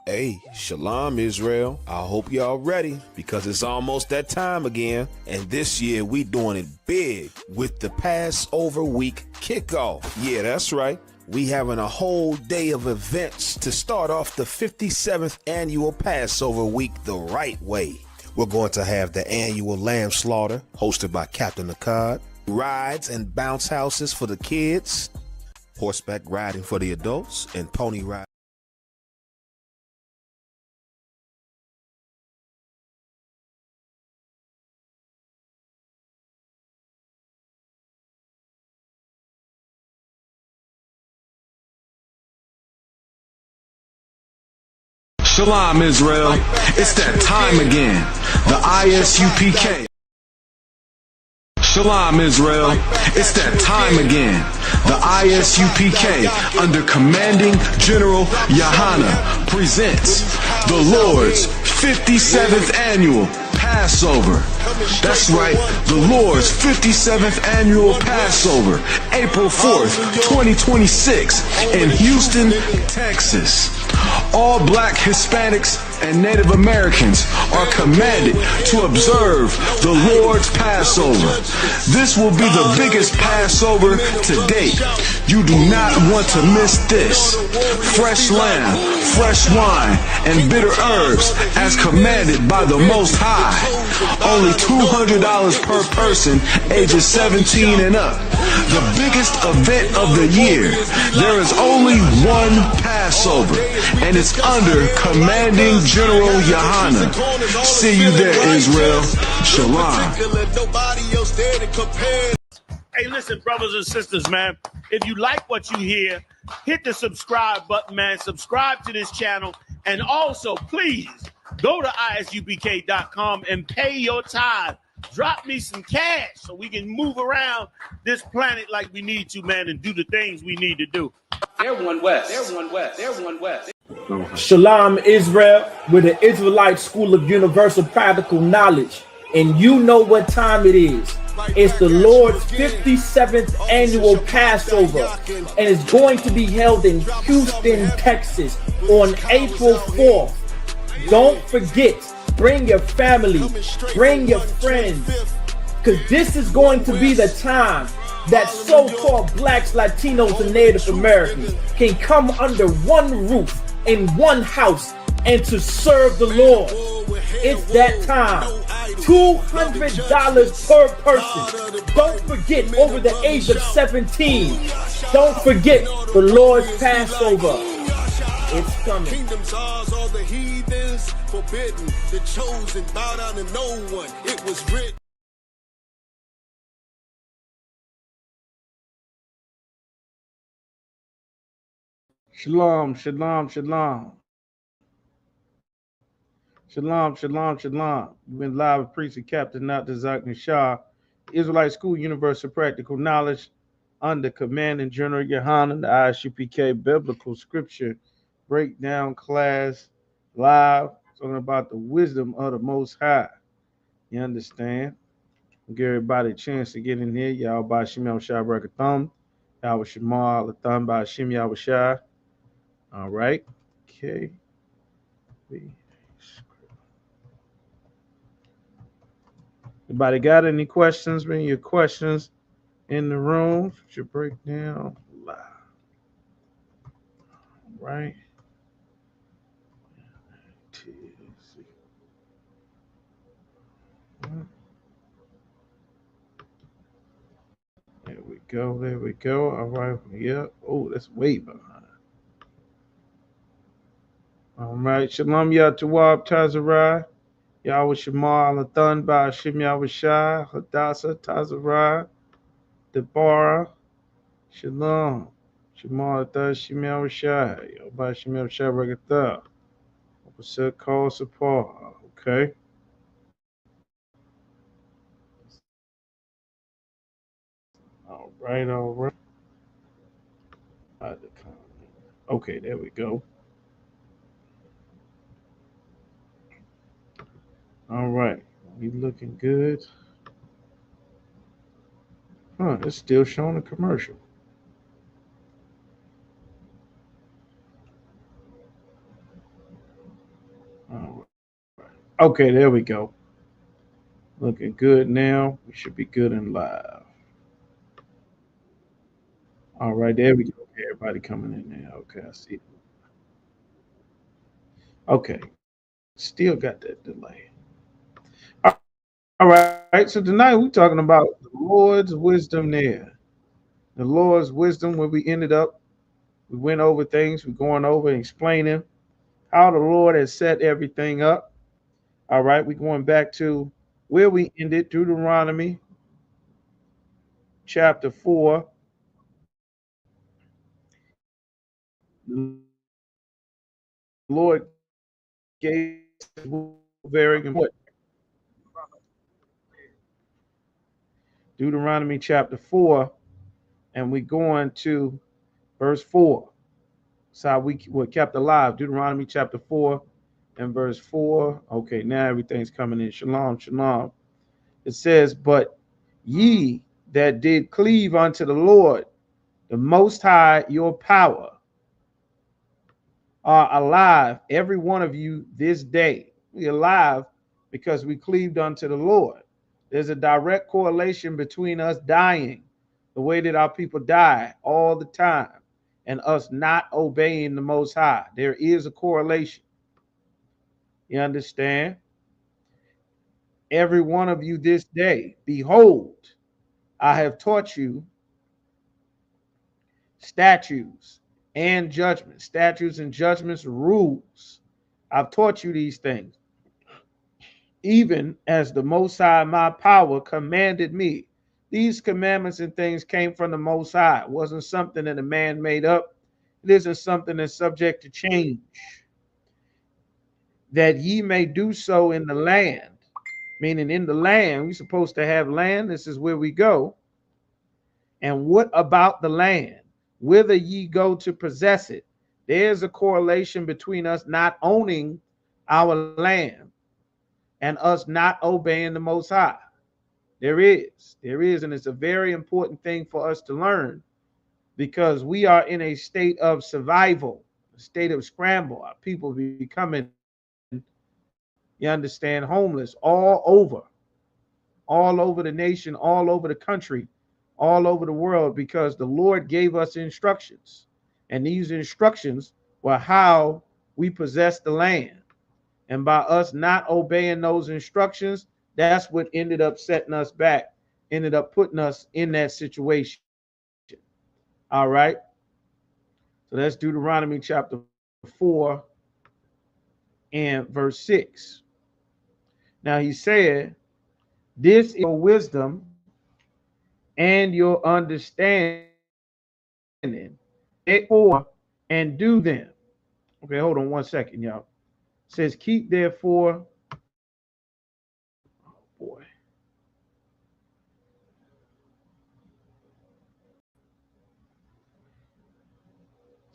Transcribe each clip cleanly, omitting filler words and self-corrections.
Hey, Shalom Israel. I hope y'all ready because it's almost that time again. And this year we doing it big with the Passover week kickoff. Yeah, that's right. We having a whole day of events to start off the 57th annual Passover week the right way. We're going to have the annual lamb slaughter hosted by Captain Akkad, rides and bounce houses for the kids, horseback riding for the adults, and pony riding. Shalom, Israel. It's that time again. The Isupk. Shalom, Israel. It's that time again. The Isupk, under commanding General Yohana, presents the Lord's 57th annual Passover. That's right, the Lord's 57th annual Passover, April 4th, 2026, in Houston, Texas. All black Hispanics and Native Americans are commanded to observe the Lord's Passover. This will be the biggest Passover to date. You do not want to miss this. Fresh lamb, fresh wine, and bitter herbs as commanded by the Most High. Only $200 per person ages 17 and up. The biggest event of the year. There is only one Passover, and it's under commanding General Yohana. See you there, Israel. Shalom. Hey, listen, brothers and sisters, man. If you like what you hear, hit the subscribe button, man. Subscribe to this channel. And also, please, go to isupk.com and pay your tithe. Drop me some cash so we can move around this planet like we need to, man, and do the things we need to do. They're one West. They're one West. They're one West. Shalom Israel, we're the Israelite School of Universal Practical Knowledge, and you know what time it is. It's the Lord's 57th annual Passover, and it's going to be held in Houston, Texas on April 4th. Don't forget, bring your family, bring your friends, because this is going to be the time that so-called blacks, Latinos, and Native Americans can come under one roof in one house and to serve the Lord. It's that time. $200 per person. Don't forget, over the age of 17. Don't forget the Lord's Passover. It's coming. Kingdoms ours, all the heathens forbidden. The chosen bow down to no one. It was written. Shalom, shalom, shalom. Shalom, shalom, shalom. You've been live with Priest and Captain Isupk Shah, Israelite School Universal Practical Knowledge, under commanding General Yohana, the Isupk Biblical Scripture Breakdown class, live, talking about the wisdom of the Most High. You understand? We'll give everybody a chance to get in here. Y'all by Shem Yahushua Barakatham. Y'all with Shema Latham by Shem Yahushua. All right. Okay. Anybody got any questions? Bring your questions in the room. Should break down live. All right. There we go. There we go. All right. Yeah. Oh, that's way behind. All right. Shalom Yatawab Tazarai. Yahweh Shema Alathan by Hashem Yahweh Shai. Hadassah Tazarai. Deborah. Shalom. Shema Alathan Hashem Yahweh Shai. Yahweh Hashem Yahweh Shai Regatha. Opposite call support. Okay. All right. All right. Okay, there we go. All right, we looking good. Huh, it's still showing a commercial. All right. Okay, there we go. Looking good now. We should be good and live. All right, there we go. Okay, everybody coming in now. Okay, I see. Okay, still got that delay. All right, so tonight we're talking about the Lord's wisdom there. The Lord's wisdom, where we ended up, we went over things, we're going over and explaining how the Lord has set everything up. All right, we're going back to where we ended, Deuteronomy chapter 4. The Lord gave very important. Deuteronomy chapter 4, and we're going to verse 4. So how we were kept alive. Deuteronomy chapter 4 and verse 4. Okay, now everything's coming in. Shalom, shalom. It says, but ye that did cleave unto the Lord, the Most High, your power, are alive, every one of you this day. We alive because we cleaved unto the Lord. There's a direct correlation between us dying, the way that our people die all the time, and us not obeying the Most High. There is a correlation. You understand? Every one of you this day, behold, I have taught you statutes and judgments, statutes and judgments, rules. I've taught you these things, even as the Most High, my power, commanded me. These commandments and things came from the Most High. It wasn't something that a man made up. It isn't something that's subject to change. That ye may do so in the land, meaning in the land, we're supposed to have land. This is where we go. And what about the land? Whither ye go to possess it? There's a correlation between us not owning our land and us not obeying the Most High. There is, and it's a very important thing for us to learn, because we are in a state of survival, a state of scramble. Our people becoming, you understand, homeless all over the nation, all over the country, all over the world, because the Lord gave us instructions. And these instructions were how we possess the land. And by us not obeying those instructions, that's what ended up setting us back, ended up putting us in that situation. All right. So that's Deuteronomy chapter 4 and verse 6. Now he said, this is your wisdom and your understanding, therefore, and do them. Okay, hold on one second, y'all. It says, keep therefore, oh boy.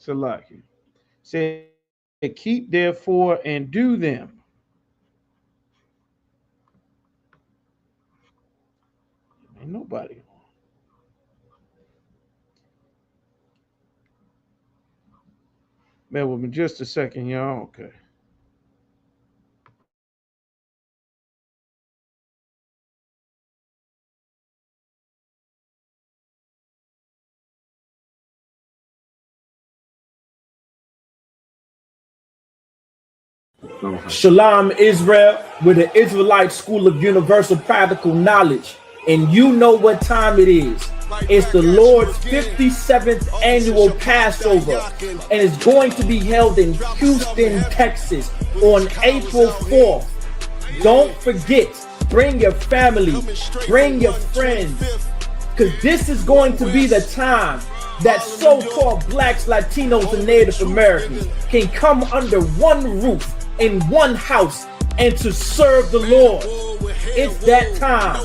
Salaki. Said, keep therefore and do them. Ain't nobody. Bear with me just a second, y'all. Okay. Shalom Israel, with the Israelite School of Universal Practical Knowledge, and you know what time it is. It's the Lord's 57th annual Passover, and it's going to be held in Houston, Texas on April 4th. Don't forget, bring your family, bring your friends, because this is going to be the time that so-called blacks, Latinos, and Native Americans can come under one roof in one house and to serve the Lord. It's that time.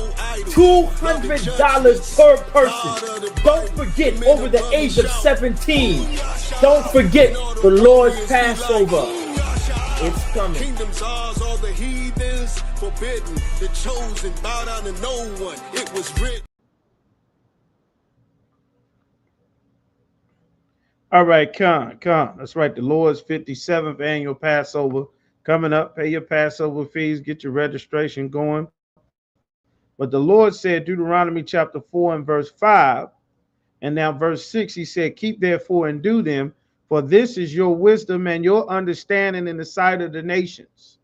$200 per person. Don't forget, over the age of 17. Don't forget the Lord's Passover. It's coming. Kingdoms ours, all the heathens forbidden. The chosen bow down to no one. It was written. All right, Khan. That's right. The Lord's 57th annual Passover coming up. Pay your Passover fees, get your registration going. But the Lord said, Deuteronomy chapter 4 and verse 5, and now verse 6, he said, keep therefore and do them, for this is your wisdom and your understanding in the sight of the nations.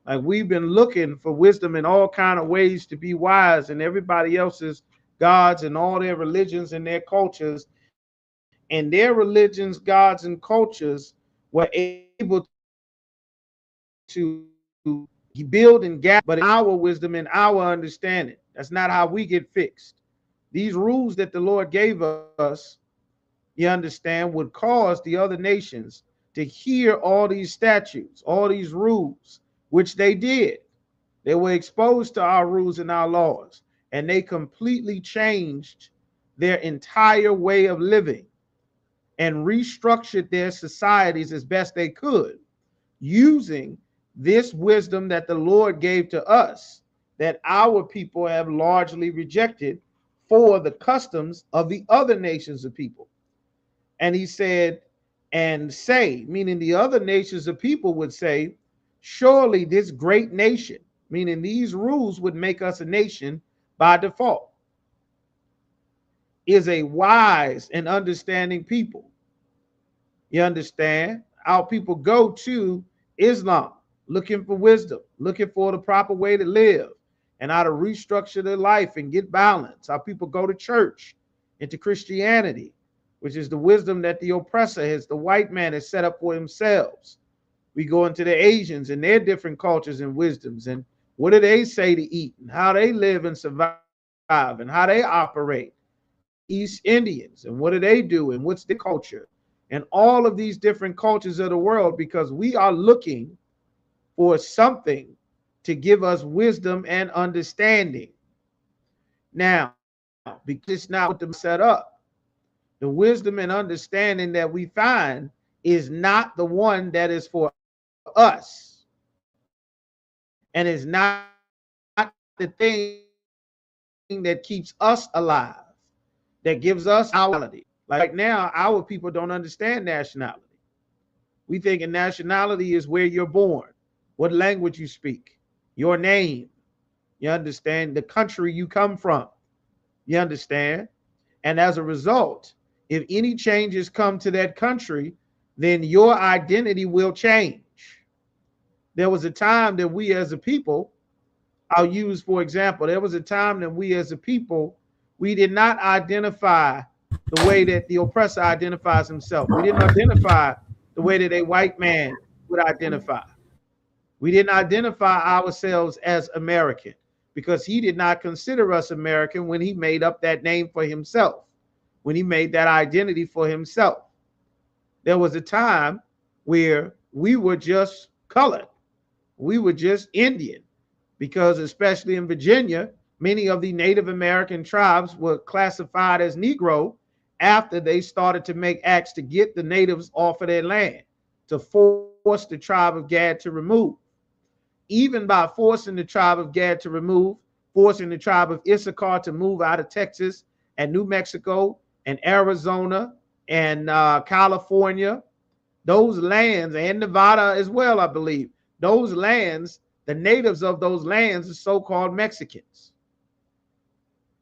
Like, we've been looking for wisdom in all kind of ways to be wise, and everybody else's gods and all their religions and their cultures, and their religions, gods, and cultures were able to build and gather, but our wisdom and our understanding. That's not how we get fixed. These rules that the Lord gave us, you understand, would cause the other nations to hear all these statutes, all these rules, which they did. They were exposed to our rules and our laws, and they completely changed their entire way of living and restructured their societies as best they could, using this wisdom that the Lord gave to us, that our people have largely rejected, for the customs of the other nations of people. And he said, and say, meaning the other nations of people would say, surely this great nation, meaning these rules would make us a nation by default, is a wise and understanding people. You understand? Our people go to Islam looking for wisdom, looking for the proper way to live and how to restructure their life and get balance. Our people go to church, into Christianity, which is the wisdom that the oppressor has, the white man, has set up for themselves. We go into the Asians and their different cultures and wisdoms, and what do they say to eat and how they live and survive and how they operate. East Indians, and what do they do and what's their culture, and all of these different cultures of the world, because we are looking for something to give us wisdom and understanding. Now, because it's not what them set up, the wisdom and understanding that we find is not the one that is for us, and is not the thing that keeps us alive, that gives us our reality. Like right now, our people don't understand nationality. We think nationality is where you're born, what language you speak, your name. You understand? The country you come from. You understand? And as a result, if any changes come to that country, then your identity will change. There was a time that we as a people, I'll use for example, there was a time that we as a people, we did not identify the way that the oppressor identifies himself. We didn't identify the way that a white man would identify. We didn't identify ourselves as American because he did not consider us American when he made up that name for himself, when he made that identity for himself. There was a time where we were just colored. We were just Indian, because especially in Virginia, many of the Native American tribes were classified as Negro after they started to make acts to get the natives off of their land, to force the tribe of Gad to remove. Even by forcing the tribe of Gad to remove, forcing the tribe of Isupk to move out of Texas and New Mexico and Arizona and California, those lands, and Nevada as well, I believe, those lands, the natives of those lands are so-called Mexicans.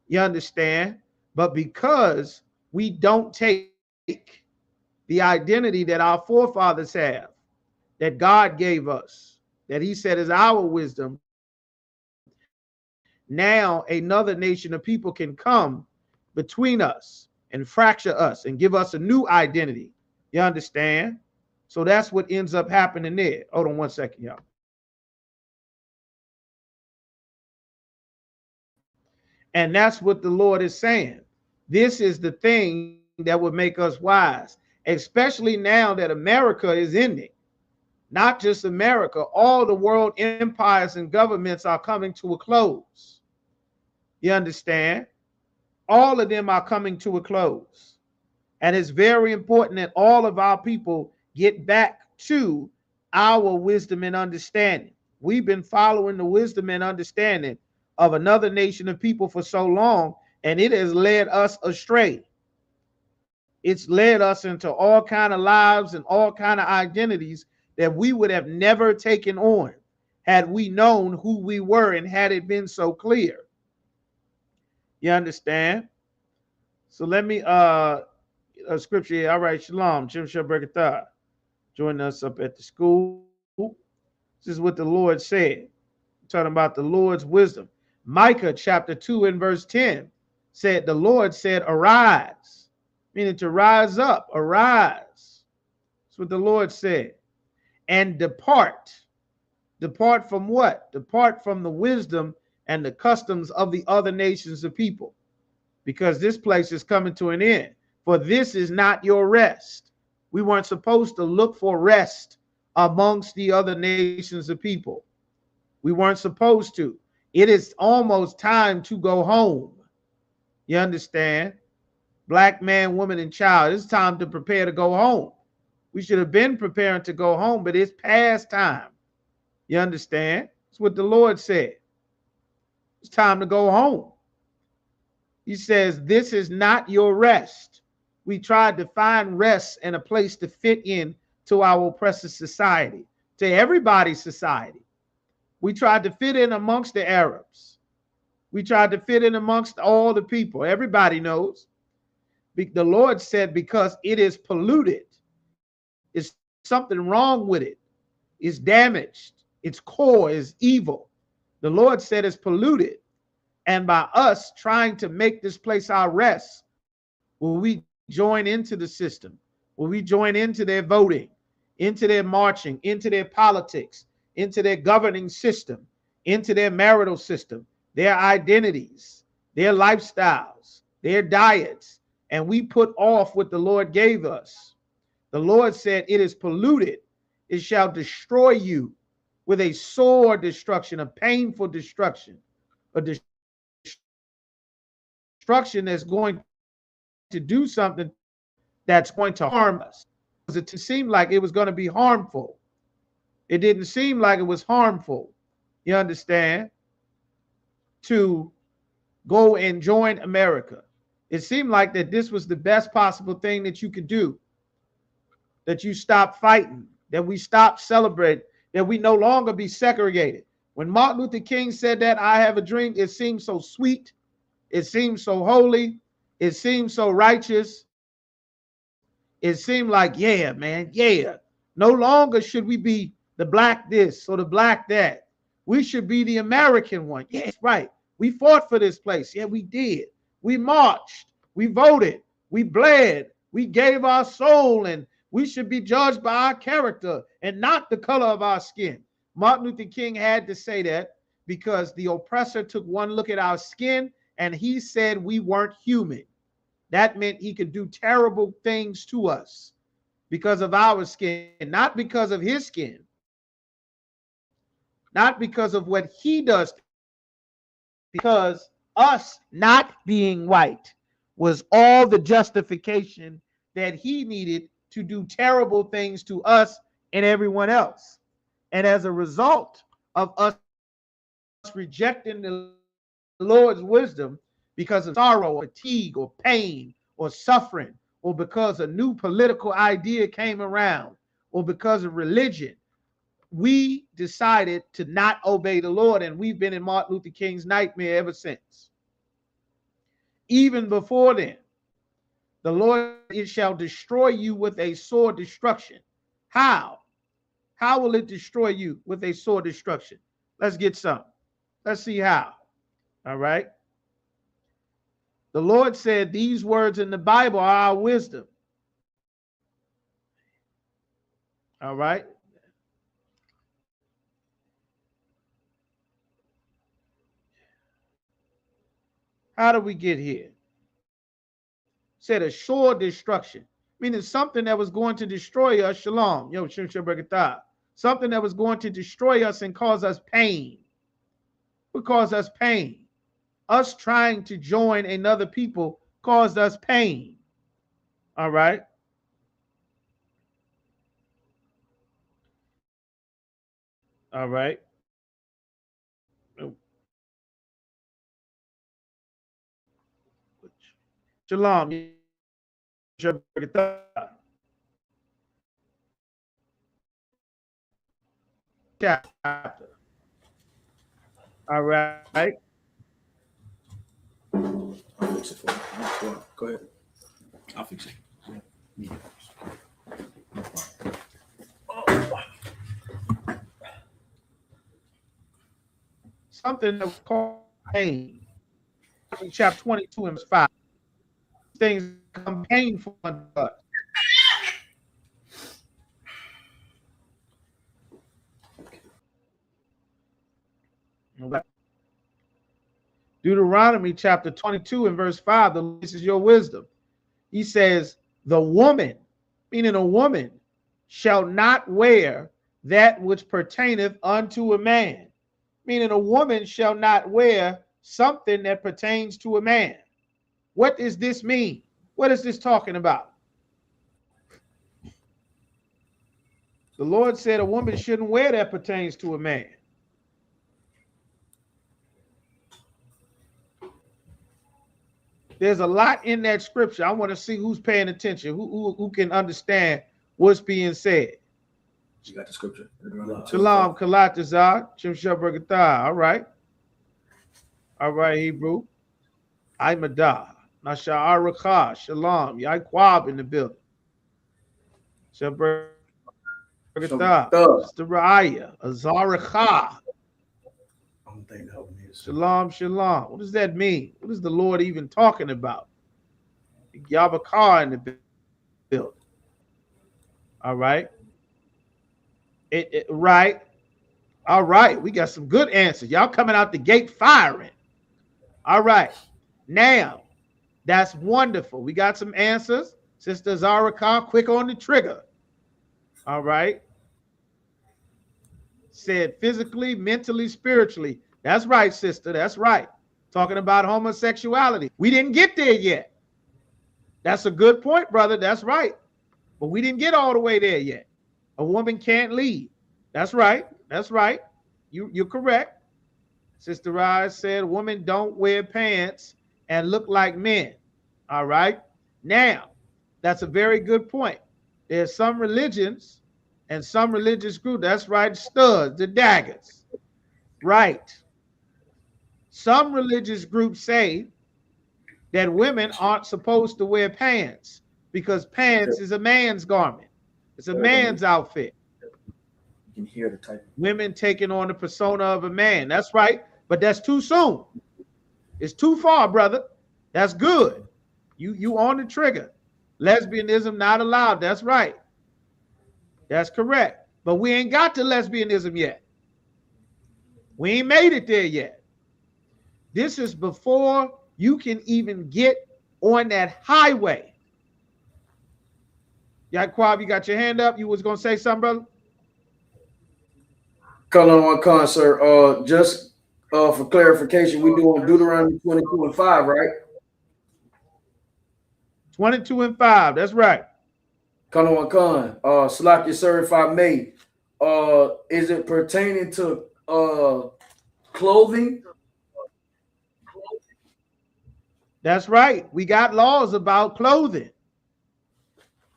You understand? But because we don't take the identity that our forefathers have, that God gave us, that he said is our wisdom, now another nation of people can come between us and fracture us and give us a new identity. You understand? So that's what ends up happening there. Hold on one second, y'all. And that's what the Lord is saying. This is the thing that would make us wise, especially now that America is ending. Not just America, all the world empires and governments are coming to a close. You understand? All of them are coming to a close. And it's very important that all of our people get back to our wisdom and understanding. We've been following the wisdom and understanding of another nation of people for so long, and it has led us astray. It's led us into all kind of lives and all kind of identities that we would have never taken on had we known who we were and had it been so clear. You understand? So let me a scripture here. All right, shalom. Jim Shabrakatah. Join us up at the school. This is what the Lord said. I'm talking about the Lord's wisdom. Micah chapter 2 and verse 10 said, the Lord said, arise, meaning to rise up, arise. That's what the Lord said. And depart. Depart from what? Depart from the wisdom and the customs of the other nations of people, because this place is coming to an end. For this is not your rest. We weren't supposed to look for rest amongst the other nations of people. We weren't supposed to. It is almost time to go home. You understand? Black man, woman, and child, it's time to prepare to go home. We should have been preparing to go home, but it's past time. You understand? That's what the Lord said. It's time to go home. He says, this is not your rest. We tried to find rest and a place to fit in to our oppressive society, to everybody's society. We tried to fit in amongst the Arabs. We tried to fit in amongst all the people. Everybody knows. The Lord said, because it is polluted, it's something wrong with it. It's damaged. Its core is evil. The Lord said it's polluted. And by us trying to make this place our rest, will we join into the system? Will we join into their voting, into their marching, into their politics, into their governing system, into their marital system, their identities, their lifestyles, their diets, and we put off what the Lord gave us? The Lord said, it is polluted. It shall destroy you with a sore destruction, a painful destruction, a destruction that's going to do something that's going to harm us. It seemed like it was going to be harmful. It didn't seem like it was harmful, you understand, to go and join America. It seemed like that this was the best possible thing that you could do, that you stop fighting, that we stop celebrating, that we no longer be segregated. When Martin Luther King said that, I have a dream, it seemed so sweet. It seemed so holy. It seemed so righteous. It seemed like, yeah, man, yeah. No longer should we be the black this or the black that. We should be the American one. Yes, right. We fought for this place. Yeah, we did. We marched. We voted. We bled. We gave our soul, and we should be judged by our character and not the color of our skin. Martin Luther King had to say that because the oppressor took one look at our skin and he said we weren't human. That meant he could do terrible things to us because of our skin, not because of his skin, not because of what he does, because us not being white was all the justification that he needed to do terrible things to us and everyone else. And as a result of us rejecting the Lord's wisdom because of sorrow or fatigue or pain or suffering, or because a new political idea came around, or because of religion, we decided to not obey the Lord, and we've been in Martin Luther King's nightmare ever since. Even before then, the Lord, it shall destroy you with a sore destruction. How? How will it destroy you with a sore destruction? Let's get some. Let's see how. All right. The Lord said these words in the Bible are our wisdom. All right. How do we get here? Said a sure destruction, meaning something that was going to destroy us. Shalom. Yo, Shem Shabrakatah. Something that was going to destroy us and cause us pain. Would cause us pain. Us trying to join another people caused us pain. All right. All right. Shalom. chapter. All right. I'll fix it for you. Go ahead. I'll fix it. Yeah. No problem. Something that was called pain. Chapter 22 and 5. Things become painful unto us. Deuteronomy chapter 22 and verse 5, this is your wisdom. He says, the woman, meaning a woman, shall not wear that which pertaineth unto a man. Meaning a woman shall not wear something that pertains to a man. What does this mean? What is this talking about? The Lord said a woman shouldn't wear that pertains to a man. There's a lot in that scripture. I want to see who's paying attention, who can understand what's being said. You got the scripture. Shalom, Kalatazar, Shem Shabbagatah. All right. All right, Hebrew. Imadah. Nasha'arakah. Shalom. Yaikwab in the building. Shabbagatah. Mr. Raya. Azarachah. Shalom, shalom. What does that mean? What is the Lord even talking about? Yabakar in the building. All right. Right. All right. We got some good answers. Y'all coming out the gate firing. All right. Now, that's wonderful. We got some answers. Sister Zarakar, quick on the trigger. All right. Said physically, mentally, spiritually. That's right, sister. That's right. Talking about homosexuality. We didn't get there yet. That's a good point, brother. That's right. But we didn't get all the way there yet. A woman can't lead. That's right. That's right. You're correct. Sister Rise said women don't wear pants and look like men. All right. Now, that's a very good point. There's some religions and some religious groups. That's right. Studs, the daggers. Right. Some religious groups say that women aren't supposed to wear pants because pants is a man's garment. It's a man's outfit. You can hear the type. Women taking on the persona of a man. That's right. But that's too soon. It's too far, brother. That's good. You on the trigger. Lesbianism not allowed. That's right. That's correct. But we ain't got to lesbianism yet. We ain't made it there yet. This is before you can even get on that highway. Yaquab, you got your hand up. You was going to say something, brother? Colin on con, sir. Just for clarification, we doing Deuteronomy 22 and 5, right? 22 and 5. That's right. Colin on con. Salaki, sir, if I may, is it pertaining to clothing? That's right. We got laws about clothing.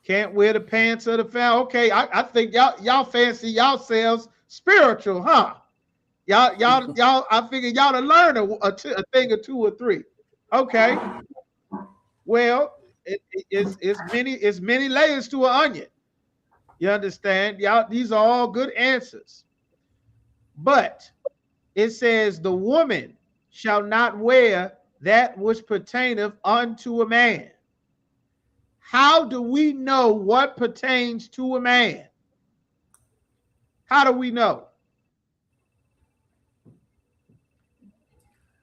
Can't wear the pants of the family. Okay, I think y'all fancy yourselves spiritual, huh? Y'all. I figure y'all to learn a thing or two or three. Okay. Well, it's many layers to an onion. You understand? Y'all, these are all good answers. But it says the woman shall not wear that which pertaineth unto a man. How do we know what pertains to a man? How do we know?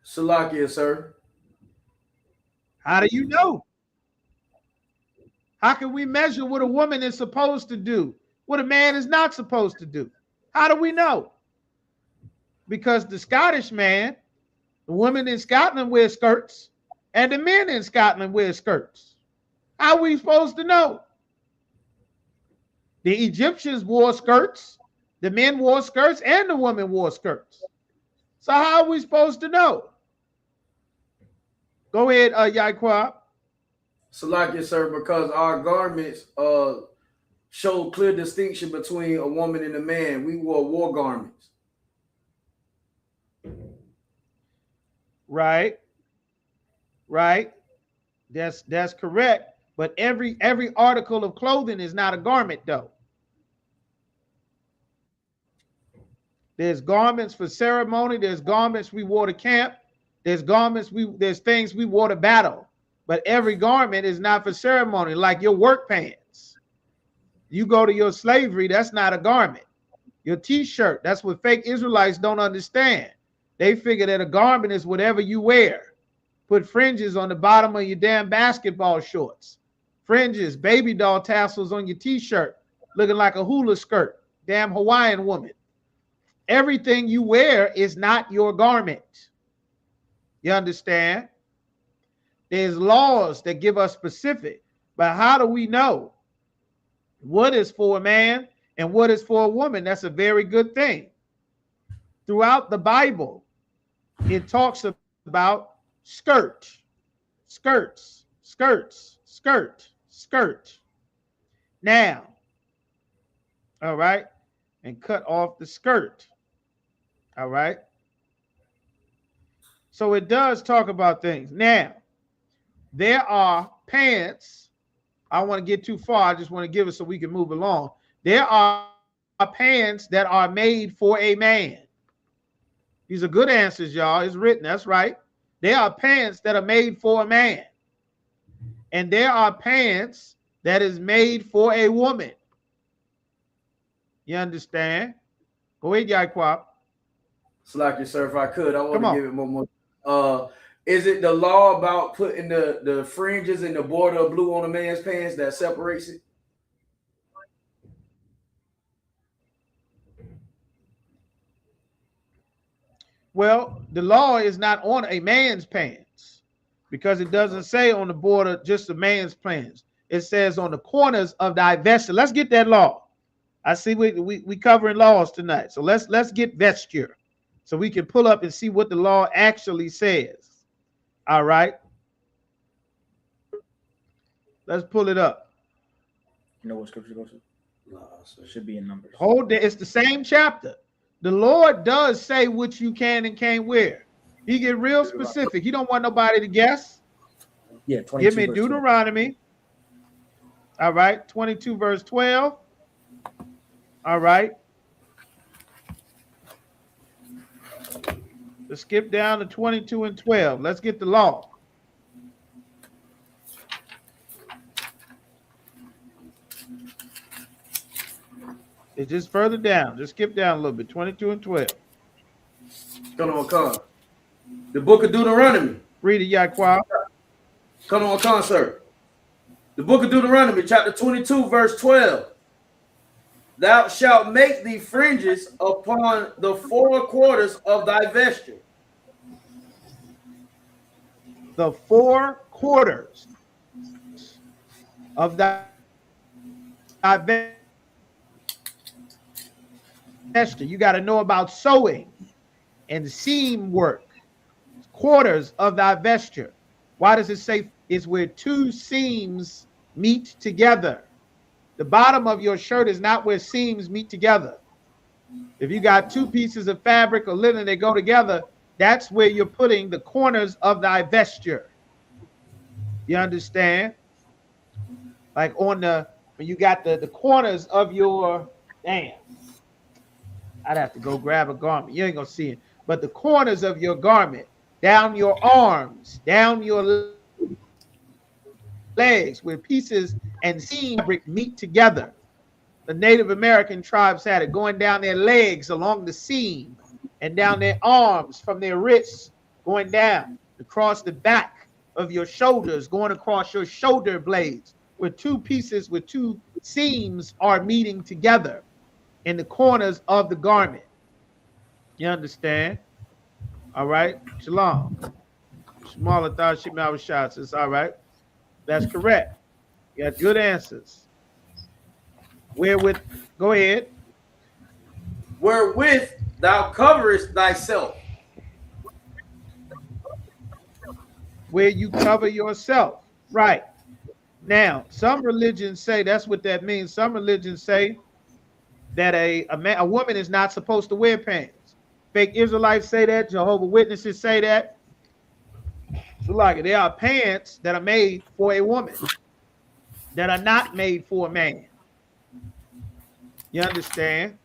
Salakia, sir. How do you know? How can we measure what a woman is supposed to do, what a man is not supposed to do? How do we know? Because the Scottish man, the women in Scotland wear skirts, and the men in Scotland wear skirts. How are we supposed to know? The Egyptians wore skirts, the men wore skirts, and the women wore skirts. So how are we supposed to know? Go ahead, Yaquab. Salakia, sir, because our garments show clear distinction between a woman and a man. We wore war garments. Right. That's correct. But every article of clothing is not a garment, though. There's garments for ceremony. There's garments we wore to camp. There's things we wore to battle. But every garment is not for ceremony, like your work pants. You go to your slavery, that's not a garment. Your t-shirt, that's what fake Israelites don't understand. They figure that a garment is whatever you wear. Put fringes on the bottom of your damn basketball shorts. Fringes, baby doll tassels on your t-shirt, looking like a hula skirt. Damn Hawaiian woman. Everything you wear is not your garment. You understand? There's laws that give us specific, but how do we know what is for a man and what is for a woman? That's a very good thing. Throughout the Bible, it talks about skirts. Now, all right, and cut off the skirt. All right. So it does talk about things. Now, there are pants. I don't want to get too far. I just want to give it so we can move along. There are pants that are made for a man. These are good answers, y'all. It's written. That's right. There are pants that are made for a man. And there are pants that is made for a woman. You understand? Go ahead, Yaquab. Slack, sir, if I could, I want to give it more. Is it the law about putting the fringes and the border of blue on a man's pants that separates it? Well, the law is not on a man's pants because it doesn't say on the border just a man's pants. It says on the corners of thy vesture. Let's get that law. I see we covering laws tonight. So let's get vesture so we can pull up and see what the law actually says. All right. Let's pull it up. You know what scripture goes to? No, it should be in Numbers. Hold it. It's the same chapter. The Lord does say what you can and can't wear. He get real specific. He don't want nobody to guess. Yeah, 22 give me Deuteronomy. 12. All right, 22 verse 12. All right. Let's skip down to 22 and 12. Let's get the law. It's just further down. Just skip down a little bit. 22 and 12. Come on. The book of Deuteronomy. Read it, Yaquab. Come on, sir. The book of Deuteronomy, chapter 22, verse 12. Thou shalt make thee fringes upon the four quarters of thy vesture. The four quarters of thy vesture. You got to know about sewing and seam work. Quarters of thy vesture. Why does it say it's where two seams meet together? The bottom of your shirt is not where seams meet together. If you got two pieces of fabric or linen that go together, that's where you're putting the corners of thy vesture. You understand? Like on when you got the corners of your, damn. I'd have to go grab a garment. You ain't gonna see it. But the corners of your garment, down your arms, down your legs, where pieces and seam fabric meet together. The Native American tribes had it going down their legs along the seam and down their arms from their wrists, going down across the back of your shoulders, going across your shoulder blades, where two pieces with two seams are meeting together in the corners of the garment. You understand? All right. Shalom. Smaller thought she mouth shots. It's all right. That's correct. You got good answers. Wherewith, go ahead. Wherewith thou coverest thyself. Where you cover yourself. Right. Now, some religions say that's what that means. Some religions say that a woman is not supposed to wear pants. Fake Israelites say that. Jehovah's Witnesses say that. So like there are pants that are made for a woman that are not made for a man. You understand?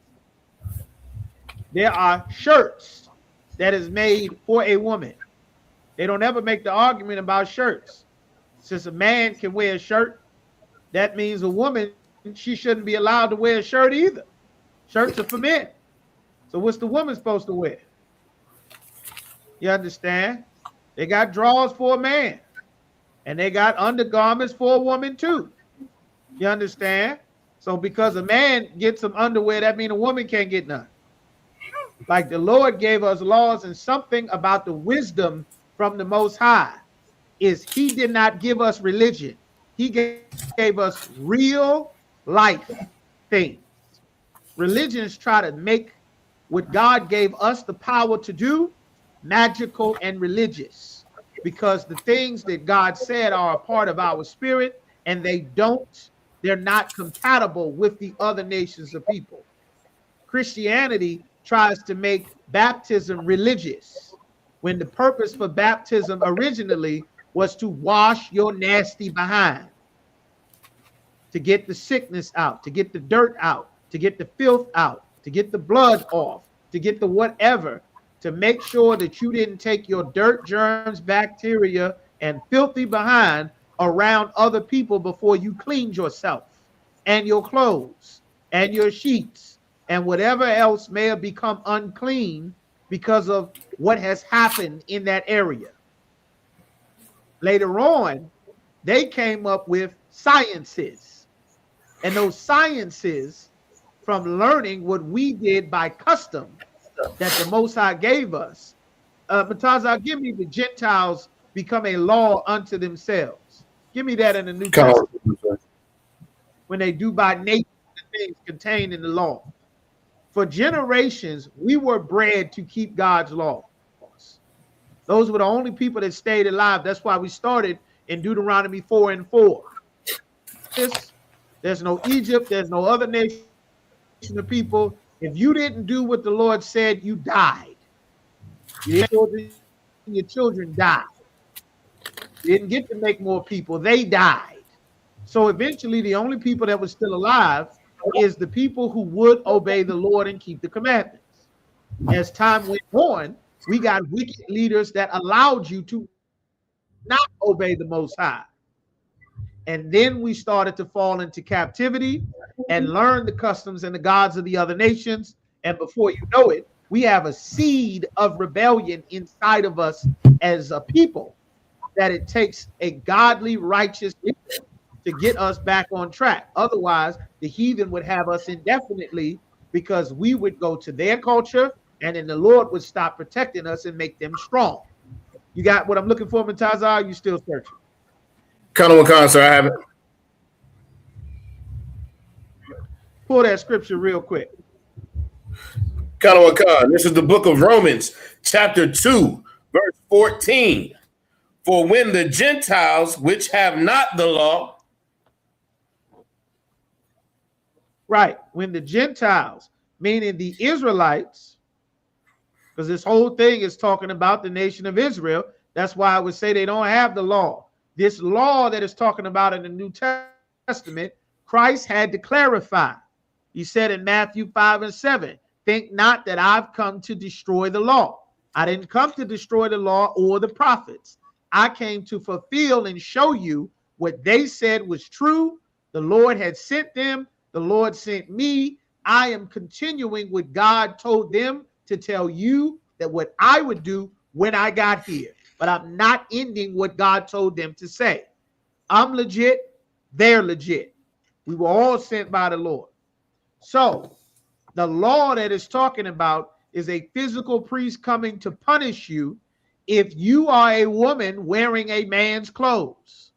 There are shirts that is made for a woman. They don't ever make the argument about shirts. Since a man can wear a shirt, that means a woman, she shouldn't be allowed to wear a shirt either. Shirts are for men. So what's the woman supposed to wear? You understand? They got drawers for a man. And they got undergarments for a woman too. You understand? So because a man gets some underwear, that means a woman can't get none. Like the Lord gave us laws, and something about the wisdom from the Most High is he did not give us religion. He gave us real life things. Religions try to make what God gave us the power to do magical and religious, because the things that God said are a part of our spirit, and they're not compatible with the other nations of people. Christianity tries to make baptism religious, when the purpose for baptism originally was to wash your nasty behind, to get the sickness out, to get the dirt out, to get the filth out, to get the blood off, to get the whatever, to make sure that you didn't take your dirt, germs, bacteria, and filthy behind around other people before you cleaned yourself and your clothes and your sheets and whatever else may have become unclean because of what has happened in that area. Later on, they came up with sciences. And those sciences, from learning what we did by custom that the Most High gave us, Matazah, give me the Gentiles become a law unto themselves. Give me that in the New Testament. When they do by nature the things contained in the law. For generations, we were bred to keep God's laws. Those were the only people that stayed alive. That's why we started in Deuteronomy 4:4. There's no Egypt. There's no other nation of people. If you didn't do what the Lord said, you died. Your children died. You didn't get to make more people. They died. So eventually, the only people that were still alive is the people who would obey the Lord and keep the commandments. As time went on, we got wicked leaders that allowed you to not obey the Most High. And then we started to fall into captivity and learn the customs and the gods of the other nations. And before you know it, we have a seed of rebellion inside of us as a people, that it takes a godly, righteous people to get us back on track. Otherwise, the heathen would have us indefinitely, because we would go to their culture, and then the Lord would stop protecting us and make them strong. You got what I'm looking for, Matazah? You still searching? Sir, I have it. Pull that scripture real quick. This is the book of Romans, chapter 2, verse 14. For when the Gentiles, which have not the law. Right. When the Gentiles, meaning the Israelites, because this whole thing is talking about the nation of Israel. That's why I would say they don't have the law. This law that is talking about in the New Testament, Christ had to clarify. He said in Matthew 5:7, think not that I've come to destroy the law. I didn't come to destroy the law or the prophets. I came to fulfill and show you what they said was true. The Lord had sent them. The Lord sent me. I am continuing what God told them to tell you, that what I would do when I got here. But I'm not ending what God told them to say. I'm legit. They're legit. We were all sent by the Lord. So the law that is talking about is a physical priest coming to punish you if you are a woman wearing a man's clothes,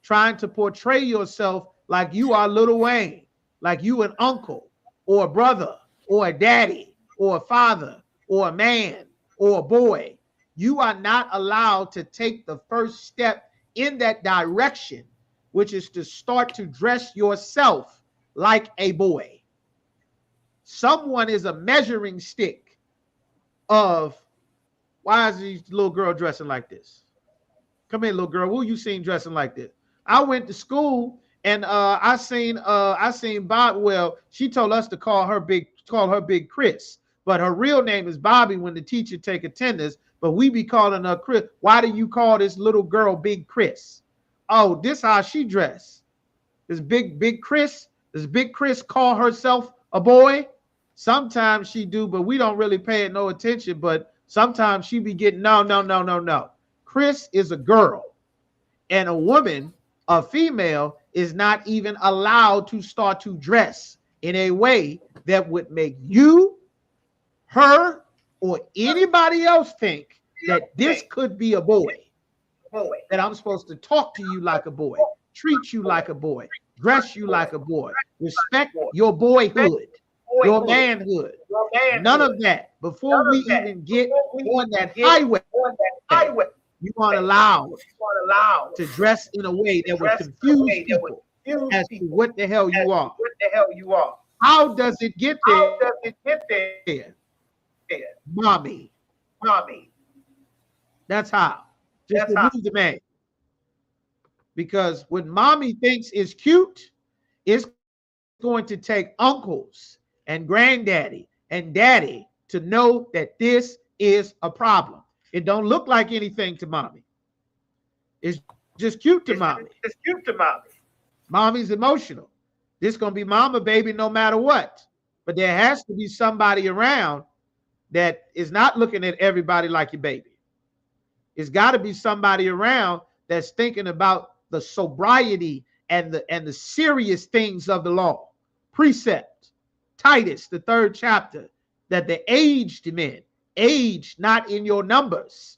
trying to portray yourself like you are Lil Wayne, like you an uncle or a brother or a daddy or a father or a man or a boy. You are not allowed to take the first step in that direction, which is to start to dress yourself like a boy. Someone is a measuring stick of, why is this little girl dressing like this? Come here, little girl. Who you seen dressing like this? I went to school and I seen Bob. Well, she told us to call her Big Chris, but her real name is Bobby when the teacher take attendance. But we be calling her Chris. Why do you call this little girl Big Chris? Oh, this how she dress. This big Chris. Does Big Chris call herself a boy? Sometimes she do, but we don't really pay it no attention. But sometimes she be getting no. Chris is a girl, and a woman, a female, is not even allowed to start to dress in a way that would make you, her, or anybody else think that this could be a boy. That I'm supposed to talk to you like a boy, treat you like a boy, dress you like a boy, respect your boyhood, your manhood. None of that. Before we even get on that highway, you aren't allowed to dress in a way that would confuse people as to what the hell you are. How does it get there? Mommy. That's how. Just remove the man. Because what mommy thinks is cute, it's going to take uncles and granddaddy and daddy to know that this is a problem. It don't look like anything to mommy. It's just cute to mommy. It's cute to mommy. Mommy's emotional. This gonna be mama baby no matter what. But there has to be somebody around that is not looking at everybody like your baby. It's got to be somebody around that's thinking about the sobriety and the serious things of the law. Precept, Titus, the 3rd chapter, that the aged men age not in your numbers,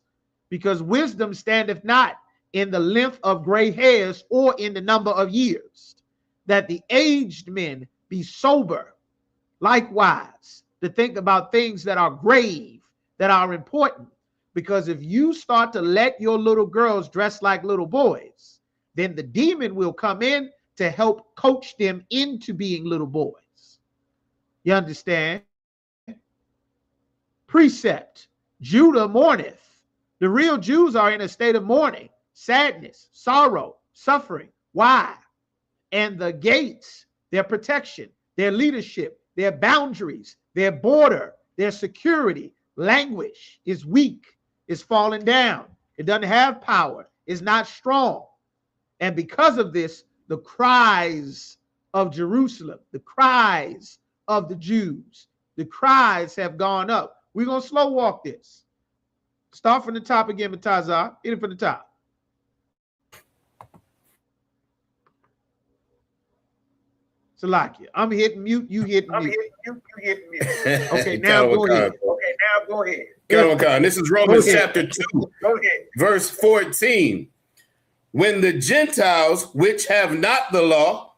because wisdom standeth not in the length of gray hairs or in the number of years, that the aged men be sober, likewise, to think about things that are grave, that are important. Because if you start to let your little girls dress like little boys, then the demon will come in to help coach them into being little boys. You understand? Precept, Judah mourneth. The real Jews are in a state of mourning, sadness, sorrow, suffering. Why? And the gates, their protection, their leadership, their boundaries, their border, their security, language is weak, is falling down. It doesn't have power, it's not strong. And because of this, the cries of Jerusalem, the cries of the Jews, the cries have gone up. We're going to slow walk this. Start from the top again, Matazah. Hit it from the top. Salakia. I'm hitting mute, you hitting mute. Okay, now go ahead. This is Romans chapter 2, verse 14. When the Gentiles, which have not the law,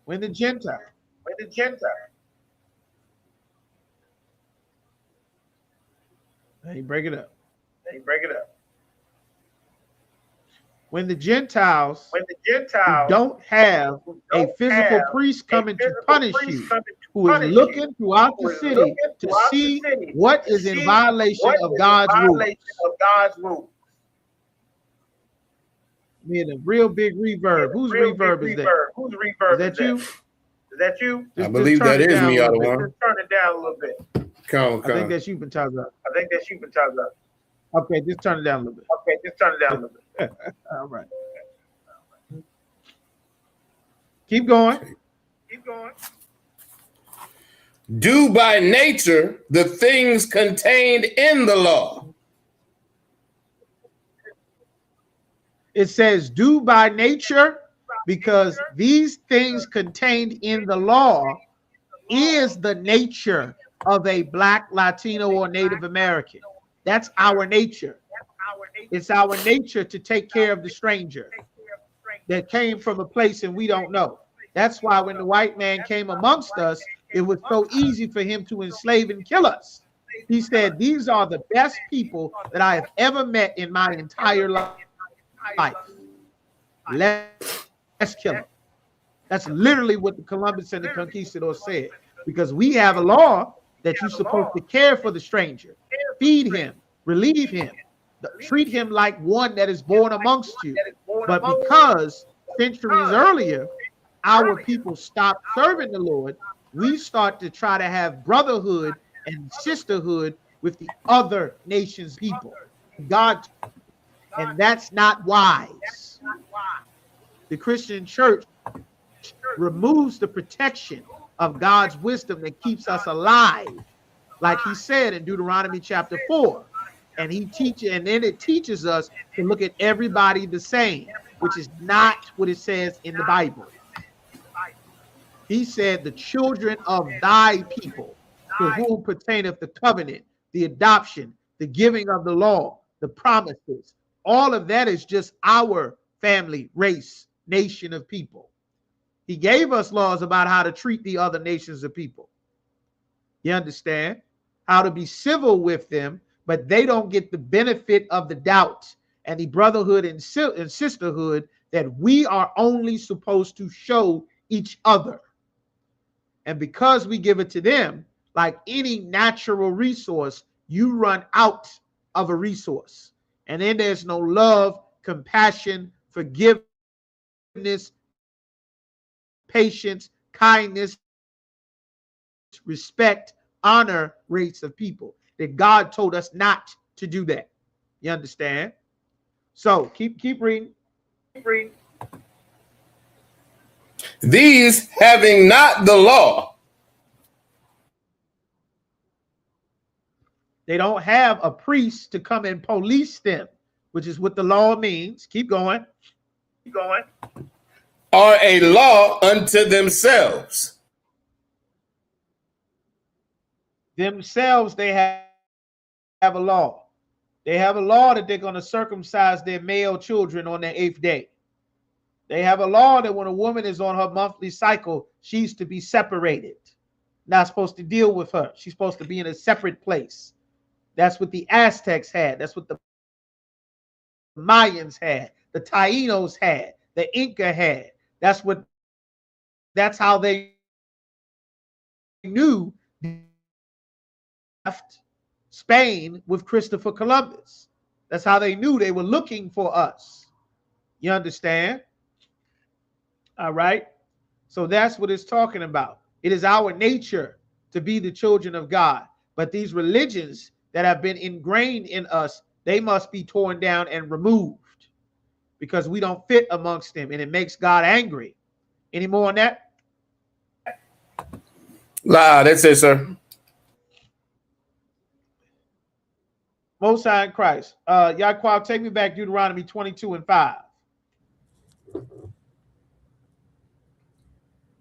When the Gentile. Hey, break it up. When the Gentiles who don't have a physical priest coming to punish you, who is looking throughout the city to see what is in violation of God's rules. Man, a real big reverb. Whose reverb is that? Is that you? I believe that is me, Adawan. Just turn it down a little bit. Come. I think that's you, Bataza. Okay, just turn it down a little bit. All right. Keep going. Do by nature the things contained in the law. It says do by nature, because these things contained in the law is the nature of a Black, Latino, or Native American. That's our nature. It's our nature to take care of the stranger that came from a place and we don't know. That's why when the white man came amongst us, it was so easy for him to enslave and kill us, He said, these are the best people that I have ever met in my entire life. Let's kill them. That's literally what the Columbus and the conquistadors said. Because we have a law that you're supposed to care for the stranger, feed him, relieve him, treat him like one that is born amongst you. But because centuries earlier, our people stopped serving the Lord, we start to try to have brotherhood and sisterhood with the other nations' people. God, and that's not wise. The Christian church removes the protection of God's wisdom that keeps us alive, like he said in Deuteronomy chapter 4. And then it teaches us to look at everybody the same, which is not what it says in the Bible. He said, the children of thy people, to whom pertaineth the covenant, the adoption, the giving of the law, the promises. All of that is just our family, race, nation of people. He gave us laws about how to treat the other nations of people. You understand? How to be civil with them, but they don't get the benefit of the doubt and the brotherhood and sisterhood that we are only supposed to show each other. And because we give it to them, like any natural resource, you run out of a resource. And then there's no love, compassion, forgiveness, patience, kindness, respect, honor rates of people. That God told us not to do that. You understand? So keep reading. Keep reading. These having not the law. They don't have a priest to come and police them, which is what the law means. Keep going. Keep going. Are a law unto themselves. Themselves, they have a law. They have a law that they're going to circumcise their male children on their 8th day. They have a law that when a woman is on her monthly cycle, she's to be separated. Not supposed to deal with her. She's supposed to be in a separate place. That's what the Aztecs had. That's what the Mayans had. The Taínos had. The Inca had. That's how they knew left Spain with Christopher Columbus. That's how they knew they were looking for us. You understand? All right. So that's what it's talking about. It is our nature to be the children of God. But these religions that have been ingrained in us, they must be torn down and removed because we don't fit amongst them, and it makes God angry. Any more on that? That's it, sir. Most High in Christ. Yaquab, take me back Deuteronomy 22:5.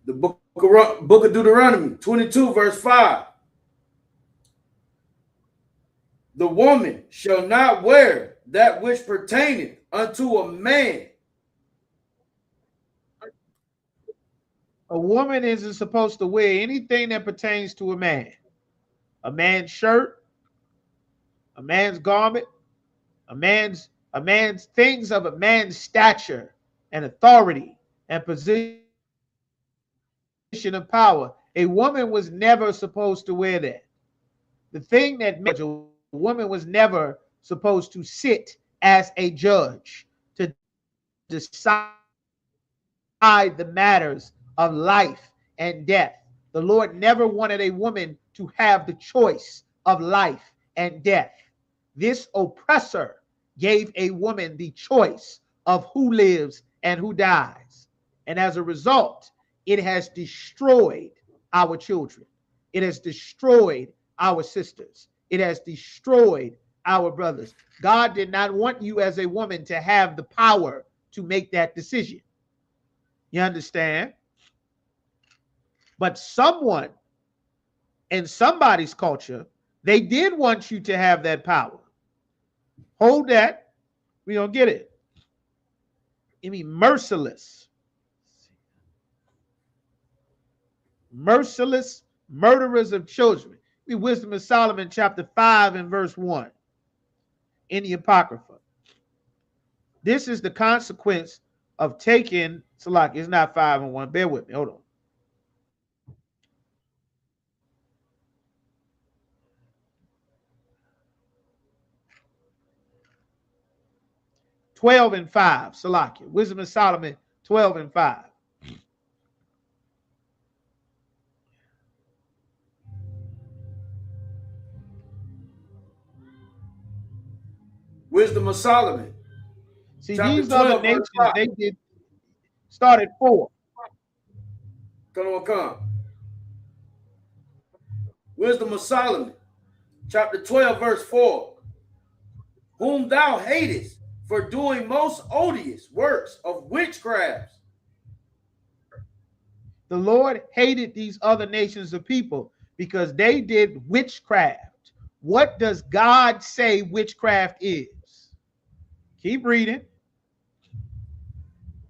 The book of Deuteronomy 22, verse 5. The woman shall not wear that which pertaineth unto a man. A woman isn't supposed to wear anything that pertains to a man. A man's shirt, a man's garment, a man's things of a man's stature and authority and position of power. A woman was never supposed to wear that. The thing that a woman was never supposed to sit as a judge to decide the matters of life and death. The Lord never wanted a woman to have the choice of life and death. This oppressor gave a woman the choice of who lives and who dies. And as a result, it has destroyed our children. It has destroyed our sisters. It has destroyed our brothers. God did not want you as a woman to have the power to make that decision. You understand? But someone in somebody's culture, they did want you to have that power. Hold that. We don't get it. I mean, merciless. Merciless murderers of children. me Wisdom of Solomon, chapter 5 and verse 1 in the Apocrypha. This is the consequence of taking, Salaki, it's not 5 and 1. Bear with me. Hold on. "12 and 5, Salakia. Wisdom of Solomon, 12 and 5. Wisdom of Solomon. See, Chapter these 12, other verse nations, 5. they did start at 4. Come. Wisdom of Solomon. Chapter 12, verse 4. Whom thou hatest for doing most odious works of witchcraft. The Lord hated these other nations of people because they did witchcraft. What does God say witchcraft is? Keep reading.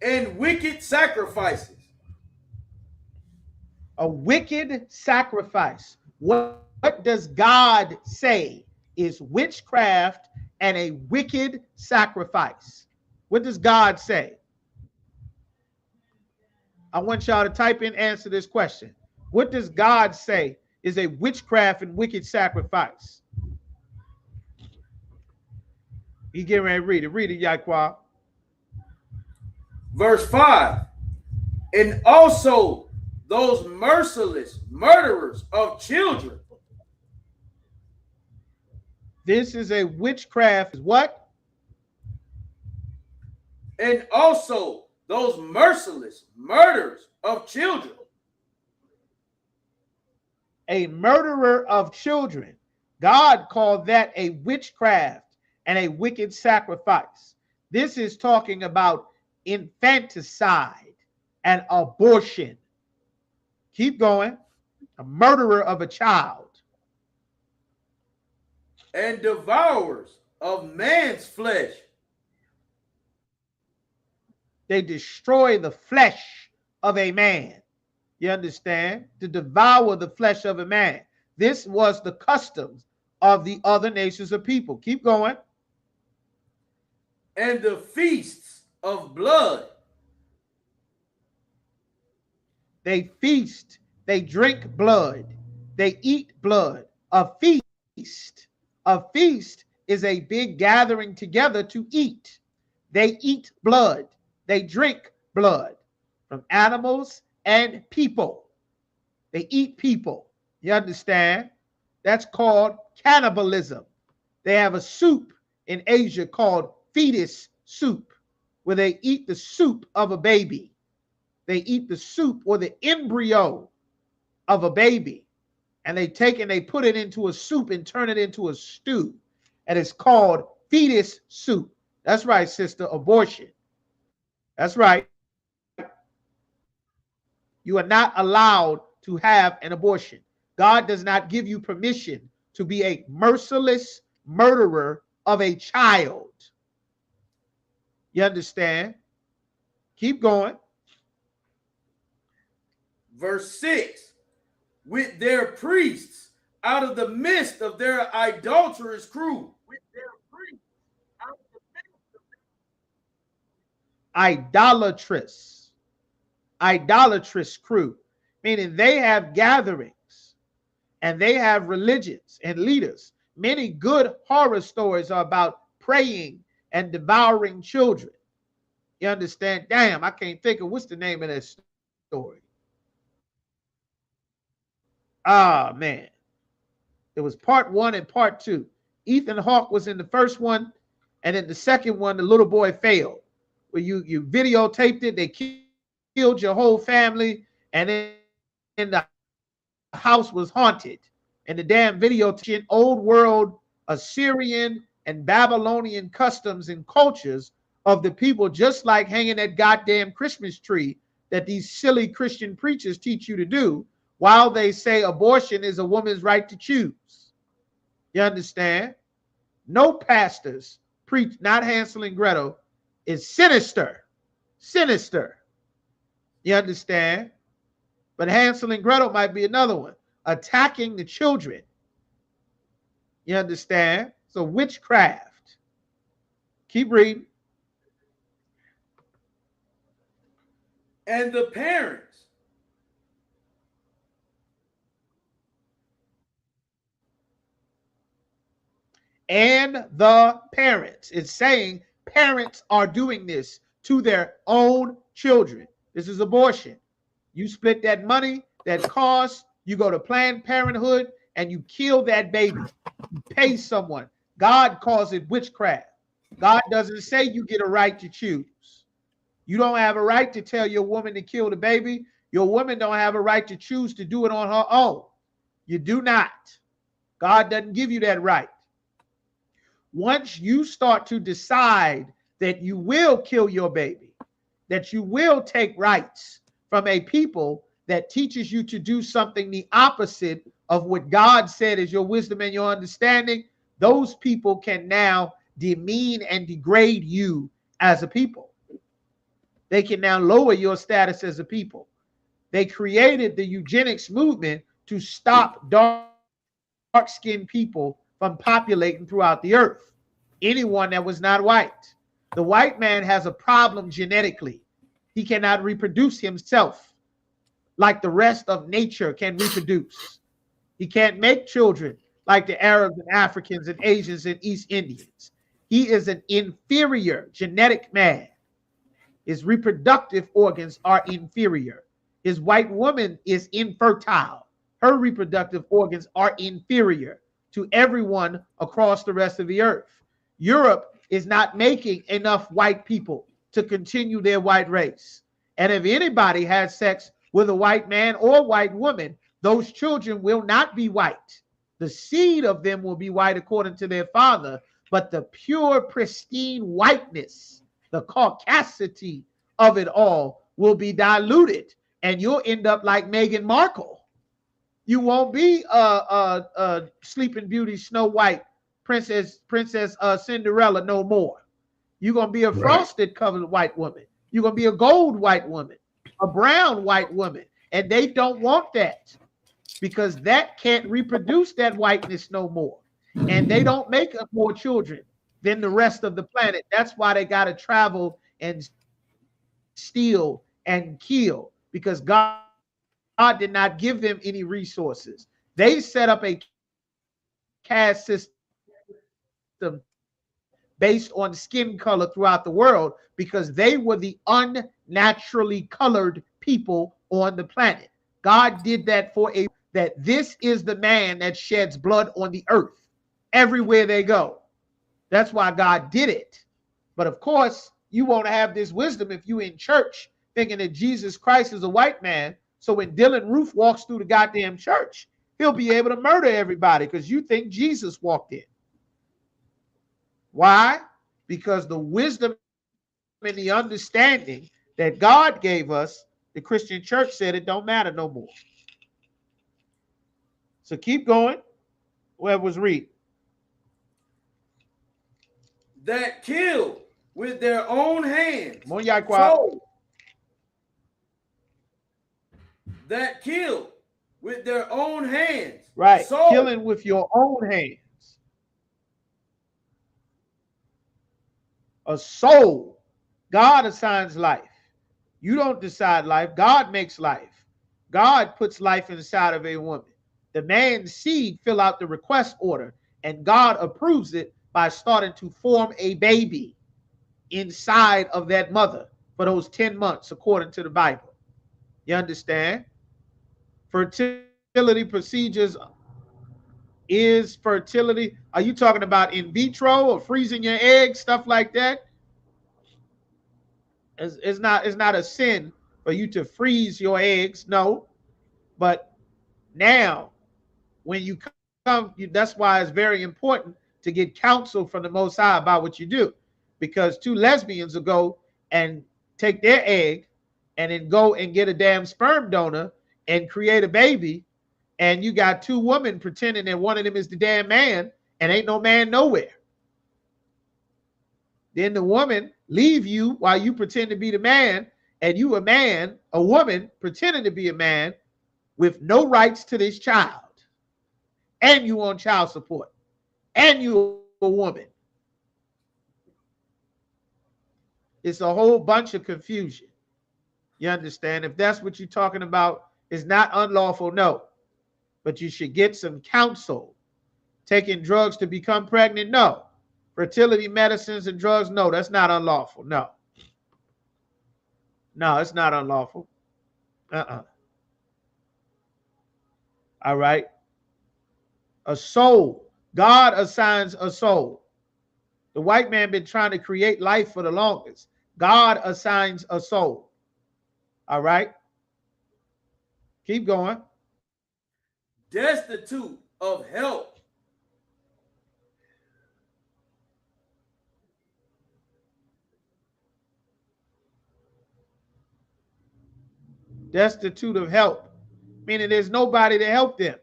And wicked sacrifices. A wicked sacrifice. What does God say is witchcraft and a wicked sacrifice? What does God say? I want y'all to type in, answer this question. What does God say is a witchcraft and wicked sacrifice? You get ready to read it. Read it, Yaquah. Verse 5. And also those merciless murderers of children. This is a witchcraft. What? And also those merciless murderers of children. A murderer of children. God called that a witchcraft and a wicked sacrifice. This is talking about infanticide and abortion. Keep going. A murderer of a child. And devourers of man's flesh. They destroy the flesh of a man. You understand? To devour the flesh of a man. This was the customs of the other nations of people. Keep going. And the feasts of blood. They feast. They drink blood. They eat blood. A feast. A feast is a big gathering together to eat. They eat blood. They drink blood from animals and people. They eat people. You understand? That's called cannibalism. They have a soup in Asia called fetus soup, where they eat the soup of a baby. They eat the soup or the embryo of a baby, and they take and they put it into a soup and turn it into a stew, and it's called fetus soup. That's right, sister, abortion. That's right. You are not allowed to have an abortion. God does not give you permission to be a merciless murderer of a child. You understand? Keep going. Verse 6. With their priests out of the midst of their idolatrous crew. With their priests out of the midst of idolatrous crew, meaning they have gatherings and they have religions and leaders. Many good horror stories are about praying and devouring children. You understand? Damn, I can't think of what's the name of that story. Ah, man. It was part 1 and part 2. Ethan Hawke was in the first one, and in the second one, the little boy failed. Where you videotaped it, they killed your whole family, and then the house was haunted. And the damn video, old world Assyrian and Babylonian customs and cultures of the people, just like hanging that goddamn Christmas tree that these silly Christian preachers teach you to do, while they say abortion is a woman's right to choose. You understand? No pastors preach, not Hansel and Gretel, is sinister. Sinister. You understand? But Hansel and Gretel might be another one. Attacking the children You understand? So witchcraft. Keep reading. And the parents and the parents. It's saying parents are doing this to their own children. This is abortion. You split that money, that cost, you go to Planned Parenthood and you kill that baby. You pay someone. God calls it witchcraft. God doesn't say you get a right to choose. You don't have a right to tell your woman to kill the baby. Your woman don't have a right to choose to do it on her own. You do not. God doesn't give you that right. Once you start to decide that you will kill your baby, that you will take rights from a people that teaches you to do something the opposite of what God said is your wisdom and your understanding, those people can now demean and degrade you as a people. They can now lower your status as a people. They created the eugenics movement to stop dark-skinned people from populating throughout the earth. Anyone that was not white. The white man has a problem genetically. He cannot reproduce himself like the rest of nature can reproduce. He can't make children like the Arabs and Africans and Asians and East Indians. He is an inferior genetic man. His reproductive organs are inferior. His white woman is infertile. Her reproductive organs are inferior to everyone across the rest of the earth. Europe is not making enough white people to continue their white race. And if anybody has sex with a white man or white woman, those children will not be white. The seed of them will be white according to their father, but the pure, pristine whiteness, the caucasity of it all will be diluted, and you'll end up like Meghan Markle. You won't be a Sleeping Beauty, Snow White, Princess Cinderella no more. You're going to be a frosted covered white woman. You're going to be a gold white woman, a brown white woman. And they don't want that because that can't reproduce that whiteness no more. And they don't make up more children than the rest of the planet. That's why they got to travel and steal and kill, because God did not give them any resources. They set up a caste system based on skin color throughout the world because they were the unnaturally colored people on the planet. God did that that this is the man that sheds blood on the earth everywhere they go. That's why God did it. But of course, you won't have this wisdom if you're in church thinking that Jesus Christ is a white man. So when Dylan Roof walks through the goddamn church, he'll be able to murder everybody because you think Jesus walked in. Why? Because the wisdom and the understanding that God gave us, the Christian church said it don't matter no more. So keep going. Whoever was reading. That killed with their own hands. That killed with their own hands. Right. Killing with your own hands. A soul. God assigns life. You don't decide life. God makes life. God puts life inside of a woman. The man's seed fill out the request order, and God approves it by starting to form a baby inside of that mother for those 10 months, according to the Bible. You understand? Fertility procedures is fertility. Are you talking about in vitro or freezing your eggs, stuff like that? It's not a sin for you to freeze your eggs, no. But now, when you come, that's why it's very important to get counsel from the Most High about what you do, because two lesbians will go and take their egg and then go and get a damn sperm donor and create a baby, and you got two women pretending that one of them is the damn man, and ain't no man nowhere. Then the woman leave you while you pretend to be the man, and you a man, a woman pretending to be a man with no rights to this child, and you on child support. and you a woman. It's a whole bunch of confusion. You understand? If that's what you're talking about, it's not unlawful, no. But you should get some counsel. Taking drugs to become pregnant, no. Fertility medicines and drugs, no, that's not unlawful, no. No, it's not unlawful. All right. A soul. God assigns a soul. The white man been trying to create life for the longest. God assigns a soul. All right. Keep going. Destitute of help. Destitute of help. Meaning there's nobody to help them.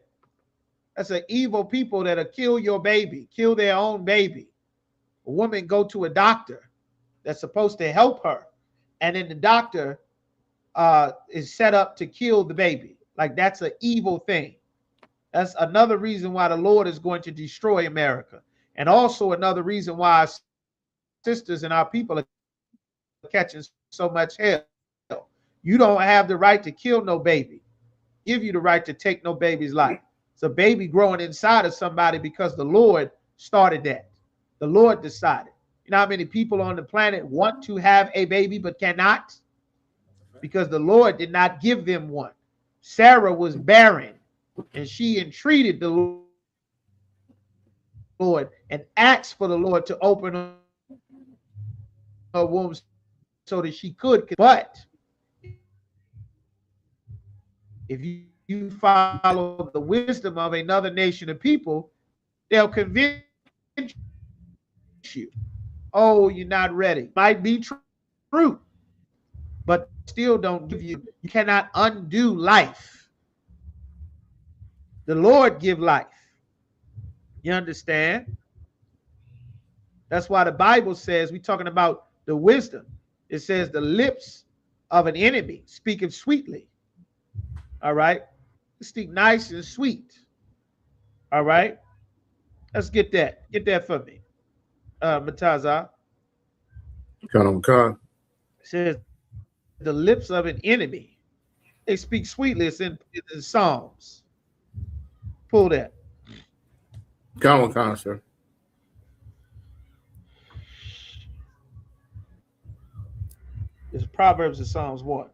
That's an evil people that'll kill your baby, kill their own baby. A woman go to a doctor that's supposed to help her, and then the doctor is set up to kill the baby. Like, that's an evil thing. That's another reason why the Lord is going to destroy America. And also another reason why our sisters and our people are catching so much hell. You don't have the right to kill no baby. Give you the right to take no baby's life. It's a baby growing inside of somebody because the Lord started that. The Lord decided. You know how many people on the planet want to have a baby but cannot? Because the Lord did not give them one. Sarah was barren, and she entreated the Lord and asked for the Lord to open her womb so that she could. But if you follow the wisdom of another nation of people, they'll convince you, oh, you're not ready. Might be true, but still don't give you. You cannot undo life. The Lord give life. You understand? That's why the Bible says, we're talking about the wisdom. It says the lips of an enemy speaketh sweetly. All right. Speak nice and sweet. All right. Let's get that. Get that for me. Mataza. It Says the lips of an enemy, they speak sweetly. It's in the Psalms. Pull that. Sir. It's Proverbs and Psalms 1.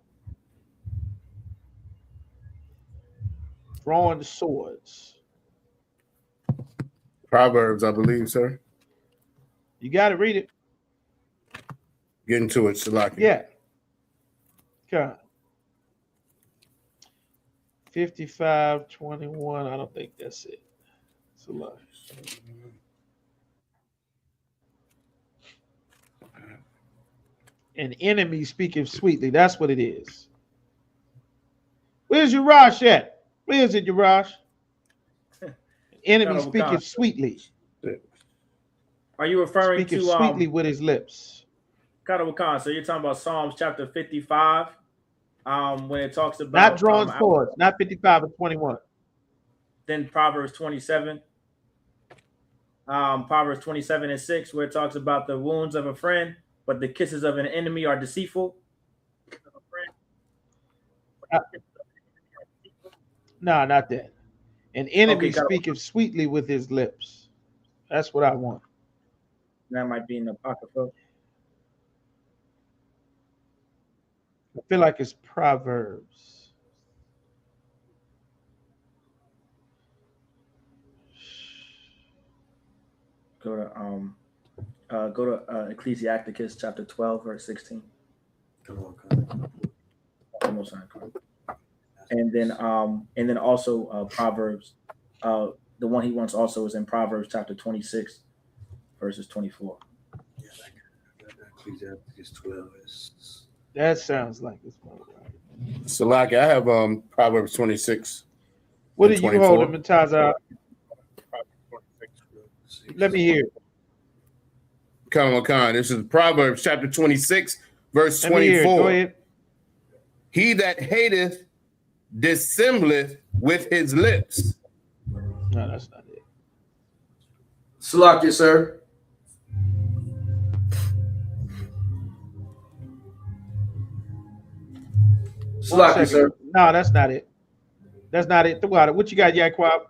Drawing the swords. Proverbs, I believe, sir. You got to read it. Get into it, Salaki. Yeah. Okay. 55:21. I don't think that's it. It's a lie. An enemy speaking sweetly. That's what it is. Where's Urash at? Where is it, Urash? An enemy speaking sweetly. Are you referring speaking to sweetly with his lips? Khan, so you're talking about Psalms chapter 55, when it talks about not drawing swords, not 55 and 21. Then Proverbs 27. Proverbs 27 and 6, where it talks about the wounds of a friend, but the kisses of an enemy are deceitful. No, not that. An enemy speaketh sweetly with his lips. That's what I want. That might be in the Apocrypha. I feel like it's Proverbs. Go to Ecclesiasticus chapter 12, verse 16. Almost on. And then also Proverbs. The one he wants also is in Proverbs chapter 26, verses 24. Yeah, Ecclesiasticus 12 is. That sounds like it's right. Salaki, I have Proverbs 26. What are you holding, Mataza? Let me hear it. Khan. This is Proverbs chapter 26, verse 24. Go ahead. He that hateth dissembleth with his lips. No, that's not it. Salakia, sir. Salakia, sir. No, that's not it. That's not it. Throughout it. What you got, Yaquab?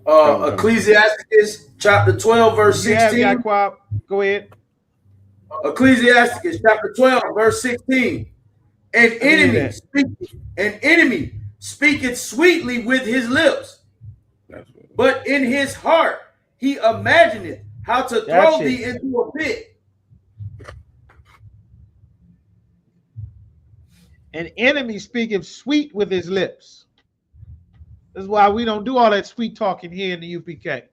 Ecclesiasticus chapter 12, verse 16. You have Yaquab. Go ahead. Ecclesiasticus chapter 12, verse 16. An enemy speaketh sweetly with his lips, but in his heart he imagineth how to throw thee into a pit. An enemy speaketh sweet with his lips. That's why we don't do all that sweet talking here in the UPK.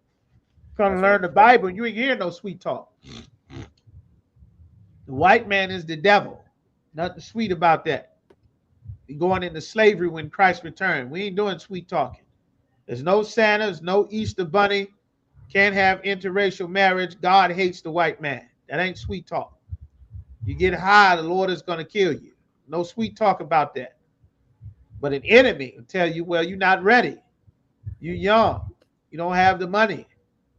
Trying to learn the Bible, you ain't hearing no sweet talk. The white man is the devil. Nothing sweet about that. We going into slavery when Christ returned. We ain't doing sweet talking. There's no Santa, there's no Easter bunny. Can't have interracial marriage. God hates the white man. That ain't sweet talk. You get high, the Lord is going to kill you. No sweet talk about that. But an enemy will tell you, well, you're not ready. You're young. You don't have the money.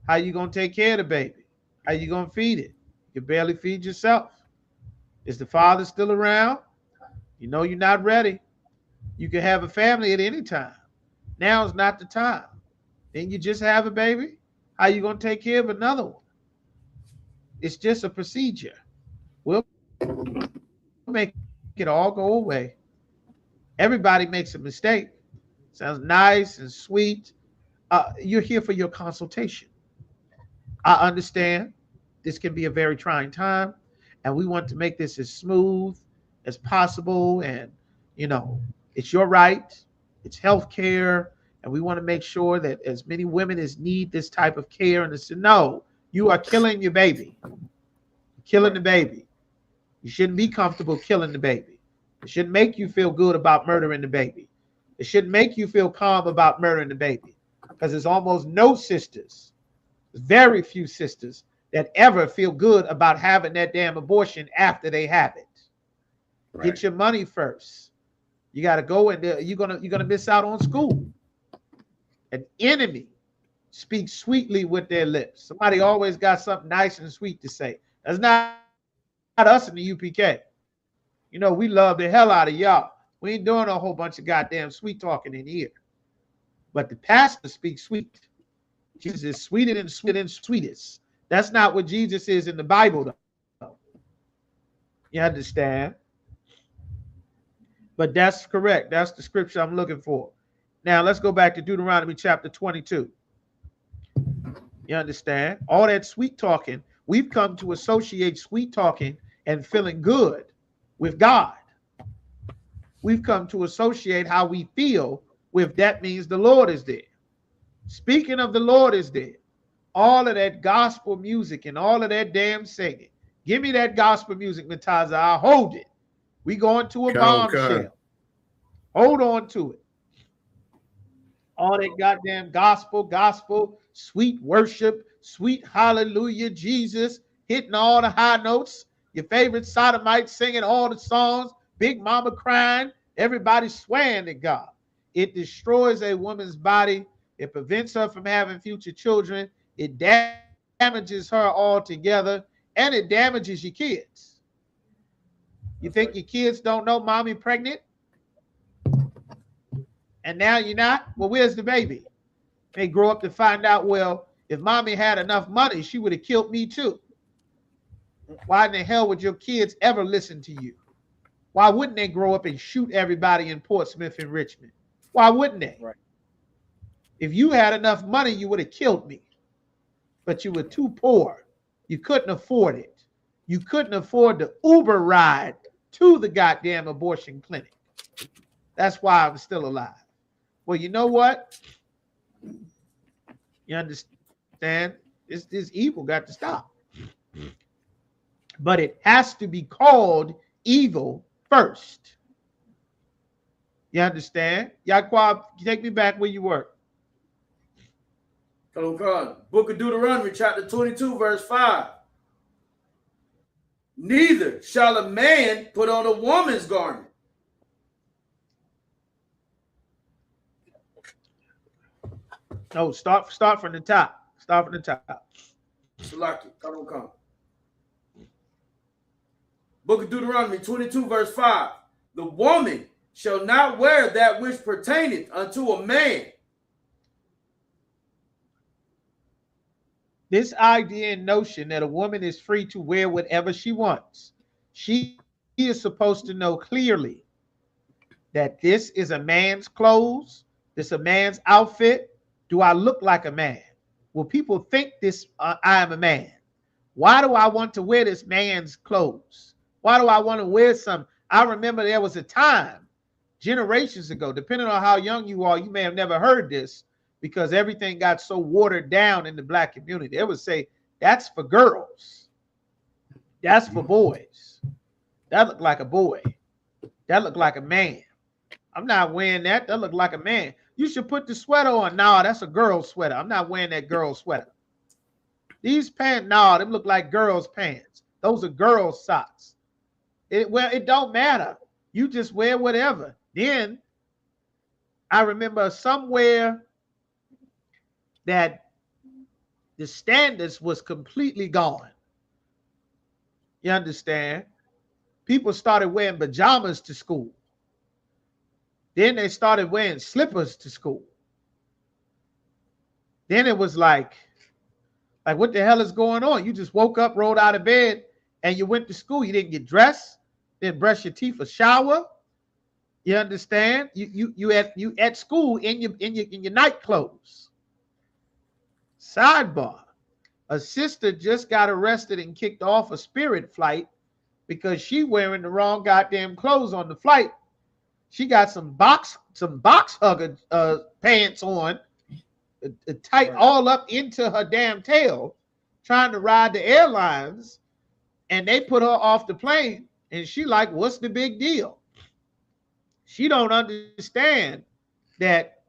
How you going to take care of the baby? How you going to feed it? You can barely feed yourself. Is the father still around? You know you're not ready. You can have a family at any time. Now is not the time. Then you just have a baby. How you going to take care of another one? It's just a procedure. We'll make it all go away. Everybody makes a mistake. Sounds nice and sweet. You're here for your consultation. I understand this can be a very trying time, and we want to make this as smooth as possible. And, you know, it's your right. It's health care. And we want to make sure that as many women as need this type of care, and to say, no, you are killing your baby. You're killing the baby. You shouldn't be comfortable killing the baby. It shouldn't make you feel good about murdering the baby. It shouldn't make you feel calm about murdering the baby, because there's almost no sisters, very few sisters that ever feel good about having that damn abortion after they have it. Right. Get your money first. You got to go and you're gonna miss out on school. An enemy speaks sweetly with their lips. Somebody always got something nice and sweet to say. That's not us in the UPK. You know, we love the hell out of y'all. We ain't doing a whole bunch of goddamn sweet talking in here. But the pastor speaks sweet. Jesus is sweeter than sweet and sweetest. That's not what Jesus is in the Bible, though. You understand? But that's correct. That's the scripture I'm looking for. Now, let's go back to Deuteronomy chapter 22. You understand? All that sweet talking, we've come to associate sweet talking and feeling good with God. We've come to associate how we feel with that means the Lord is there. Speaking of the Lord is there. All of that gospel music and all of that damn singing. Give me that gospel music, Mataza. I'll hold it. We going to a bombshell. Hold on to it. All that goddamn gospel, sweet worship, sweet hallelujah, Jesus, hitting all the high notes. Your favorite sodomite singing all the songs. Big mama crying. Everybody swearing to God. It destroys a woman's body. It prevents her from having future children. It damages her altogether. And it damages your kids. You think your kids don't know mommy pregnant? And now you're not? Well, where's the baby? They grow up to find out, well, if mommy had enough money, she would have killed me too. Why in the hell would your kids ever listen to you? Why wouldn't they grow up and shoot everybody in Portsmouth and Richmond? Why wouldn't they? Right. If you had enough money, you would have killed me. But you were too poor. You couldn't afford it. You couldn't afford the Uber ride to the goddamn abortion clinic. That's why I'm still alive. Well, you know what? You understand? This evil got to stop. But it has to be called evil first. You understand? Yaquab, take me back where you were. Book of Deuteronomy, chapter 22, verse 5. Neither shall a man put on a woman's garment. No, start from the top. Start from the top. Salaki, come. Book of Deuteronomy 22, verse 5. The woman shall not wear that which pertaineth unto a man. This idea and notion that a woman is free to wear whatever she wants, she is supposed to know clearly that this is a man's clothes, this is a man's outfit. Do I look like a man? Will people think this? I am a man. Why do I want to wear this man's clothes? Why do I want to wear some? I remember there was a time, generations ago, depending on how young you are, you may have never heard this because everything got so watered down in the black community. They would say, that's for girls. That's for boys. That looked like a boy. That looked like a man. I'm not wearing that. That looked like a man. You should put the sweater on. No, that's a girl's sweater. I'm not wearing that girl's sweater. These pants, no, them look like girls' pants. Those are girls' socks. It don't matter. You just wear whatever. Then I remember somewhere that the standards was completely gone. You understand? People started wearing pajamas to school. Then they started wearing slippers to school. Then it was like what the hell is going on? You just woke up, rolled out of bed, and you went to school. You didn't get dressed, didn't brush your teeth or shower. You understand? You at school in your night clothes. Sidebar: a sister just got arrested and kicked off a Spirit flight because she wearing the wrong goddamn clothes on the flight. She got some box hugger pants on, tight all up into her damn tail, trying to ride the airlines, and they put her off the plane, and she like, what's the big deal? She don't understand that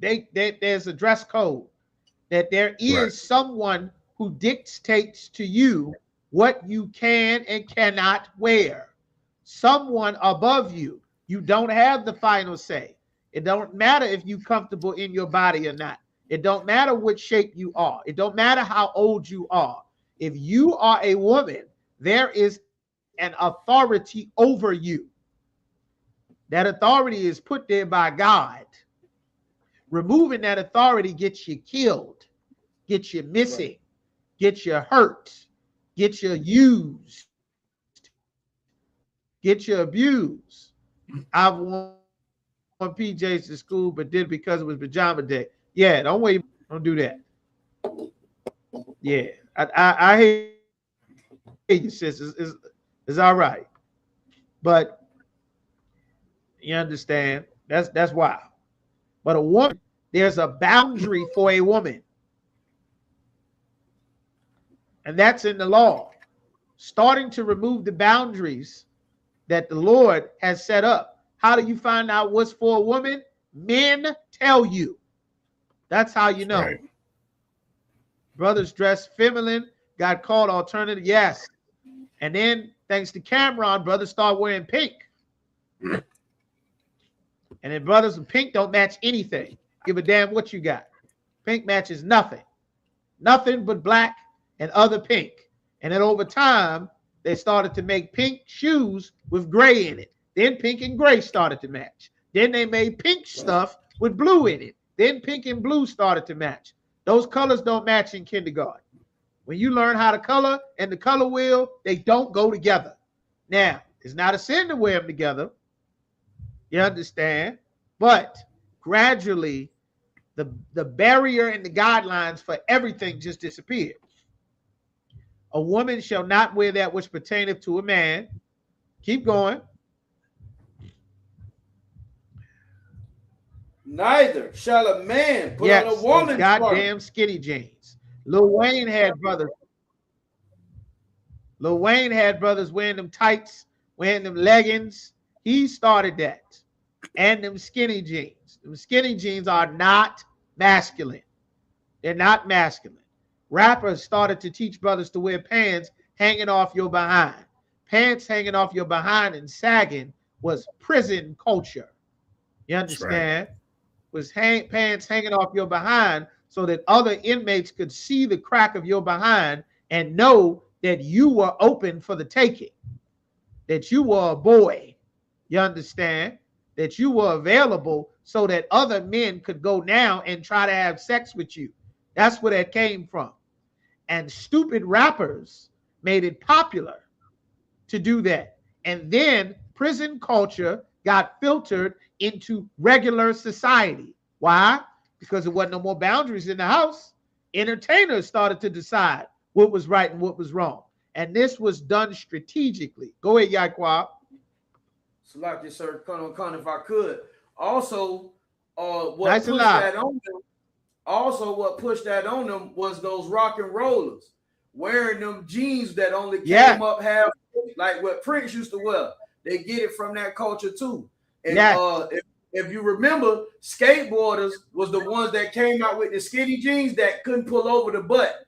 there's a dress code, that there is someone who dictates to you what you can and cannot wear. Someone above you. You don't have the final say. It don't matter if you're comfortable in your body or not. It don't matter what shape you are. It don't matter how old you are. If you are a woman, there is an authority over you. That authority is put there by God. Removing that authority gets you killed, gets you missing, gets you hurt, gets you used, gets you abused. I've worn PJs to school, but did because it was pajama day. Yeah, don't wait. Don't do that. Yeah, I hate you, sis. It's all right. But you understand, that's why. But a woman, there's a boundary for a woman. And that's in the law. Starting to remove the boundaries that the Lord has set up. How do you find out what's for a woman? Men tell you. That's how you know. Right. Brothers dressed feminine, got called alternative. Yes. And then, thanks to Cameron, brothers start wearing pink. And then brothers with pink don't match anything. Give a damn what you got. Pink matches nothing. Nothing but black and other pink. And then over time, they started to make pink shoes with gray in it. Then pink and gray started to match. Then they made pink stuff with blue in it. Then pink and blue started to match. Those colors don't match in kindergarten. When you learn how to color and the color wheel, they don't go together. Now, it's not a sin to wear them together. You understand? But gradually, the barrier and the guidelines for everything just disappeared. A woman shall not wear that which pertaineth to a man. Keep going. Neither shall a man put on a woman's goddamn skinny jeans. Lil Wayne had brothers. Lil Wayne had brothers wearing them tights, wearing them leggings. He started that. And them skinny jeans. Them skinny jeans are not masculine. They're not masculine. Rappers started to teach brothers to wear pants hanging off your behind. Pants hanging off your behind and sagging was prison culture. You understand? Right. Was pants hanging off your behind so that other inmates could see the crack of your behind and know that you were open for the taking, that you were a boy, you understand, that you were available so that other men could go now and try to have sex with you. That's where that came from. And stupid rappers made it popular to do that. And then prison culture got filtered into regular society. Why? Because there wasn't no more boundaries in the house. Entertainers started to decide what was right and what was wrong. And this was done strategically. Go ahead, Yaquab. Select you, sir. Con, if I could. Also, what Nice pushed that on them? Also, what pushed that on them was those rock and rollers wearing them jeans that only came up half, like what Prince used to wear. They get it from that culture too. And if you remember, skateboarders was the ones that came out with the skinny jeans that couldn't pull over the butt.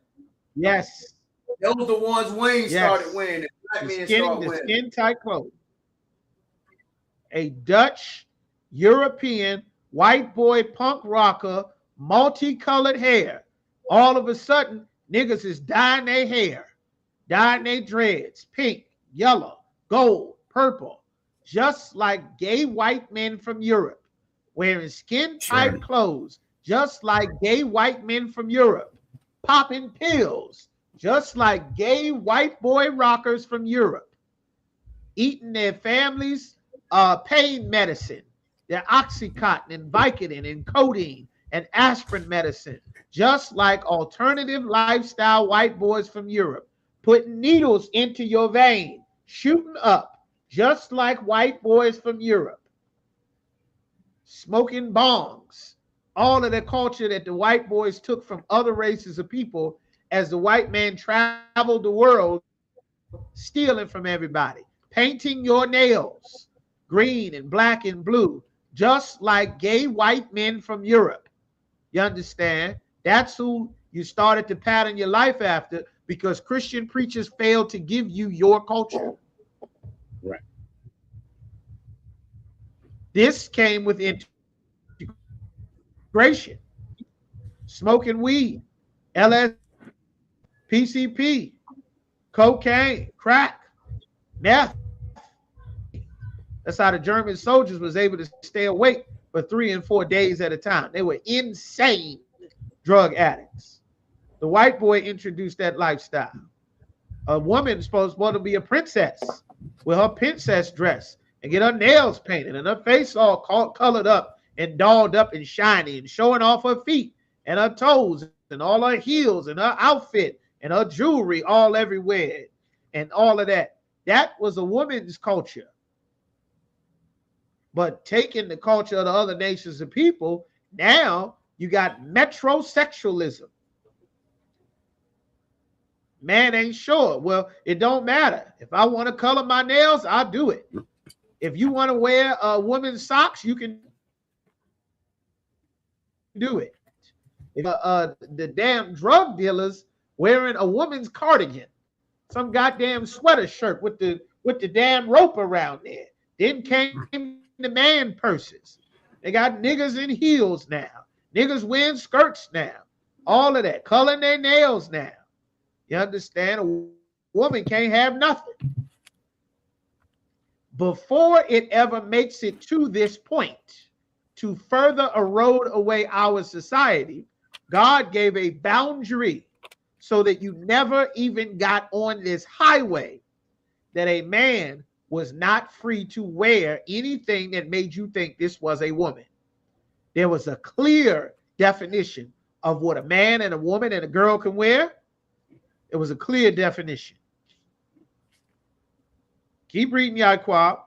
Yes. Those were the ones Wayne started wearing. The skin tight clothes. A Dutch, European, white boy punk rocker, multicolored hair. All of a sudden, niggas is dyeing their hair, dyeing their dreads, pink, yellow, gold, purple, just like gay white men from Europe, wearing skin-tight clothes, just like gay white men from Europe, popping pills, just like gay white boy rockers from Europe, eating their families' pain medicine, their Oxycontin and Vicodin and codeine and aspirin medicine, just like alternative lifestyle white boys from Europe, putting needles into your vein, shooting up, just like white boys from Europe, smoking bongs, all of the culture that the white boys took from other races of people as the white man traveled the world, stealing from everybody, painting your nails green and black and blue, just like gay white men from Europe. You understand? That's who you started to pattern your life after, because Christian preachers failed to give you your culture. Right. This came with integration. Smoking weed, LSD, PCP, cocaine, crack, meth. That's how the German soldiers was able to stay awake for 3 and 4 days at a time. They were insane drug addicts. The white boy introduced that lifestyle. A woman supposed to be a princess with her princess dress and get her nails painted and her face all colored up and dolled up and shiny and showing off her feet and her toes and all her heels and her outfit and her jewelry all everywhere and all of that. That was a woman's culture. But taking the culture of the other nations of people, now you got metrosexualism. Man ain't sure. Well, it don't matter. If I want to color my nails, I'll do it. If you want to wear a woman's socks, you can do it. If the damn drug dealers wearing a woman's cardigan, some goddamn sweater shirt with the damn rope around there, then came the man purses. They got niggas in heels now. Niggas wearing skirts now. All of that. Coloring their nails now. You understand? A woman can't have nothing. Before it ever makes it to this point, to further erode away our society, God gave a boundary so that you never even got on this highway that a man was not free to wear anything that made you think this was a woman. There was a clear definition of what a man and a woman and a girl can wear. It was a clear definition. Keep reading, Yaquab.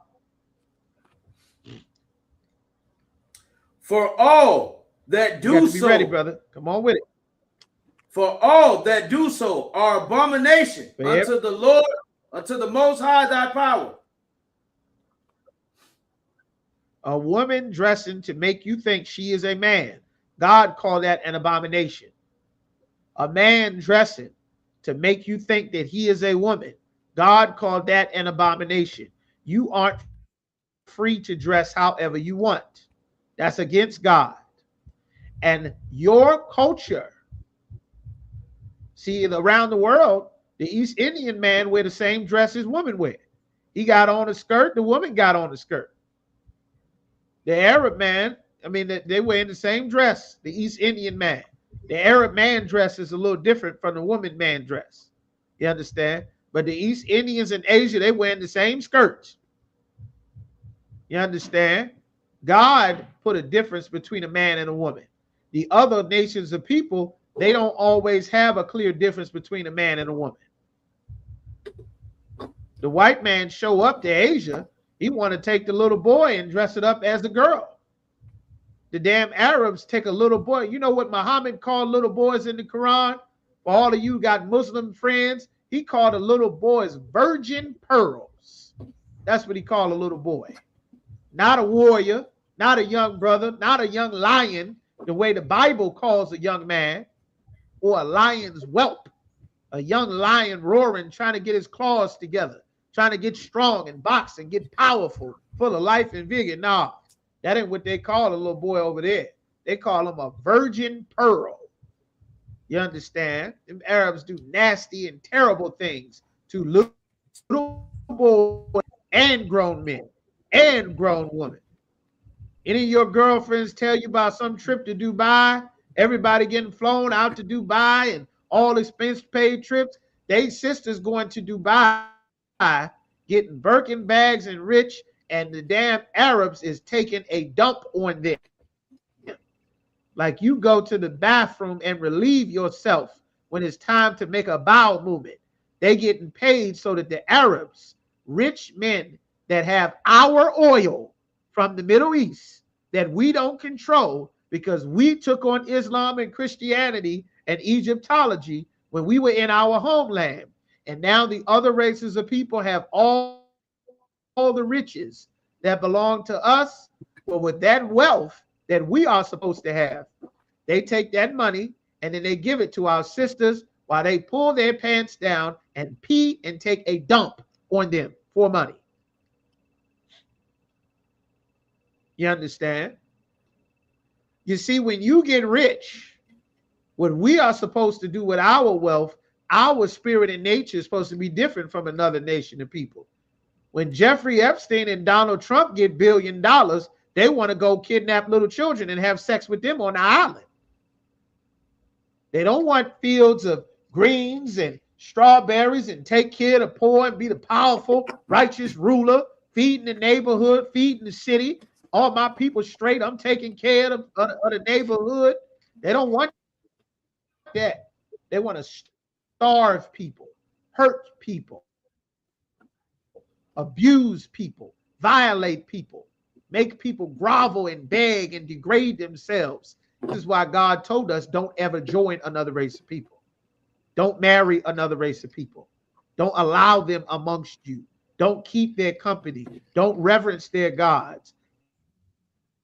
For all that do so, be ready, brother. Come on with it. For all that do so are abomination unto the Lord, unto the Most High thy power. A woman dressing to make you think she is a man, God called that an abomination. A man dressing to make you think that he is a woman, God called that an abomination. You aren't free to dress however you want. That's against God. And your culture, see, around the world, the East Indian man wear the same dress as women wear. He got on a skirt, the woman got on a skirt. The Arab man, I mean, they wear the same dress, the East Indian man. The Arab man dress is a little different from the woman man dress. You understand? But the East Indians in Asia, they wearing the same skirts. You understand? God put a difference between a man and a woman. The other nations of people, they don't always have a clear difference between a man and a woman. The white man show up to Asia, he want to take the little boy and dress it up as a girl. The damn Arabs take a little boy. You know what Muhammad called little boys in the Quran? For all of you got Muslim friends, he called the little boys virgin pearls. That's what he called a little boy. Not a warrior, not a young brother, not a young lion, the way the Bible calls a young man, or a lion's whelp, a young lion roaring, trying to get his claws together, trying to get strong and box and get powerful, full of life and vigor. Nah, that ain't what they call a little boy over there. They call him a virgin pearl. You understand? Them Arabs do nasty and terrible things to little boys and grown men and grown women. Any of your girlfriends tell you about some trip to Dubai, everybody getting flown out to Dubai and all expense paid trips, they sisters going to Dubai getting Birkin bags and rich, and the damn Arabs is taking a dump on them. Like you go to the bathroom and relieve yourself when it's time to make a bowel movement. They getting paid so that the Arabs, rich men that have our oil from the Middle East that we don't control because we took on Islam and Christianity and Egyptology when we were in our homeland. And now the other races of people have all the riches that belong to us. Well, with that wealth that we are supposed to have, they take that money and then they give it to our sisters while they pull their pants down and pee and take a dump on them for money. You understand? You see, when you get rich, what we are supposed to do with our wealth, our spirit and nature is supposed to be different from another nation of people. When Jeffrey Epstein and Donald Trump get $1 billion, they want to go kidnap little children and have sex with them on the island. They don't want fields of greens and strawberries and take care of the poor and be the powerful, righteous ruler, feeding the neighborhood, feeding the city. All my people straight, I'm taking care of the neighborhood. They don't want that. They want to starve people, hurt people, abuse people, violate people, make people grovel and beg and degrade themselves. This is why God told us don't ever join another race of people. Don't marry another race of people. Don't allow them amongst you. Don't keep their company. Don't reverence their gods.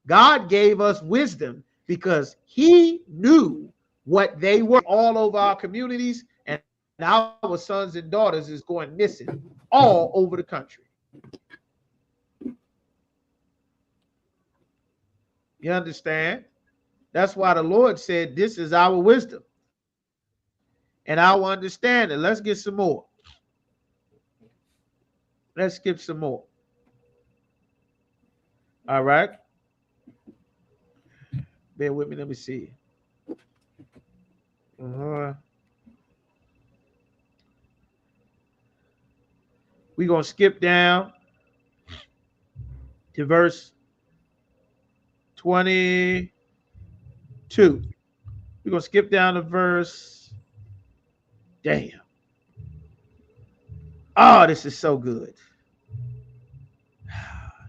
God gave us wisdom because he knew what they were all over our communities, and our sons and daughters is going missing all over the country. You understand? That's why the Lord said this is our wisdom and our understanding. Let's get some more. Let's skip some more. All right. Bear with me. Let me see. We're going to skip down to verse 22. We're going to skip down to verse. Damn. Oh, this is so good.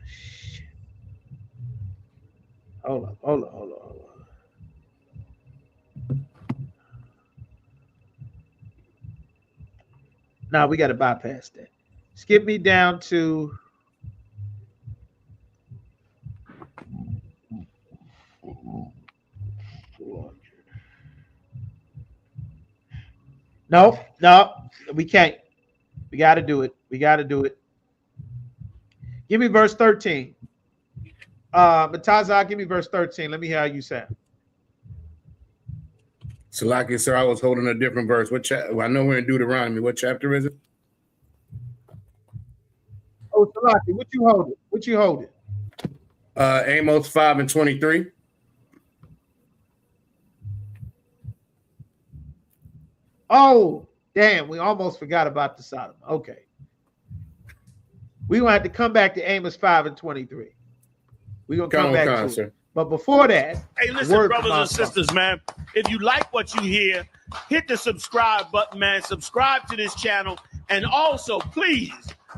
Shit. Hold on. Now we got to bypass that. Skip me down to No, we can't. We got to do it. Give me verse 13. Matazah, give me verse 13. Let me hear how you sound. Salaki, sir, I was holding a different verse. What chapter? I know we're in Deuteronomy. What chapter is it? Oh, Salaki, what you holding? What you holding? Amos 5:23. Oh, damn, we almost forgot about the Sodom. Okay. We're going to have to come back to Amos 5:23. We're going to come back to it. But before that, hey, listen, brothers and sisters, man, if you like what you hear, hit the subscribe button, man. Subscribe to this channel. And also, please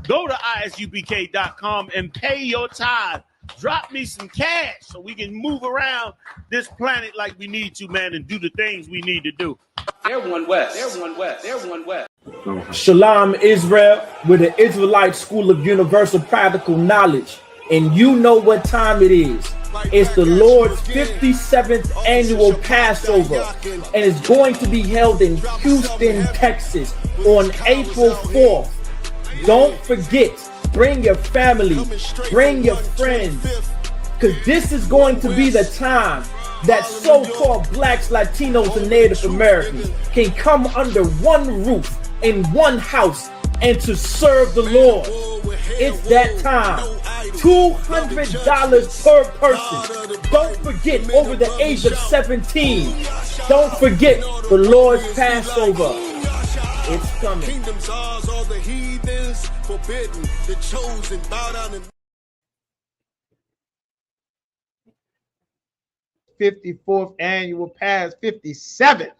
go to isupk.com and pay your tithe. Drop me some cash so we can move around this planet like we need to, man, and do the things we need to do. They're one West. They're one West. They're one West. Shalom, Israel, with the Israelite School of Universal Practical Knowledge. And you know what time it is. It's the Lord's 57th annual Passover. And it's going to be held in Houston, Texas on April 4th. Don't forget, bring your family, bring your friends. Because this is going to be the time that so-called blacks, Latinos, and Native Americans can come under one roof in one house and to serve the Lord. It's that time. $200 per person. Don't forget, over the age of 17. Don't forget the Lord's Passover. It's coming. Kingdoms ours, all the heathens forbidden, the chosen bow down and 54th annual 57th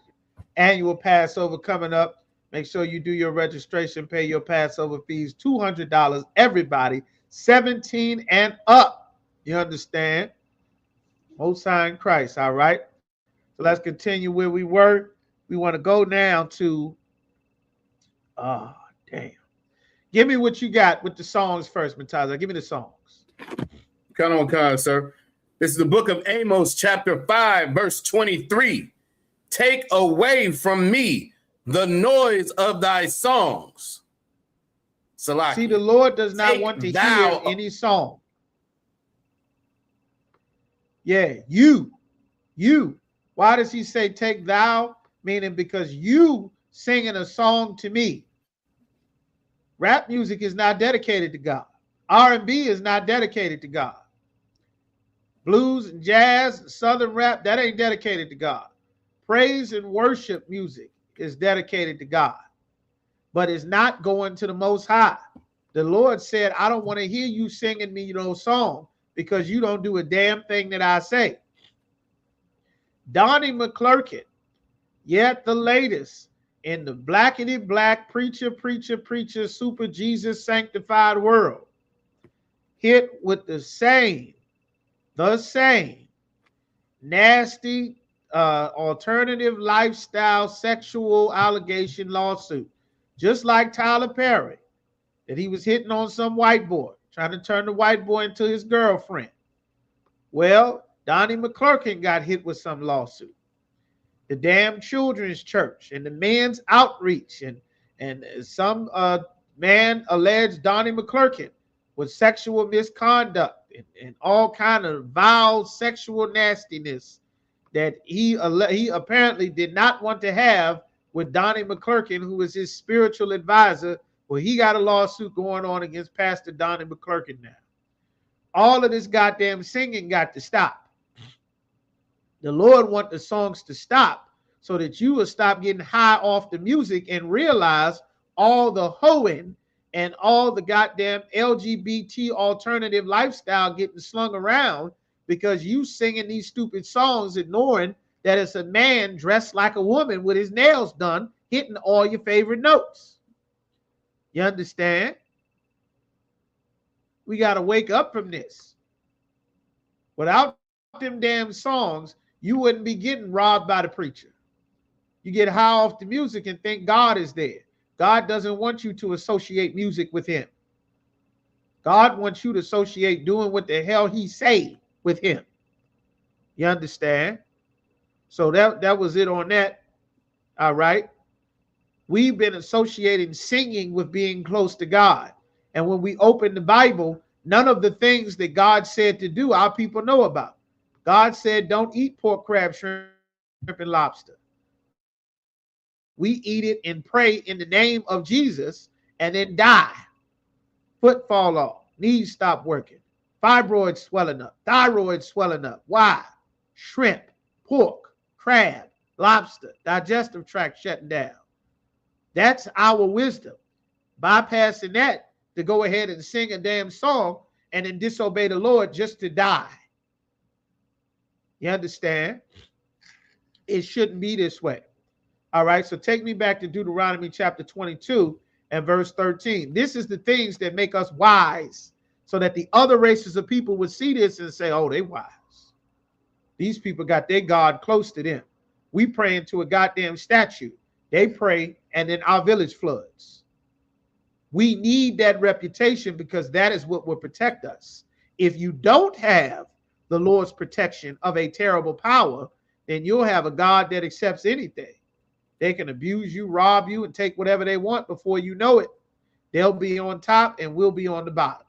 annual Passover coming up. Make sure you do your registration, pay your Passover fees, $200, everybody, 17 and up. You understand? Most High in Christ, all right? So let's continue where we were. We want to go now to, oh, damn. Give me what you got with the songs first, Mataza. Give me the songs. Come on, sir. This is the book of Amos, chapter 5, verse 23. Take away from me the noise of thy songs. Salaki. See, the Lord does not want to hear any song. Yeah, you. Why does he say take thou? Meaning because you singing a song to me. Rap music is not dedicated to God. R&B is not dedicated to God. Blues and jazz, southern rap, that ain't dedicated to God. Praise and worship music is dedicated to God, but it's not going to the Most High. The Lord said, I don't want to hear you singing me no song because you don't do a damn thing that I say. Donnie McClurkin, yet the latest in the blackety black preacher, super Jesus sanctified world, hit with the same nasty alternative lifestyle sexual allegation lawsuit, just like Tyler Perry, that he was hitting on some white boy, trying to turn the white boy into his girlfriend. Well, Donnie McClurkin got hit with some lawsuit. The damn children's church and the men's outreach and some man alleged Donnie McClurkin with sexual misconduct and all kind of vile sexual nastiness that he apparently did not want to have with Donnie McClurkin, who was his spiritual advisor. Well, he got a lawsuit going on against Pastor Donnie McClurkin now. All of this goddamn singing got to stop. The Lord wants the songs to stop so that you will stop getting high off the music and realize all the hoeing and all the goddamn LGBT alternative lifestyle getting slung around because you singing these stupid songs, ignoring that it's a man dressed like a woman with his nails done, hitting all your favorite notes. You understand? We got to wake up from this. Without them damn songs, you wouldn't be getting robbed by the preacher. You get high off the music and think God is there. God doesn't want you to associate music with him. God wants you to associate doing what the hell he say with him. You understand? So that was it on that. All right. We've been associating singing with being close to God. And when we open the Bible, none of the things that God said to do, our people know about. God said, don't eat pork, crab, shrimp, and lobster. we eat it and pray in the name of Jesus and then die. Foot fall off, knees stop working, fibroids swelling up, thyroid swelling up. Why? Shrimp, pork, crab, lobster, digestive tract shutting down. That's our wisdom. Bypassing that to go ahead and sing a damn song and then disobey the Lord just to die. You understand? It shouldn't be this way. All right, so take me back to Deuteronomy chapter 22 and verse 13. This is the things that make us wise, so that the other races of people would see this and say, oh, they wise. These people got their God close to them. We praying to a goddamn statue. They pray, and then our village floods. We need that reputation because that is what will protect us. If you don't have the Lord's protection of a terrible power, then you'll have a God that accepts anything. They can abuse you, rob you, and take whatever they want. Before you know it, they'll be on top and we'll be on the bottom.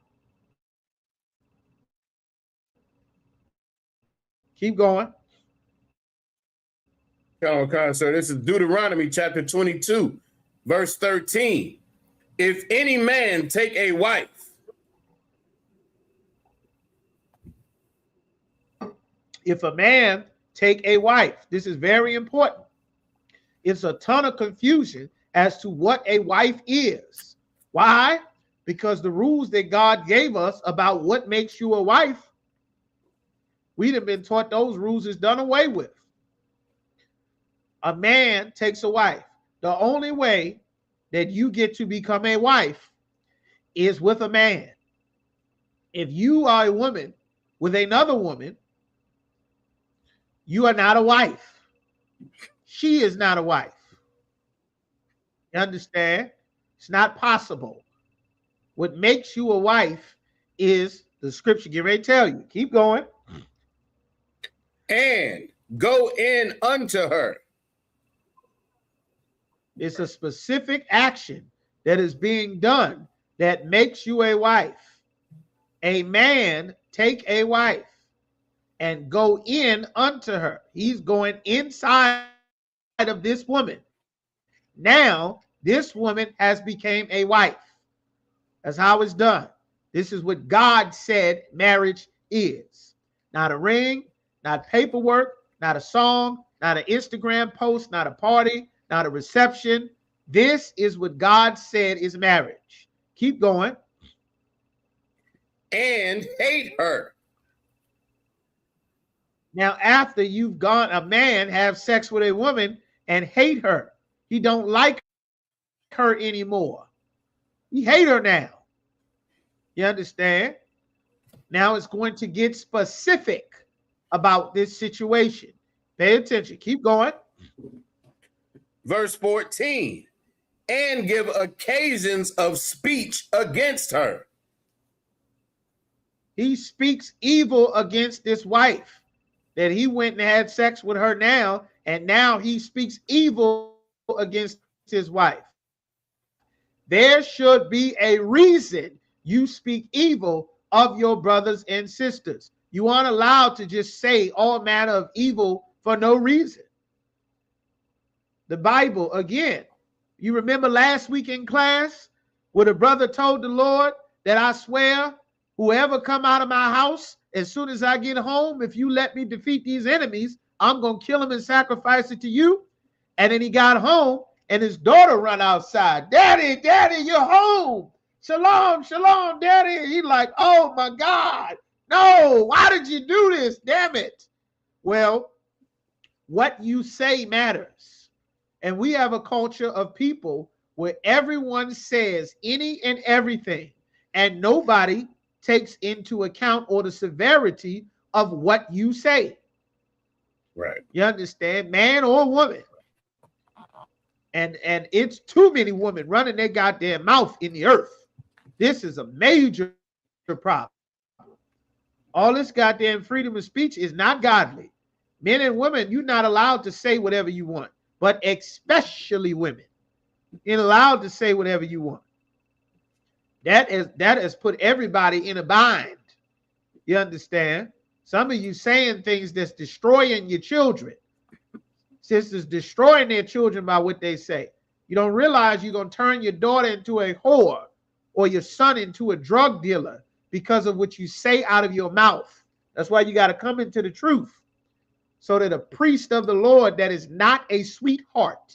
Keep going. Okay, so this is Deuteronomy chapter 22, verse 13. If any man take a wife, if a man take a wife, this is very important. It's a ton of confusion as to what a wife is. Why? Because the rules that God gave us about what makes you a wife, we'd have been taught those rules is done away with. A man takes a wife. The only way that you get to become a wife is with a man. If you are a woman with another woman, you are not a wife. She is not a wife. You understand? It's not possible. What makes you a wife is the scripture get ready to tell you. Keep going. And go in unto her. It's a specific action that is being done that makes you a wife. A man take a wife and go in unto her. He's going inside of this woman. Now, this woman has become a wife. That's how it's done. This is what God said marriage is. Not a ring, not paperwork, not a song, not an Instagram post, not a party, not a reception. This is what God said is marriage. Keep going. And hate her. Now, after you've gone, a man have sex with a woman and hate her. He don't like her anymore. He hate her now. You understand? Now it's going to get specific about this situation. Pay attention. Keep going. Verse 14. And give occasions of speech against her. He speaks evil against this wife that he went and had sex with her now, and now he speaks evil against his wife. There should be a reason you speak evil of your brothers and sisters. You aren't allowed to just say all manner of evil for no reason. The Bible, again, you remember last week in class where the brother told the Lord that I swear whoever come out of my house, as soon as I get home, if you let me defeat these enemies, I'm going to kill them and sacrifice it to you. And then he got home and his daughter run outside. Daddy, Daddy, you're home. Shalom, shalom, Daddy. He's like, oh my God. No, why did you do this? Damn it. Well, what you say matters. And we have a culture of people where everyone says any and everything, and nobody takes into account or the severity of what you say. Right. You understand? Man or woman. And it's too many women running their goddamn mouth in the earth. This is a major problem. All this goddamn freedom of speech is not godly. Men and women, you're not allowed to say whatever you want, but especially women. You're allowed to say whatever you want. That has put everybody in a bind. You understand? Some of you saying things that's destroying your children. Sisters destroying their children by what they say. You don't realize you're going to turn your daughter into a whore or your son into a drug dealer because of what you say out of your mouth. That's why you got to come into the truth, so that a priest of the Lord that is not a sweetheart,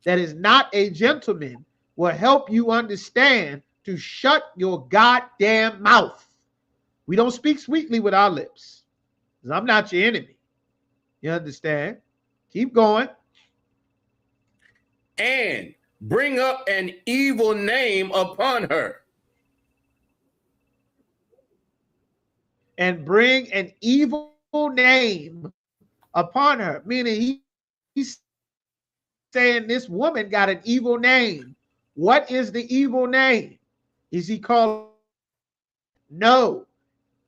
that is not a gentleman, will help you understand to shut your goddamn mouth. We don't speak sweetly with our lips, because I'm not your enemy. You understand? Keep going. And bring up an evil name upon her. And bring an evil name upon her. Meaning he's saying this woman got an evil name. What is the evil name? Is he called? No.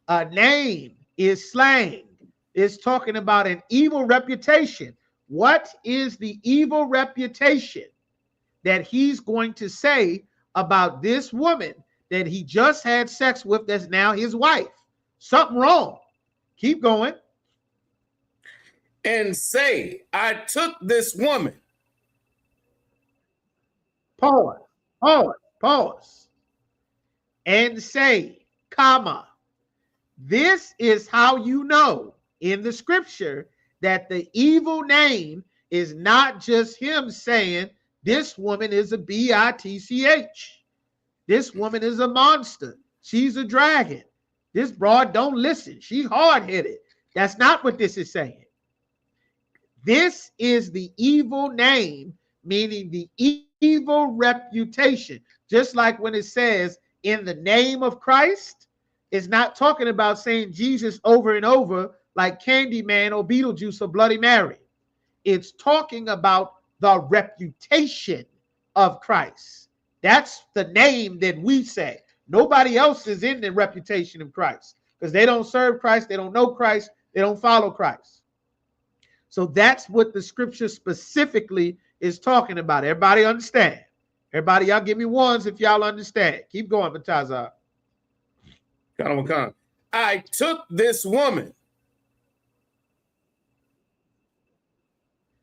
A name is slang. It's talking about an evil reputation. What is the evil reputation that he's going to say about this woman that he just had sex with that's now his wife? Something wrong. Keep going. And say, I took this woman. Pause. And say, comma. This is how you know in the scripture that the evil name is not just him saying this woman is a bitch. This woman is a monster. She's a dragon. This broad don't listen. She's hard-headed. That's not what this is saying. This is the evil name, meaning the evil reputation. Just like when it says in the name of Christ, it's not talking about saying Jesus over and over like Candyman or Beetlejuice or Bloody Mary. It's talking about the reputation of Christ. That's the name that we say. Nobody else is in the reputation of Christ because they don't serve Christ, they don't know Christ, they don't follow Christ. So that's what the scripture specifically is talking about. Everybody understand? Everybody, y'all give me ones if y'all understand. Keep going, Matazar. I took this woman.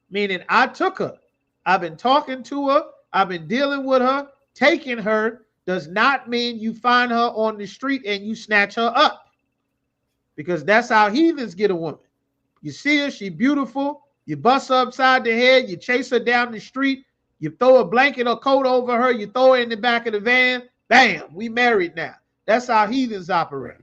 Meaning I took her. I've been talking to her. I've been dealing with her. Taking her does not mean you find her on the street and you snatch her up. Because that's how heathens get a woman. You see her, she beautiful. You bust her upside the head. You chase her down the street. You throw a blanket or coat over her. You throw her in the back of the van. Bam, we married now. That's how heathens operate.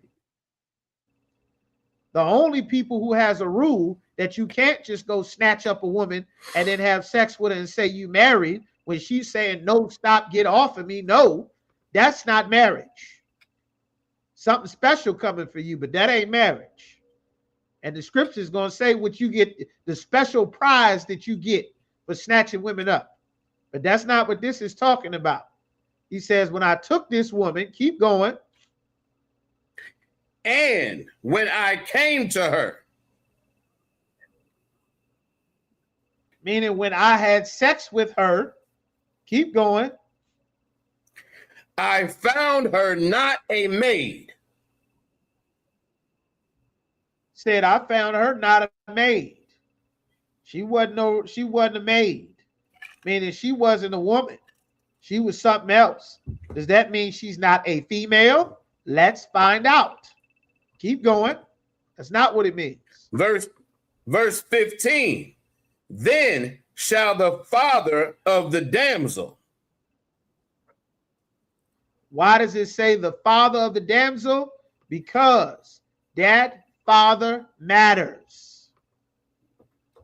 The only people who has a rule that you can't just go snatch up a woman and then have sex with her and say you married when she's saying, no, stop, get off of me. No, that's not marriage. Something special coming for you, but that ain't marriage. And the scripture is going to say what you get, the special prize that you get for snatching women up. But that's not what this is talking about. He says, when I took this woman, keep going. And when I came to her. Meaning when I had sex with her, keep going. I found her not a maid. Said I found her not a maid. She wasn't a maid. Meaning she wasn't a woman. She was something else. Does that mean she's not a female? Let's find out. Keep going. That's not what it means. Verse 15. Then shall the father of the damsel. Why does it say the father of the damsel? Because that father matters.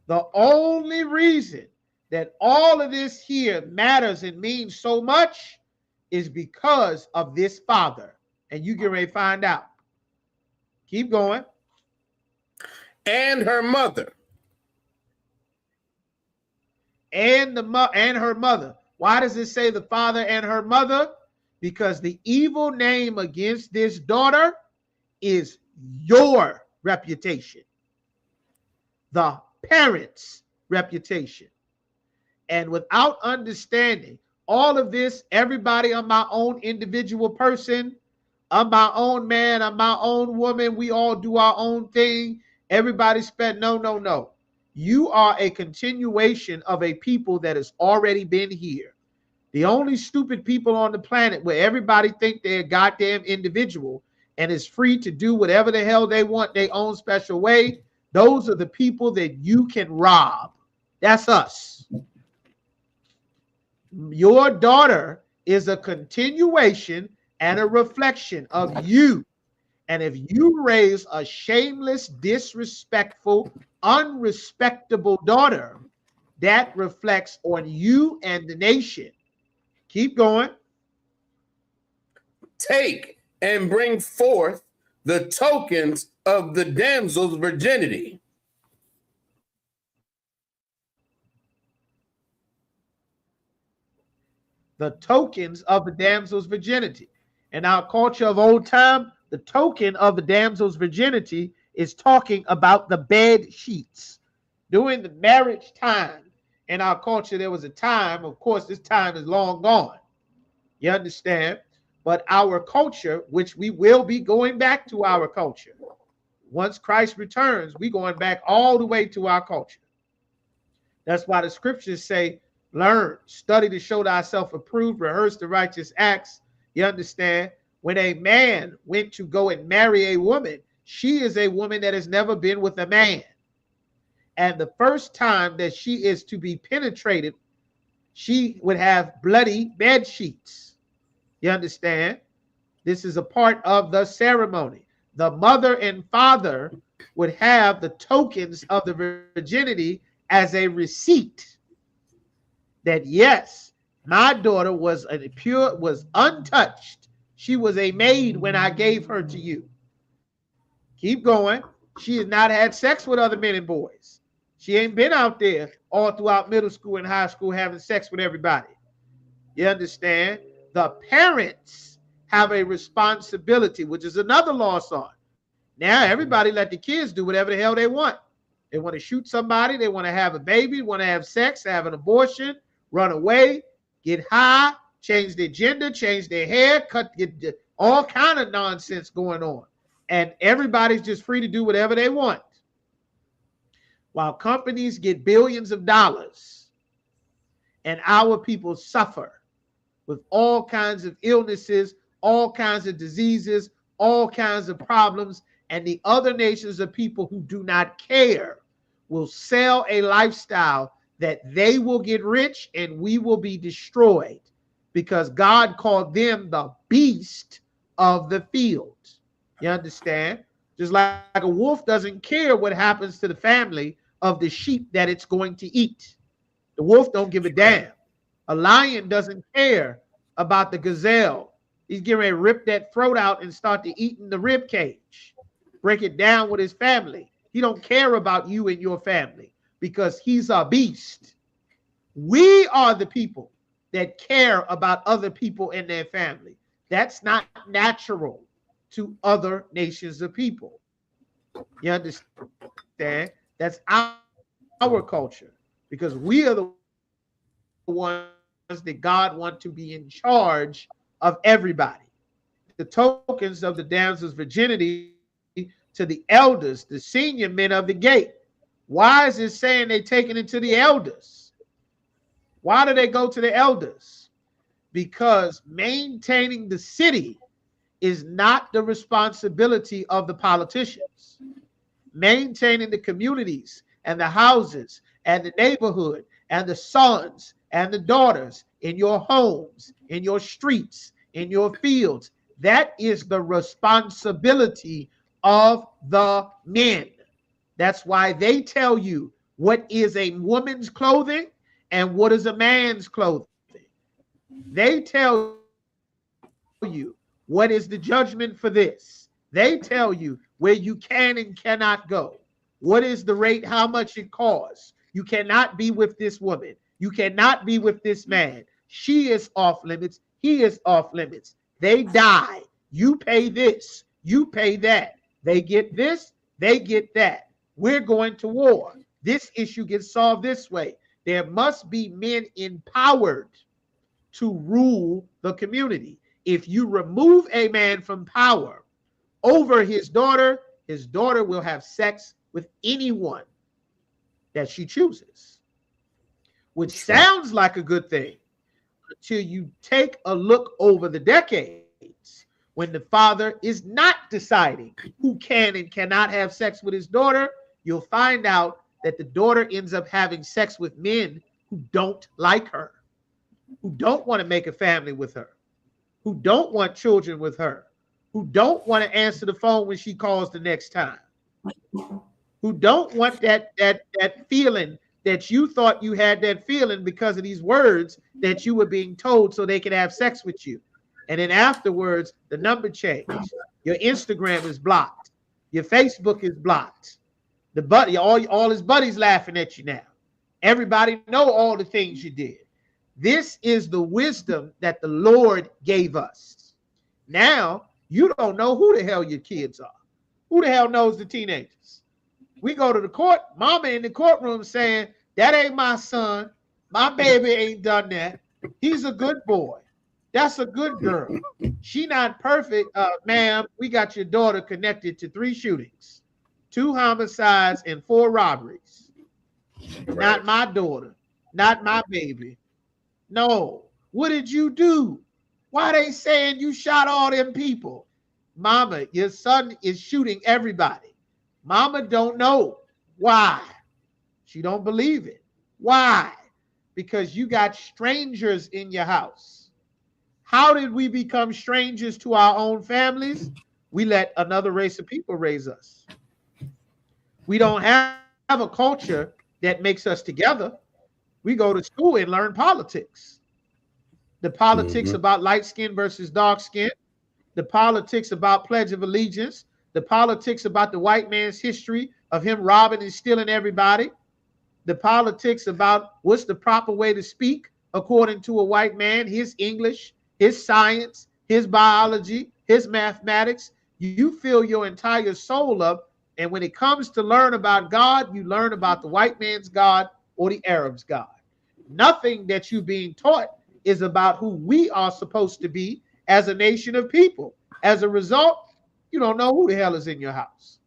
The only reason that all of this here matters and means so much is because of this father. And you get ready to find out. Keep going. And her mother. And her mother. Why does it say the father and her mother? Because the evil name against this daughter is your reputation. The parents' reputation. And without understanding all of this, everybody, I'm my own individual person. I'm my own man. I'm my own woman. We all do our own thing. Everybody spent no. You are a continuation of a people that has already been here. The only stupid people on the planet where everybody think they're a goddamn individual and is free to do whatever the hell they want their own special way, those are the people that you can rob. That's us. Your daughter is a continuation and a reflection of you. And if you raise a shameless, disrespectful, unrespectable daughter, that reflects on you and the nation. Keep going. Take and bring forth the tokens of the damsel's virginity. The tokens of the damsel's virginity. In our culture of old time, the token of the damsel's virginity is talking about the bed sheets. During the marriage time in our culture, there was a time, of course, this time is long gone. You understand? But our culture, which we will be going back to our culture. Once Christ returns, we're going back all the way to our culture. That's why the scriptures say, learn, study to show thyself approved, rehearse the righteous acts. You understand? When a man went to go and marry a woman, she is a woman that has never been with a man. And the first time that she is to be penetrated, she would have bloody bed sheets. You understand? This is a part of the ceremony. The mother and father would have the tokens of the virginity as a receipt that yes, my daughter was a pure, was untouched. She was a maid when I gave her to you. Keep going. She has not had sex with other men and boys. She ain't been out there all throughout middle school and high school having sex with everybody. You understand? The parents have a responsibility, which is another lost art. Now everybody let the kids do whatever the hell they want. They want to shoot somebody. They want to have a baby, want to have sex, have an abortion, run away, get high, change their gender, change their hair, get all kind of nonsense going on. And everybody's just free to do whatever they want. While companies get billions of dollars and our people suffer with all kinds of illnesses, all kinds of diseases, all kinds of problems, and the other nations of people who do not care will sell a lifestyle that they will get rich and we will be destroyed because God called them the beast of the field. You understand? Just like a wolf doesn't care what happens to the family of the sheep that it's going to eat. The wolf don't give a damn. A lion doesn't care about the gazelle. He's getting ready to rip that throat out and start to eating the rib cage. Break it down with his family. He don't care about you and your family because he's a beast. We are the people that care about other people and their family. That's not natural to other nations of people. You understand? That's our culture because we are the ones that God wants to be in charge of everybody. The tokens of the damsel's virginity to the elders, the senior men of the gate. Why is it saying they taking it to the elders? Why do they go to the elders? Because maintaining the city is not the responsibility of the politicians. Maintaining the communities and the houses and the neighborhood and the sons and the daughters in your homes, in your streets, in your fields, that is the responsibility of the men. That's why they tell you what is a woman's clothing and what is a man's clothing. They tell you what is the judgment for this. They tell you where you can and cannot go. What is the rate, how much it costs. You cannot be with this woman. You cannot be with this man. She is off limits. He is off limits. They die. You pay this. You pay that. They get this. They get that. We're going to war. This issue gets solved this way. There must be men empowered to rule the community. If you remove a man from power over his daughter will have sex with anyone. that she chooses, which sounds like a good thing until you take a look over the decades when the father is not deciding who can and cannot have sex with his daughter. You'll find out that the daughter ends up having sex with men who don't like her, who don't want to make a family with her, who don't want children with her, who don't want to answer the phone when she calls the next time, who don't want that feeling that you thought you had that feeling because of these words that you were being told so they could have sex with you. And then afterwards, the number changed. Your Instagram is blocked. Your Facebook is blocked. The buddy, all his buddies laughing at you now. Everybody know all the things you did. This is the wisdom that the Lord gave us. Now, you don't know who the hell your kids are. Who the hell knows the teenagers? We go to the court, mama in the courtroom saying, that ain't my son. My baby ain't done that. He's a good boy. That's a good girl. She not perfect. Ma'am, we got your daughter connected to 3 shootings, 2 homicides, and 4 robberies. Right. Not my daughter. Not my baby. No. What did you do? Why they saying you shot all them people? Mama, your son is shooting everybody. Mama don't know. Why? She don't believe it. Why? Because you got strangers in your house. How did we become strangers to our own families? We let another race of people raise us. We don't have a culture that makes us together. We go to school and learn politics. The politics about light skin versus dark skin, the politics about Pledge of Allegiance, the politics about the white man's history of him robbing and stealing everybody, the politics about what's the proper way to speak according to a white man, his English, his science, his biology, his mathematics. You fill your entire soul up, and when it comes to learn about God, you learn about the white man's God or the Arab's God. Nothing that you're being taught is about who we are supposed to be as a nation of people. As a result, you don't know who the hell is in your house.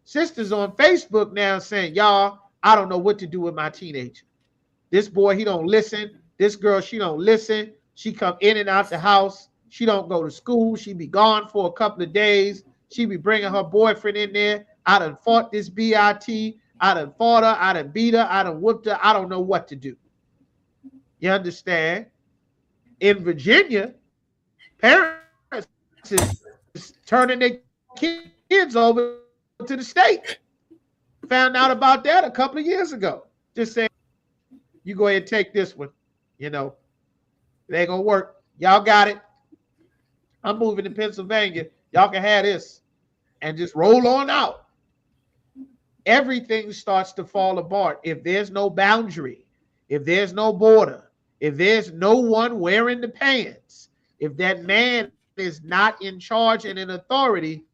Sisters on Facebook now saying, y'all, I don't know what to do with my teenager. This boy, he don't listen. This girl, she don't listen. She come in and out the house. She don't go to school. She be gone for a couple of days. She be bringing her boyfriend in there. I done fought this BIT. I done fought her. I done beat her. I done whooped her. I don't know what to do. You understand? In Virginia, parents is turning their kids over to the state. Found out about that a couple of years ago. Just saying, you go ahead and take this one. You know, it ain't gonna work. Y'all got it. I'm moving to Pennsylvania. Y'all can have this and just roll on out. Everything starts to fall apart if there's no boundary, if there's no border, if there's no one wearing the pants, if that man is not in charge and in authority,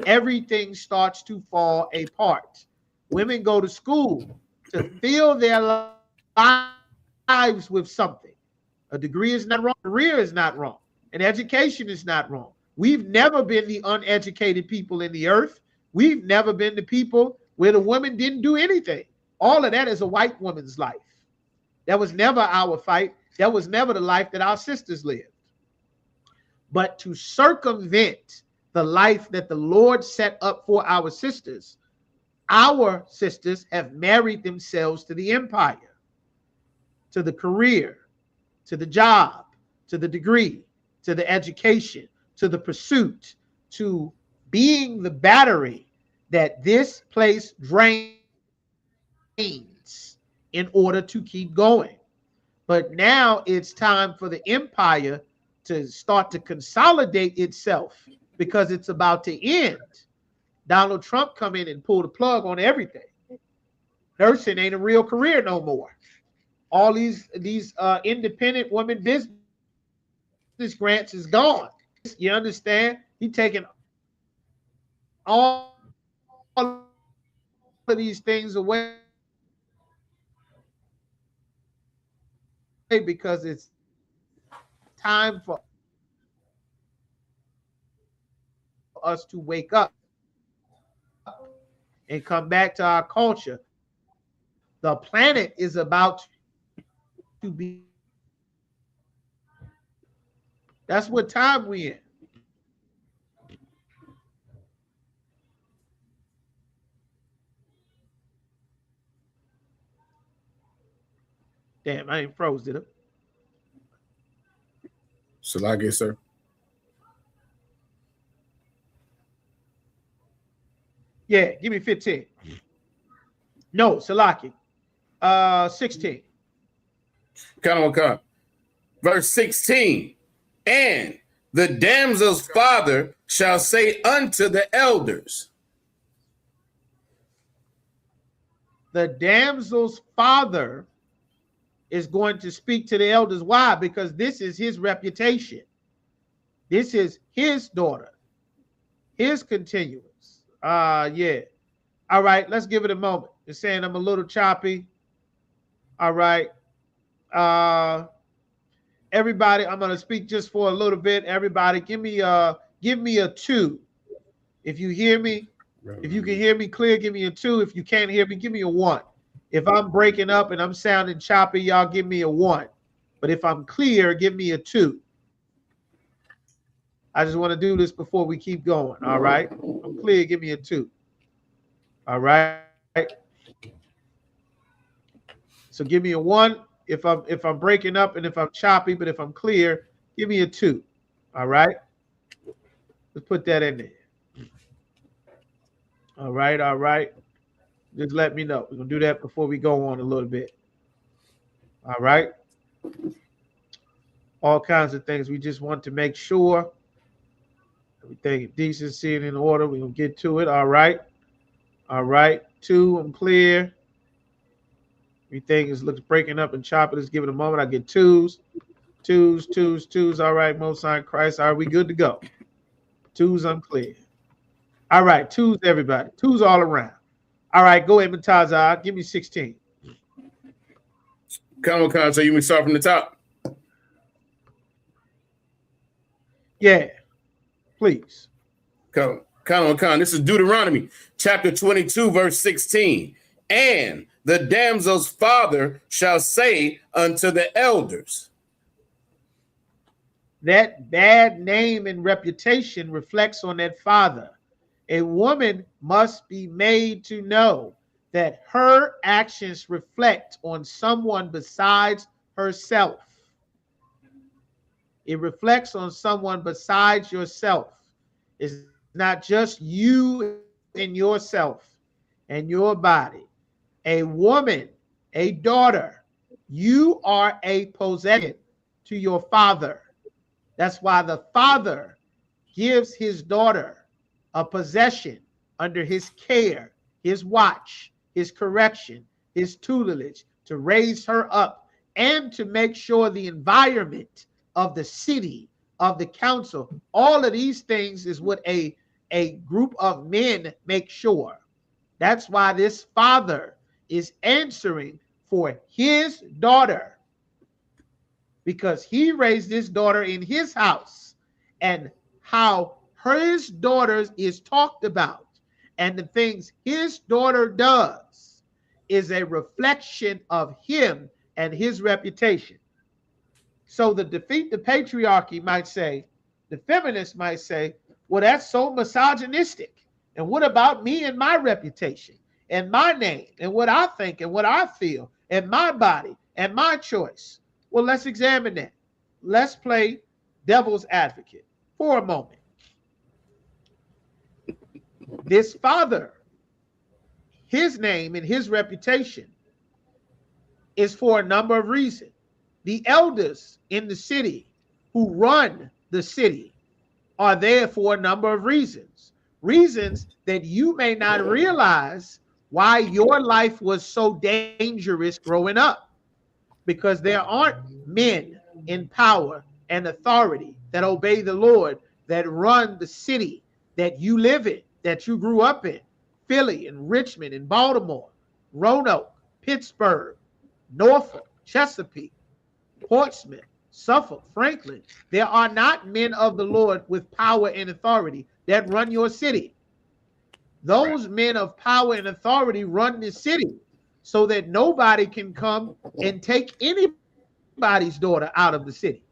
everything starts to fall apart. Women go to school to fill their lives with something. A degree is not wrong. A career is not wrong. An education is not wrong. We've never been the uneducated people in the earth. We've never been the people where the women didn't do anything. All of that is a white woman's life. That was never our fight. That was never the life that our sisters lived. But to circumvent the life that the Lord set up for our sisters have married themselves to the empire, to the career, to the job, to the degree, to the education, to the pursuit, to being the battery that this place drains in order to keep going. But now it's time for the empire to start to consolidate itself because it's about to end. Donald Trump come in and pull the plug on everything. Nursing ain't a real career no more. All these independent women business grants is gone. You understand? He taking all of these things away because it's time for us to wake up and come back to our culture The planet is about to be. That's what time we in. Damn, I ain't froze, did I? Shall I get, sir? Yeah, give me 15. No, Salaki. 16. Come. Verse 16. And the damsel's father shall say unto the elders. The damsel's father is going to speak to the elders. Why? Because this is his reputation. This is his daughter. His continuance. Yeah. All right, let's give it a moment. It's saying I'm a little choppy. All right. Everybody, I'm gonna speak just for a little bit. Everybody, give me a 2. If you hear me, if you can hear me clear, give me a 2. If you can't hear me, give me a 1. If I'm breaking up and I'm sounding choppy, y'all give me a 1. But if I'm clear, give me a 2. I just want to do this before we keep going. All right. I'm clear, give me a 2. All right. So give me a 1 if I'm breaking up and if I'm choppy, but if I'm clear, give me a 2. All right. Let's put that in there. All right. Just let me know. We're gonna do that before we go on a little bit. All right. All kinds of things. We just want to make sure everything is decency and in order. We're gonna get to it. All right. 2, I'm clear. Everything looks breaking up and choppy. Let's give it a moment. I get 2s. All right, Most High Christ. Are we good to go? 2s, I'm clear. All right, 2s, everybody. 2s all around. All right, go ahead, Matazah. Give me 16. Come, so you may start from the top. Yeah, please. Come. This is Deuteronomy chapter 22, verse 16. And the damsel's father shall say unto the elders. That bad name and reputation reflects on that father. A woman must be made to know that her actions reflect on someone besides herself. It reflects on someone besides yourself. It's not just you and yourself and your body. A woman, a daughter, you are a possession to your father. That's why the father gives his daughter a possession under his care, his watch, his correction, his tutelage, to raise her up and to make sure the environment of the city, of the council, all of these things is what a group of men make sure. That's why this father is answering for his daughter, because he raised this daughter in his house, and how his daughter is talked about and the things his daughter does is a reflection of him and his reputation. So the defeat the patriarchy might say, the feminists might say, well, that's so misogynistic. And what about me and my reputation and my name and what I think and what I feel and my body and my choice? Well, let's examine that. Let's play devil's advocate for a moment. This father, his name and his reputation is for a number of reasons. The elders in the city who run the city are there for a number of reasons. Reasons that you may not realize why your life was so dangerous growing up. Because there aren't men in power and authority that obey the Lord, that run the city that you live in, that you grew up in. Philly and Richmond and Baltimore, Roanoke, Pittsburgh, Norfolk, Chesapeake, Portsmouth, Suffolk, Franklin. There are not men of the Lord with power and authority that run your city. Those men of power and authority run the city so that nobody can come and take anybody's daughter out of the city.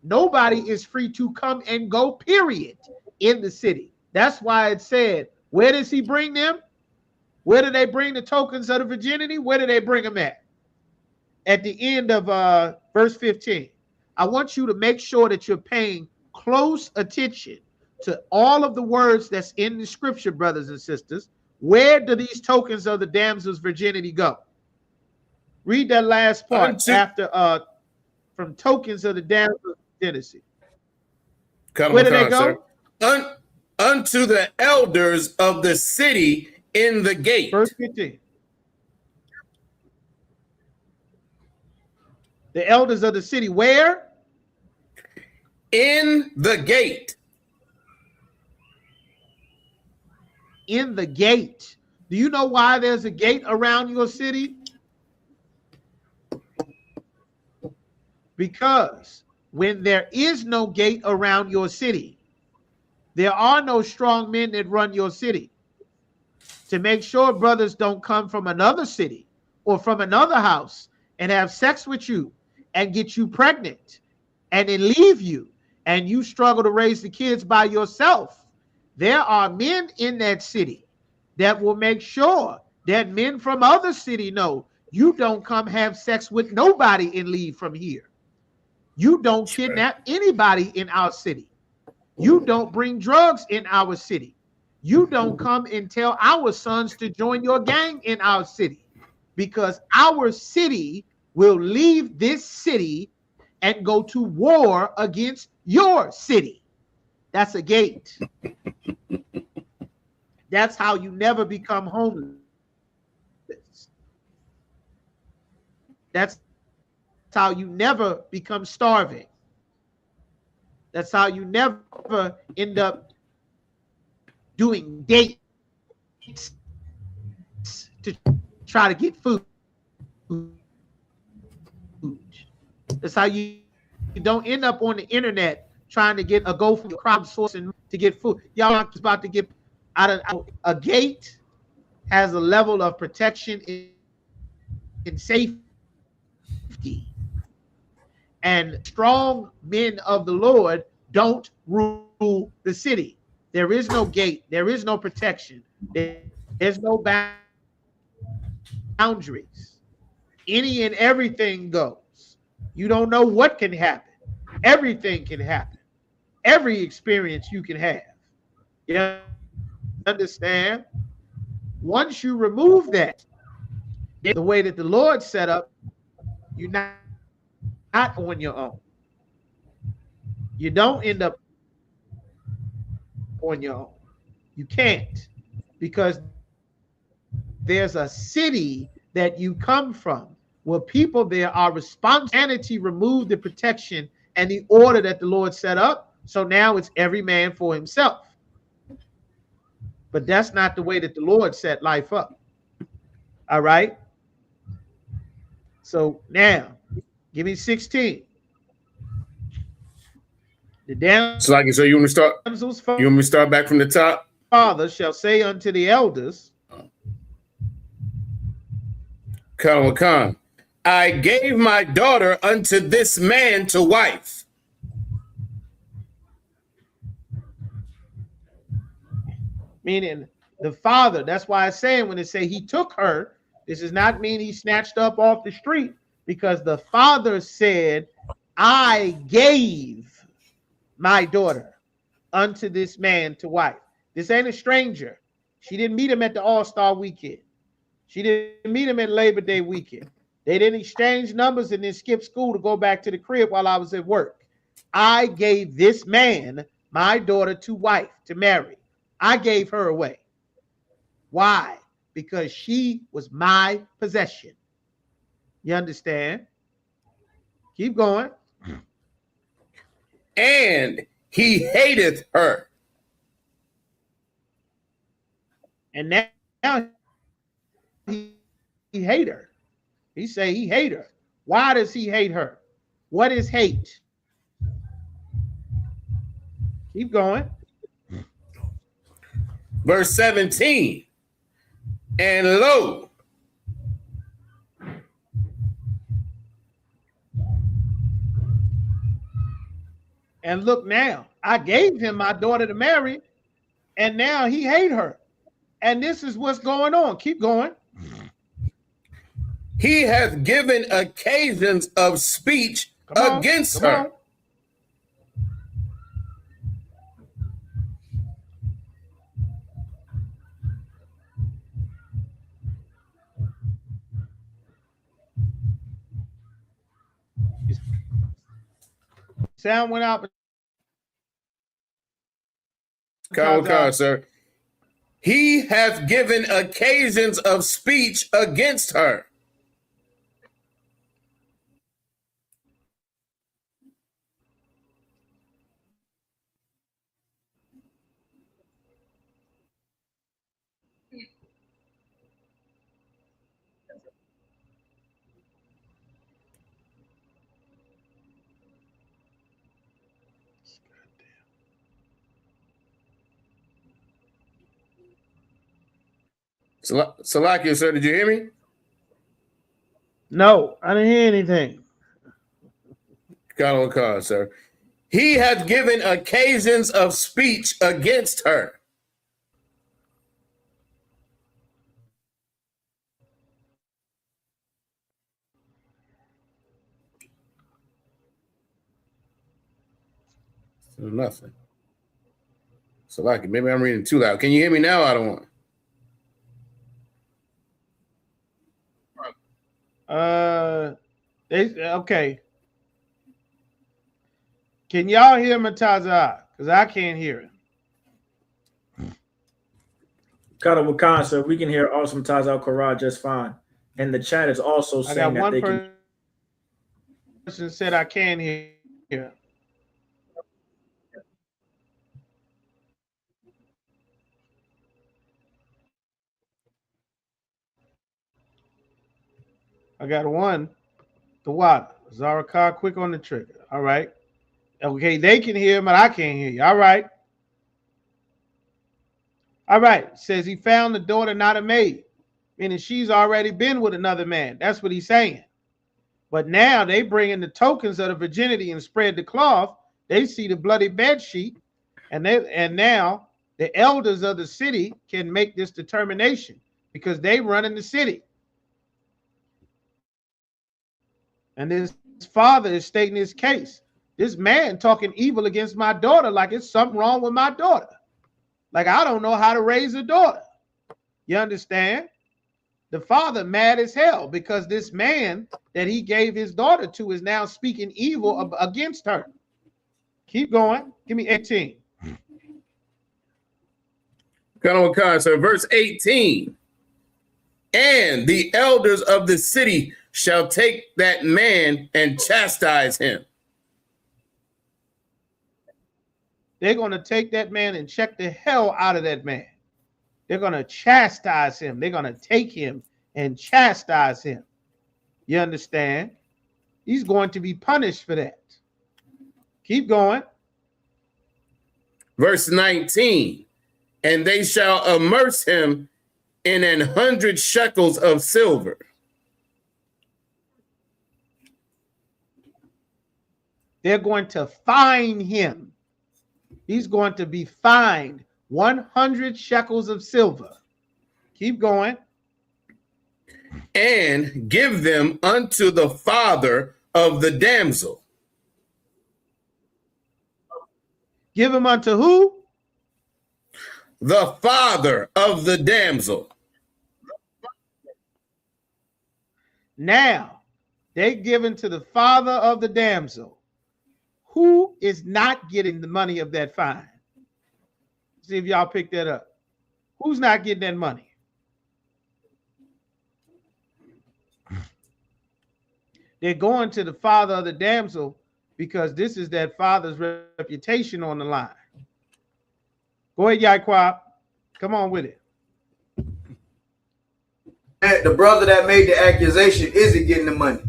Nobody is free to come and go, period, in the city. That's why it said, where does he bring them? Where do they bring the tokens of the virginity? Where do they bring them at? At the end of verse 15. I want you to make sure that you're paying close attention to all of the words that's in the scripture, brothers and sisters. Where do these tokens of the damsel's virginity go? Read that last part after from tokens of the damsel's virginity. Where do they go? Unto the elders of the city in the gate. Verse 15. The elders of the city, where? In the gate. In the gate. Do you know why there's a gate around your city? Because when there is no gate around your city, there are no strong men that run your city to make sure brothers don't come from another city or from another house and have sex with you and get you pregnant and then leave you and you struggle to raise the kids by yourself. There are men in that city that will make sure that men from other city know you don't come have sex with nobody and leave from here. You don't kidnap anybody in our city. You don't bring drugs in our city. You don't come and tell our sons to join your gang in our city, because our city will leave this city and go to war against your city. That's a gate. That's how you never become homeless. That's how you never become starving. That's how you never end up doing dates to try to get food. That's how you don't end up on the internet trying to get a go from crowdsourcing to get food. Y'all are about to get out of a gate has a level of protection and safety. And strong men of the Lord don't rule the city. There is no gate. There is no protection. There's no boundaries. Any and everything goes. You don't know what can happen. Everything can happen. Every experience you can have. You understand? Once you remove that, the way that the Lord set up, you're not on your own. You don't end up on your own. You can't, because there's a city that you come from where people there are responsible to remove the protection and the order that the Lord set up. So now it's every man for himself. But that's not the way that the Lord set life up. All right. So now, give me 16. The damsels. So you want me to start? You want me to start back from the top? Father shall say unto the elders, Khan, I gave my daughter unto this man to wife. Meaning the father. That's why it's saying when it say he took her, this does not mean he snatched up off the street, because the father said, I gave my daughter unto this man to wife. This ain't a stranger. She didn't meet him at the All-Star weekend. She didn't meet him at Labor Day weekend. They didn't exchange numbers and then skip school to go back to the crib while I was at work. I gave this man my daughter to wife, to marry. I gave her away. Why? Because she was my possession. You understand? Keep going. And he hateth her. And now he hate her. He say he hate her. Why does he hate her? What is hate? Keep going. Verse 17. And lo, And look now, I gave him my daughter to marry, and now he hate her. And this is what's going on. Keep going. He hath given occasions of speech against her. Sound went out. Sir. He hath given occasions of speech against her. Salakia, sir, did you hear me? No, I didn't hear anything. Sir. He hath given occasions of speech against her. Nothing. Salakia, maybe I'm reading too loud. Can you hear me now? I don't want. Okay. Can y'all hear Mataza? Because I can't hear him. Kata Wakan, sir, we can hear Awesome Taza Korah just fine. And the chat is also saying I got that one they can. person said I can't hear. I got one. The what? Zarakar, quick on the trigger. All right. Okay, they can hear him, but I can't hear you. All right. All right. Says he found the daughter not a maid, meaning she's already been with another man. That's what he's saying. But now they bring in the tokens of the virginity and spread the cloth. They see the bloody bed sheet, and now the elders of the city can make this determination because they run in the city. And his father is stating his case. This man talking evil against my daughter like it's something wrong with my daughter. Like I don't know how to raise a daughter. You understand? The father mad as hell because this man that he gave his daughter to is now speaking evil against her. Keep going. Give me 18. So verse 18. And the elders of the city shall take that man and chastise him. They're going to take that man and check the hell out of that man. They're going to chastise him. They're going to take him and chastise him. You understand? He's going to be punished for that. Keep going. Verse 19. And they shall immerse him in 100 shekels of silver. They're going to fine him. He's going to be fined 100 shekels of silver. Keep going. And give them unto the father of the damsel. Give him unto who? The father of the damsel. Now, they given to the father of the damsel. Who is not getting the money of that fine? See if y'all pick that up. Who's not getting that money? They're going to the father of the damsel because this is that father's reputation on the line. Go ahead, Yaquab. Come on with it. The brother that made the accusation isn't getting the money.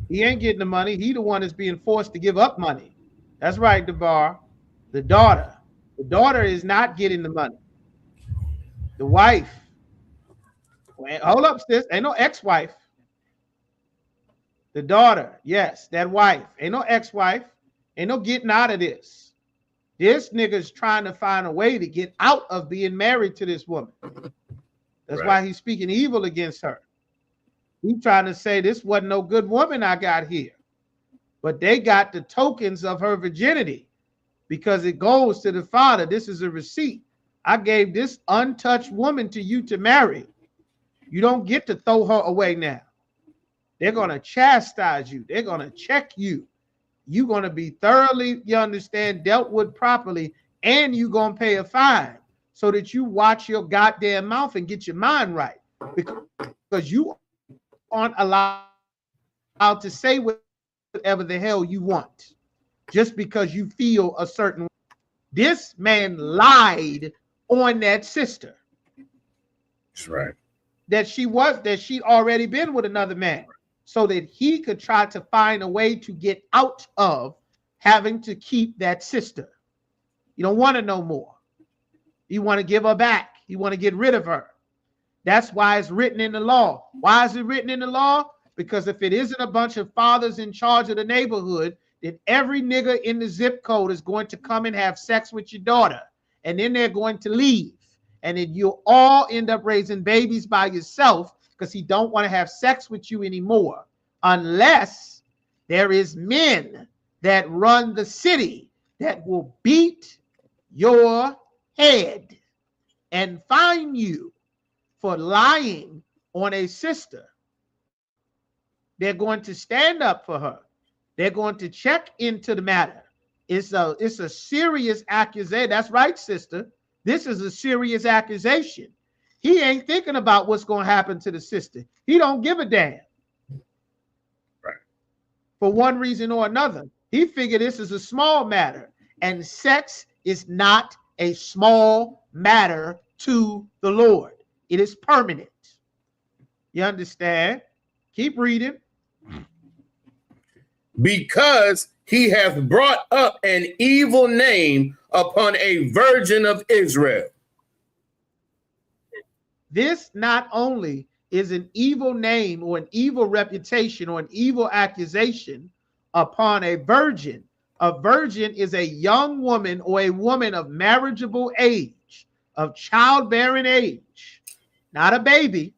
He ain't getting the money. He the one that's being forced to give up money. That's right, DeBar. The daughter. The daughter is not getting the money. The wife. Well, hold up, sis. Ain't no ex-wife. The daughter, yes, that wife. Ain't no ex-wife. Ain't no getting out of this. This nigga's trying to find a way to get out of being married to this woman. That's why he's speaking evil against her. He's trying to say this wasn't no good woman I got here. But they got the tokens of her virginity because it goes to the father. This is a receipt. I gave this untouched woman to you to marry. You don't get to throw her away now. They're going to chastise you. They're going to check you. You're going to be thoroughly, you understand, dealt with properly, and you're going to pay a fine so that you watch your goddamn mouth and get your mind right. Because you aren't allowed to say whatever the hell you want just because you feel a certain way. This man lied on that sister. That's right. That she'd already been with another man, so that he could try to find a way to get out of having to keep that sister. You don't want to know more. You want to give her back. You want to get rid of her. That's why it's written in the law. Why is it written in the law? Because if it isn't a bunch of fathers in charge of the neighborhood, then every nigga in the zip code is going to come and have sex with your daughter. And then they're going to leave. And then you'll all end up raising babies by yourself because he don't want to have sex with you anymore. Unless there is men that run the city that will beat your head and fine you for lying on a sister. They're going to stand up for her. They're going to check into the matter. It's a serious accusation. That's right, sister. This is a serious accusation. He ain't thinking about what's going to happen to the sister. He don't give a damn. Right. For one reason or another. He figured this is a small matter. And sex is not a small matter to the Lord. It is permanent. You understand? Keep reading. Because he hath brought up an evil name upon a virgin of Israel. This not only is an evil name or an evil reputation or an evil accusation upon a virgin. A virgin is a young woman or a woman of marriageable age, of childbearing age, not a baby.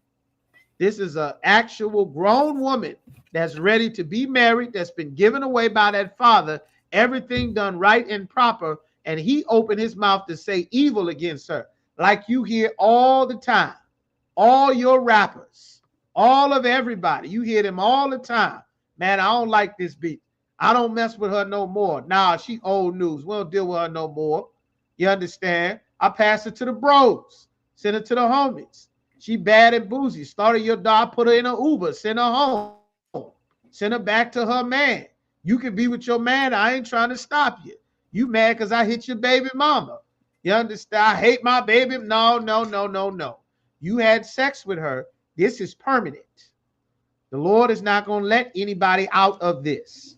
This is an actual grown woman that's ready to be married, that's been given away by that father, everything done right and proper, and he opened his mouth to say evil against her, like you hear all the time. All your rappers, all of everybody, you hear them all the time. Man, I don't like this beat. I don't mess with her no more. Nah, she old news. We don't deal with her no more. You understand? I pass it to the bros. Send it to the homies. She bad and boozy. Started your dog, put her in an Uber, send her home. Send her back to her man. You can be with your man. I ain't trying to stop you. You mad because I hit your baby mama. You understand? I hate my baby. No. You had sex with her. This is permanent. The Lord is not going to let anybody out of this.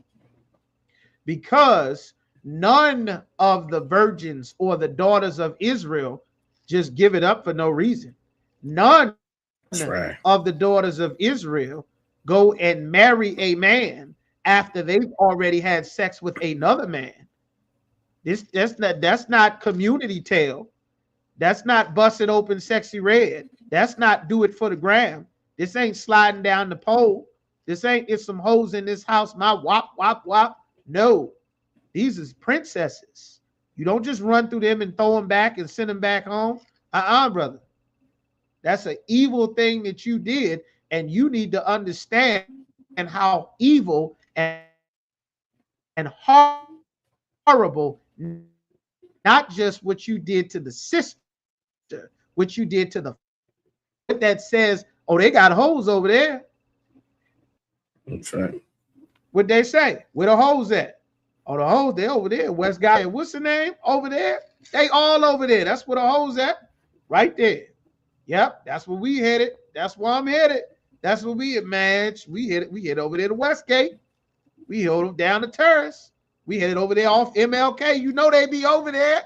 Because none of the virgins or the daughters of Israel just give it up for no reason. None of the daughters of Israel go and marry a man after they've already had sex with another man. That's not community tale. That's not busted open sexy red. That's not do it for the gram. This ain't sliding down the pole. This ain't it's some hoes in this house. My wop, wop, wop. No, these is princesses. You don't just run through them and throw them back and send them back home. Brother. That's an evil thing that you did. And you need to understand how evil and horrible, not just what you did to the sister, what you did to the that says, oh, they got hoes over there. That's right. What they say? Where the hoes at? Oh, the hoes, they over there. West Guy, what's the name? Over there? They all over there. That's where the hoes at. Right there. Yep, that's where we headed. That's where I'm headed. That's what we match. We hit over there to Westgate. We hold them down the terrace. We headed over there off MLK. You know they be over there.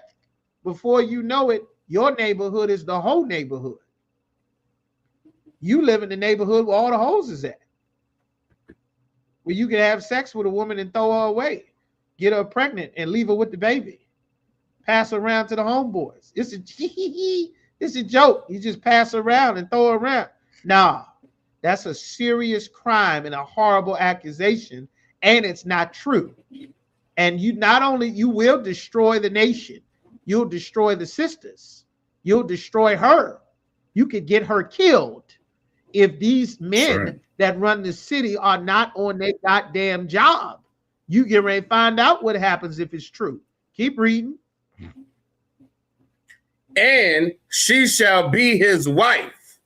Before you know it, your neighborhood is the whole neighborhood. You live in the neighborhood where all the hoes is at. where you can have sex with a woman and throw her away, get her pregnant and leave her with the baby, pass her around to the homeboys. It's a joke. You just pass her around and throw her around. Nah, that's a serious crime and a horrible accusation, and it's not true. And you not only you will destroy the nation, you'll destroy the sisters, you'll destroy her. You could get her killed if these men that run the city are not on their goddamn job. You get ready to find out what happens if it's true. Keep reading. And she shall be his wife.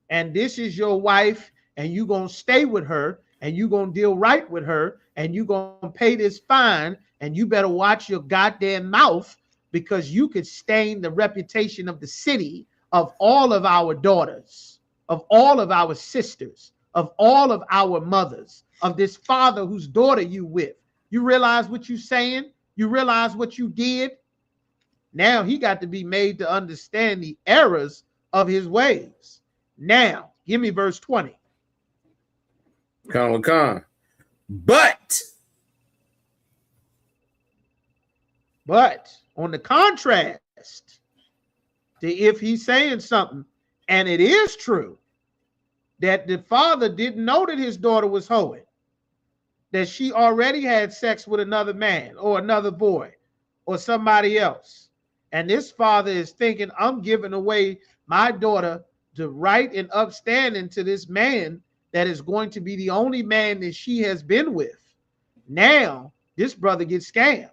And this is your wife, and you're going to stay with her, and you're going to deal right with her, and you're going to pay this fine, and you better watch your goddamn mouth, because you could stain the reputation of the city, of all of our daughters, of all of our sisters, of all of our mothers, of this father whose daughter you with. You realize what you're saying? You realize what you did? Now he got to be made to understand the errors of his ways. Now, give me verse 20. But on the contrast, if he's saying something, and it is true that the father didn't know that his daughter was hoeing, that she already had sex with another man or another boy or somebody else, and this father is thinking, I'm giving away my daughter to right and upstanding to this man that is going to be the only man that she has been with. Now this brother gets scammed.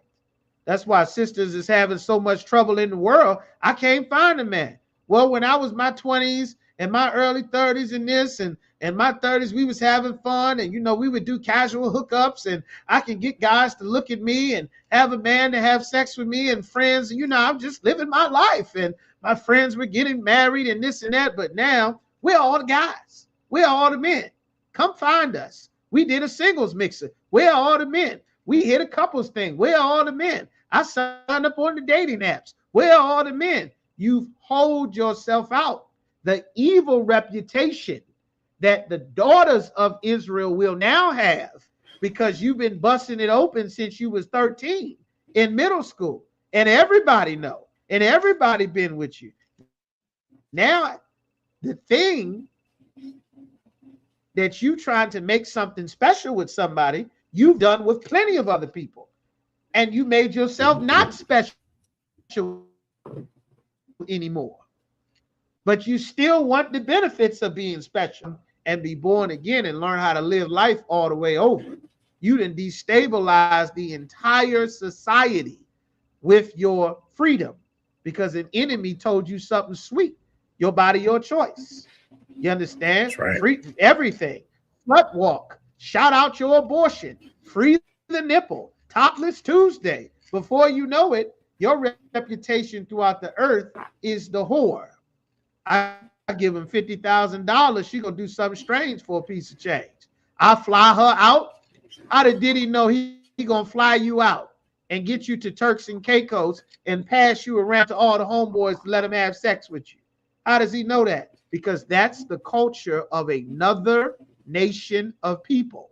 That's why sisters is having so much trouble in the world. I can't find a man. Well, when I was my 20s and my early 30s and this and my 30s, we was having fun, and we would do casual hookups, and I can get guys to look at me and have a man to have sex with me and friends, and I'm just living my life, and my friends were getting married and this and that. But now we're all the guys. We're all the men. Come find us. We did a singles mixer. We're all the men. We hit a couples thing. We're all the men. I signed up on the dating apps. We're all the men. You've hold yourself out. The evil reputation that the daughters of Israel will now have, because you've been busting it open since you was 13 in middle school, and everybody know, and everybody been with you. Now, the thing that you trying to make something special with somebody, you've done with plenty of other people, and you made yourself not special anymore. But you still want the benefits of being special and be born again and learn how to live life all the way over. You done destabilize the entire society with your freedom because an enemy told you something sweet. Your body, your choice. You understand? That's right. Free everything. Slut walk. Shout out your abortion. Free the nipple. Topless Tuesday. Before you know it, your reputation throughout the earth is the whore. I give him $50,000. She gonna do something strange for a piece of change. I fly her out. How did Diddy know he gonna fly you out and get you to Turks and Caicos and pass you around to all the homeboys to let them have sex with you? How does he know that? Because that's the culture of another nation of people.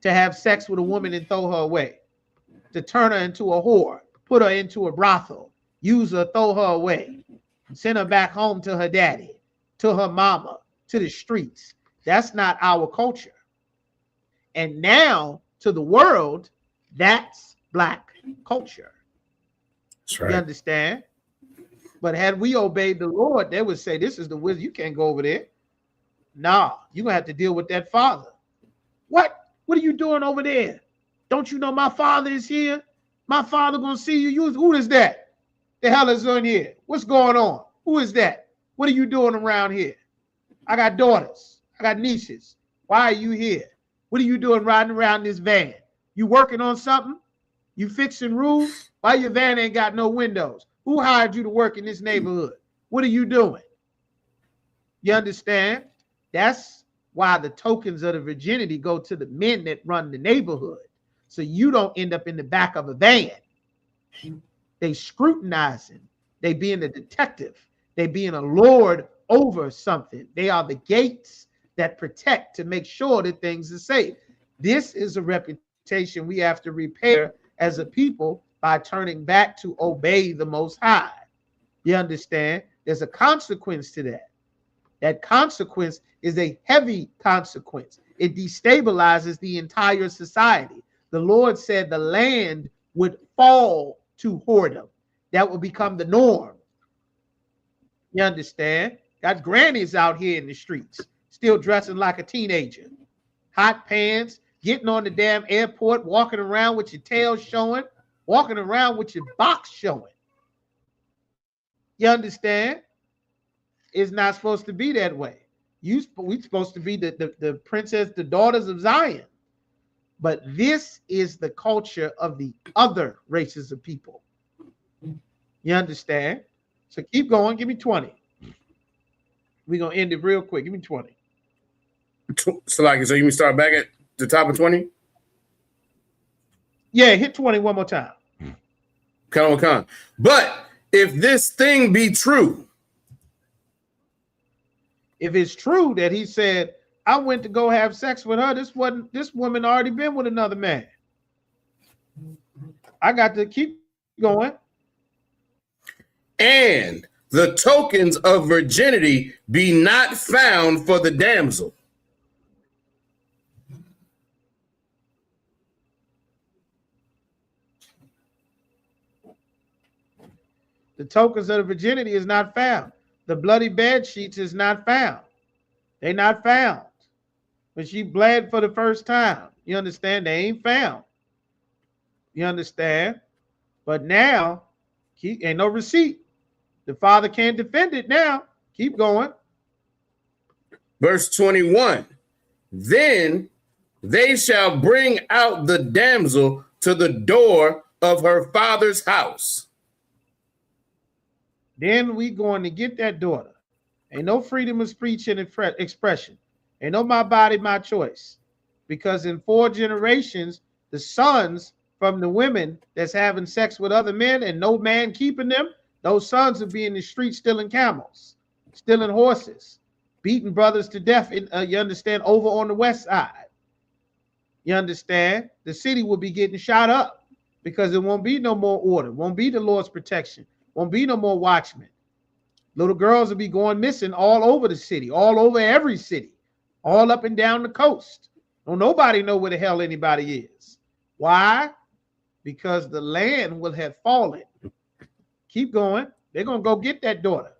To have sex with a woman and throw her away, to turn her into a whore, put her into a brothel, use her, throw her away, send her back home to her daddy, to her mama, to the streets. That's not our culture. And now to the world, that's black culture. That's right. You understand? But had we obeyed the Lord, they would say, this is the wisdom. You can't go over there. Nah, you're going to have to deal with that father. What? What are you doing over there? Don't you know my father is here? My father going to see you. Who is that? The hell is on here? What's going on? Who is that? What are you doing around here? I got daughters. I got nieces. Why are you here? What are you doing riding around this van? You working on something? You fixing roofs? Why your van ain't got no windows? Who hired you to work in this neighborhood? What are you doing? You understand? That's why the tokens of the virginity go to the men that run the neighborhood. So you don't end up in the back of a van. They scrutinizing. They being a detective. They being a lord over something. They are the gates that protect to make sure that things are safe. This is a reputation we have to repair as a people by turning back to obey the Most High. You understand? There's a consequence to that. That consequence is a heavy consequence. It destabilizes the entire society. The Lord said the land would fall to whoredom. That would become the norm. You understand? Got grannies out here in the streets, still dressing like a teenager. Hot pants, getting on the damn airport, walking around with your tail showing, walking around with your box showing. You understand? It's not supposed to be that way. We're supposed to be the princess, the daughters of Zion. But this is the culture of the other races of people. You understand? So keep going. Give me 20. We're going to end it real quick. Give me 20. So you can start back at the top of 20? Yeah, hit 20 one more time. Come on. But if this thing be true, if it's true that he said, I went to go have sex with her, this woman already been with another man. I got to keep going. And the tokens of virginity be not found for the damsel. The tokens of the virginity is not found. The bloody bed sheets is not found. They're not found. When she bled for the first time, you understand? They ain't found. You understand? But now, ain't no receipt. The father can't defend it now. Keep going. Verse 21. Then they shall bring out the damsel to the door of her father's house. Then we going to get that daughter. Ain't no freedom of speech and expression. Ain't no my body, my choice. Because in 4 generations, the sons from the women that's having sex with other men and no man keeping them, those sons will be in the street stealing camels, stealing horses, beating brothers to death, you understand, over on the west side. You understand? The city will be getting shot up because there won't be no more order, won't be the Lord's protection, won't be no more watchmen. Little girls will be going missing all over the city, all over every city, all up and down the coast. Don't nobody know where the hell anybody is. Why? Because the land will have fallen. Keep going. They're going to go get that daughter.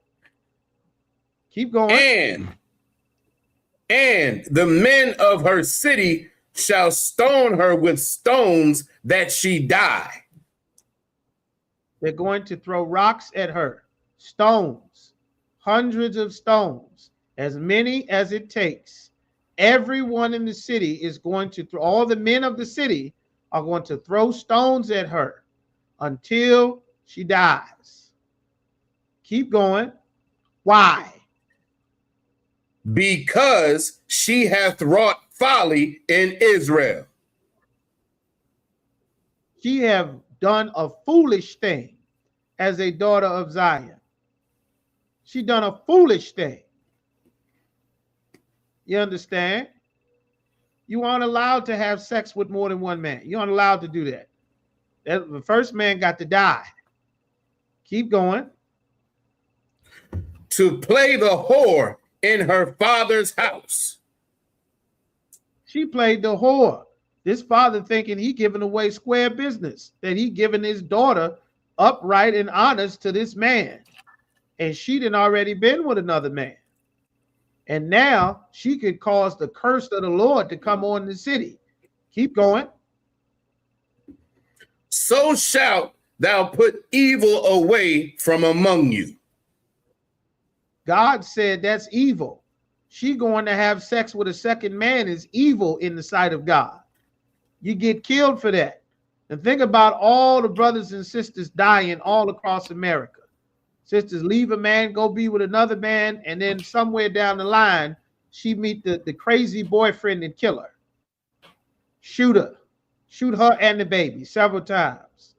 Keep going. And the men of her city shall stone her with stones that she die. They're going to throw rocks at her. Stones. Hundreds of stones. As many as it takes. Everyone in the city is going to throw, all the men of the city are going to throw stones at her until she dies. Keep going. Why? Because she hath wrought folly in Israel. She have done a foolish thing as a daughter of Zion. She done a foolish thing. You understand? You aren't allowed to have sex with more than one man. You aren't allowed to do that. The first man got to die. Keep going. To play the whore in her father's house. She played the whore. This father thinking he giving away square business, that he giving his daughter upright and honest to this man. And she done already been with another man. And now she could cause the curse of the Lord to come on the city. Keep going. So shalt thou put evil away from among you. God said that's evil. She going to have sex with a second man is evil in the sight of God. You get killed for that. And think about all the brothers and sisters dying all across America. Sisters leave a man, go be with another man, and then somewhere down the line, she meet the crazy boyfriend and kill her. Shoot her and the baby several times.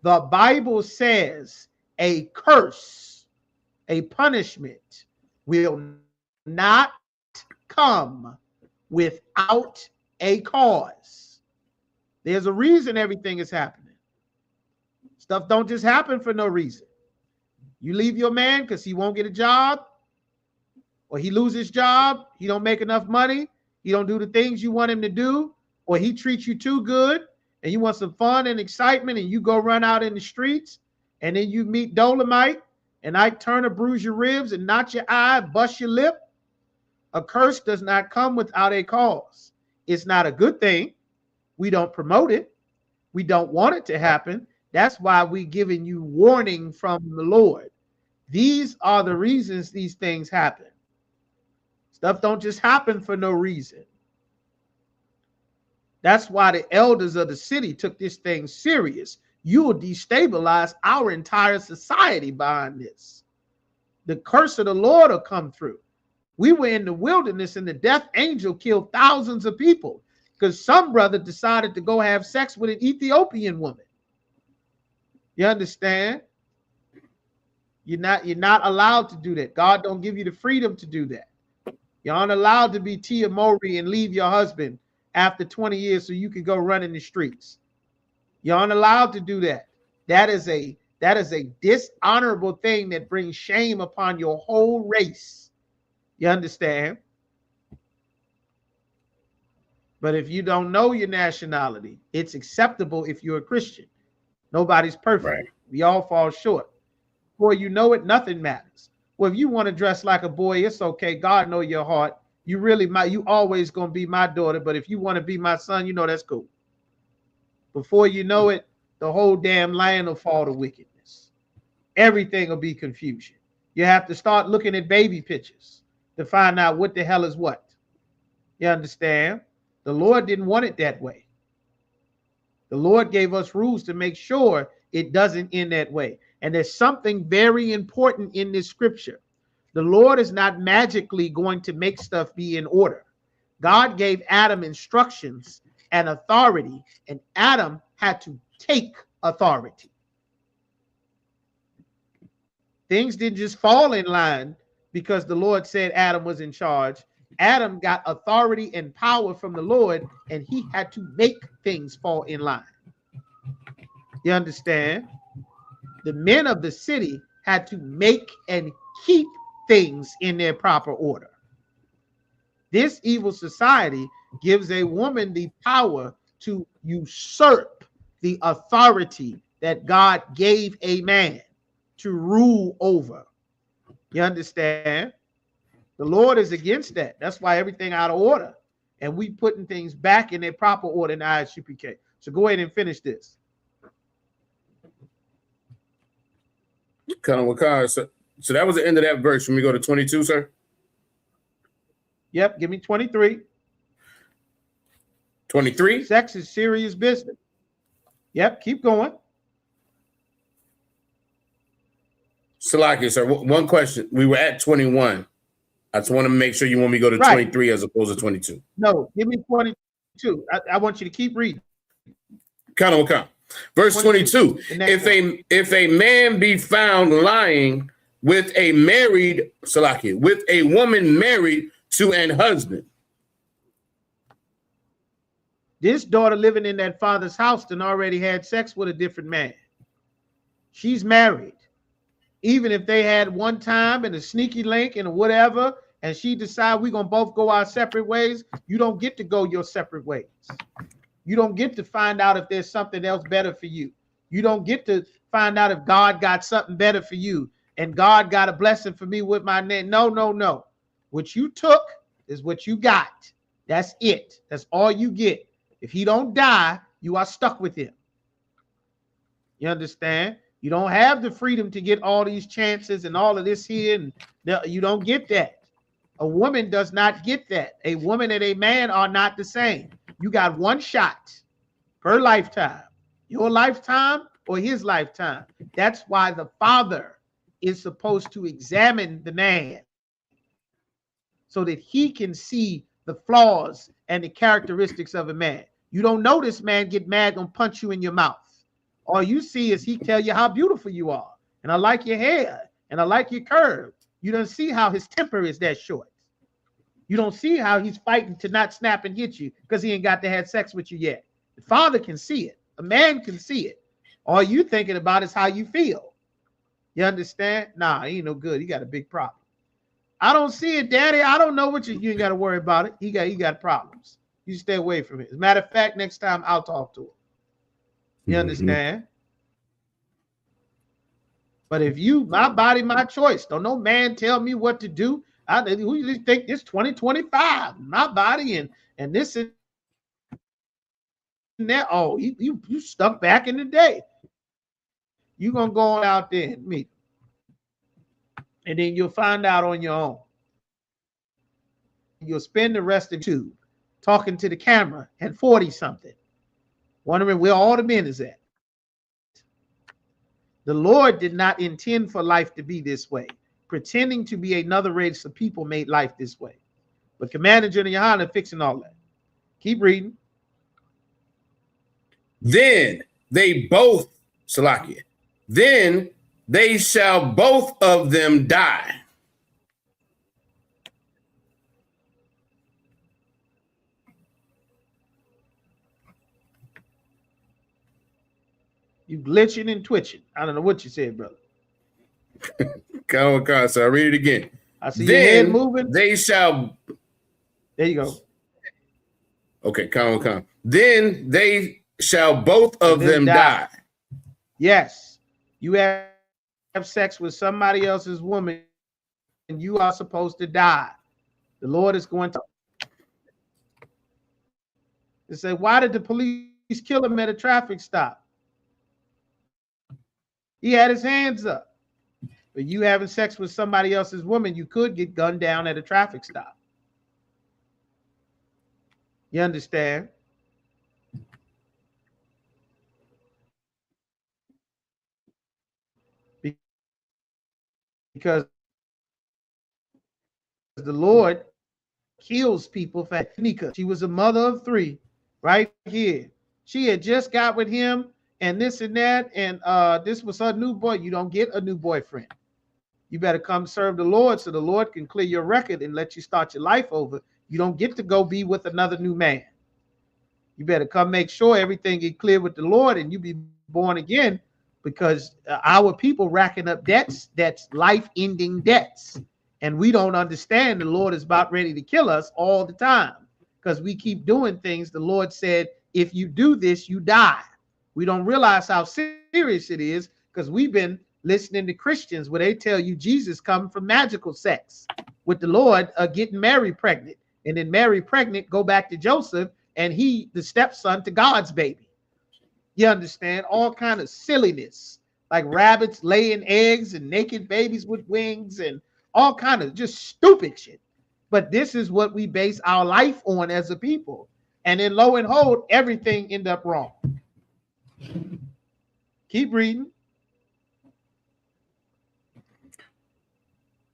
The Bible says a curse, a punishment will not come without a cause. There's a reason everything is happening. Stuff don't just happen for no reason. You leave your man because he won't get a job, or he loses his job, he don't make enough money, he don't do the things you want him to do, or he treats you too good and you want some fun and excitement, and you go run out in the streets, and then you meet Dolomite, and Ike Turner bruise your ribs and knot your eye, bust your lip. A curse does not come without a cause. It's not a good thing. We don't promote it. We don't want it to happen. That's why we're giving you warning from the Lord. These are the reasons these things happen. Stuff don't just happen for no reason. That's why the elders of the city took this thing serious. You will destabilize our entire society behind this. The curse of the Lord will come through. We were in the wilderness and the death angel killed thousands of people because some brother decided to go have sex with an Ethiopian woman. You understand? You're not allowed to do that. God don't give you the freedom to do that. You aren't allowed to be Tia Mowry and leave your husband after 20 years so you can go run in the streets. You aren't allowed to do that. That is a dishonorable thing that brings shame upon your whole race. You understand? But if you don't know your nationality, it's acceptable if you're a Christian. Nobody's perfect. Right. We all fall short. Before you know it, nothing matters. Well, if you want to dress like a boy, it's okay. God know your heart. You always gonna be my daughter. But if you want to be my son, you know that's cool. Before you know it, the whole damn land will fall to wickedness. Everything will be confusion. You have to start looking at baby pictures to find out what the hell is what. You understand? The Lord didn't want it that way. The Lord gave us rules to make sure it doesn't end that way. And there's something very important in this scripture. The Lord is not magically going to make stuff be in order. God gave Adam instructions and authority, and Adam had to take authority. Things didn't just fall in line because the Lord said Adam was in charge. Adam got authority and power from the Lord, and he had to make things fall in line. You understand? The men of the city had to make and keep things in their proper order. This evil society gives a woman the power to usurp the authority that God gave a man to rule over. You understand? The Lord is against that. That's why everything out of order. And we putting things back in their proper order in the Isupk. So go ahead and finish this. Colonel Wakar, so that was the end of that verse. When we go to 22, sir? Yep, give me 23. 23? Sex is serious business. Yep, keep going. Salaki, sir, one question. We were at 21. I just want to make sure you want me to go to 23 as opposed to 22. No, give me 22. I want you to keep reading. Colonel Wakar. Verse 22. If a man be found lying with a married, Salaki, with a woman married to an husband. This daughter living in that father's house and already had sex with a different man. She's married. Even if they had one time and a sneaky link and whatever, and she decide we're going to both go our separate ways, you don't get to go your separate ways. You don't get to find out if there's something else better for you. You don't get to find out if God got something better for you and God got a blessing for me with my name. No, no, no. What you took is what you got. That's it. That's all you get. If he don't die, you are stuck with him. You understand? You don't have the freedom to get all these chances and all of this here. And you don't get that. A woman does not get that. A woman and a man are not the same. You got one shot per lifetime. Your lifetime or his lifetime. That's why the father is supposed to examine the man so that he can see the flaws and the characteristics of a man. You don't know this man get mad, gonna punch you in your mouth. All you see is he tell you how beautiful you are. And I like your hair. And I like your curve. You don't see how his temper is that short. You don't see how he's fighting to not snap and hit you because he ain't got to have sex with you yet. The father can see it. A man can see it. All you thinking about is how you feel. You understand? Nah, he ain't no good. He got a big problem. I don't see it, Daddy. I don't know what you ain't got to worry about it. He got problems. You stay away from it. As a matter of fact, next time I'll talk to him. You understand? But if you, my body, my choice. Don't no man tell me what to do. Who you think this 2025? My body and this and that. Oh, you stuck back in the day. You're gonna go on out there and meet. And then you'll find out on your own. You'll spend the rest of the tube talking to the camera at 40-something, wondering where all the men is at. The Lord did not intend for life to be this way. Pretending to be another race of people made life this way. But Commander General Yohana fixing all that. Keep reading. Then they both, Salakia, then they shall both of them die. You glitching and twitching. I don't know what you said, brother. Come on, so I read it again. I see your head moving. They shall. There you go. Okay, come. Then they shall both of them die. Yes, you have sex with somebody else's woman, and you are supposed to die. The Lord is going to. They say, why did the police kill him at a traffic stop? He had his hands up. But you having sex with somebody else's woman, you could get gunned down at a traffic stop. You understand? Because the Lord kills people for Nika. She was a mother of 3 right here. She had just got with him and this and that, and this was her new boy. You don't get a new boyfriend. You better come serve the Lord so the Lord can clear your record and let you start your life over. You don't get to go be with another new man. You better come make sure everything get clear with the Lord and you be born again, because our people racking up debts, that's life-ending debts. And we don't understand the Lord is about ready to kill us all the time because we keep doing things. The Lord said, if you do this, you die. We don't realize how serious it is because we've been listening to Christians where they tell you Jesus come from magical sex with the Lord, getting Mary pregnant, and then Mary pregnant go back to Joseph and he the stepson to God's baby. You understand? All kind of silliness, like rabbits laying eggs and naked babies with wings and all kind of just stupid shit. But this is what we base our life on as a people. And then lo and behold, everything end up wrong. Keep reading.